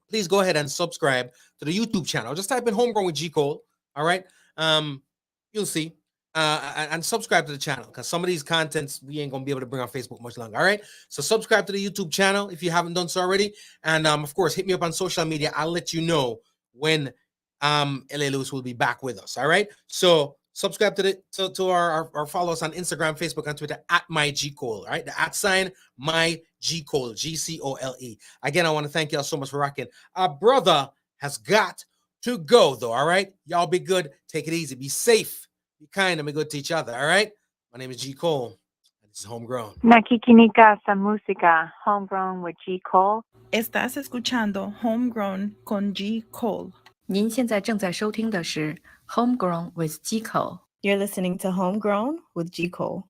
please go ahead and subscribe to the YouTube channel. Just type in Homegrown with G. Cole. All right. You'll see. And subscribe to the channel because some of these contents we ain't gonna be able to bring on Facebook much longer. All right. So subscribe to the YouTube channel if you haven't done so already. And of course, hit me up on social media. I'll let you know when L.A. Lewis will be back with us. All right. So subscribe to our follow us on Instagram, Facebook, and Twitter at MyGCole. All right. The @ MyGCole, GCOLE. Again, I want to thank y'all so much for rocking. Our brother has got to go though. All right. Y'all be good. Take it easy. Be safe. Be kind and be good to each other. All right. My name is G. Cole. And this is Homegrown. Nakikinika sa música, Homegrown with G. Cole. Estás escuchando Homegrown con G. Cole. 您现在正在收听的是 Homegrown with G. Cole. You're listening to Homegrown with G. Cole.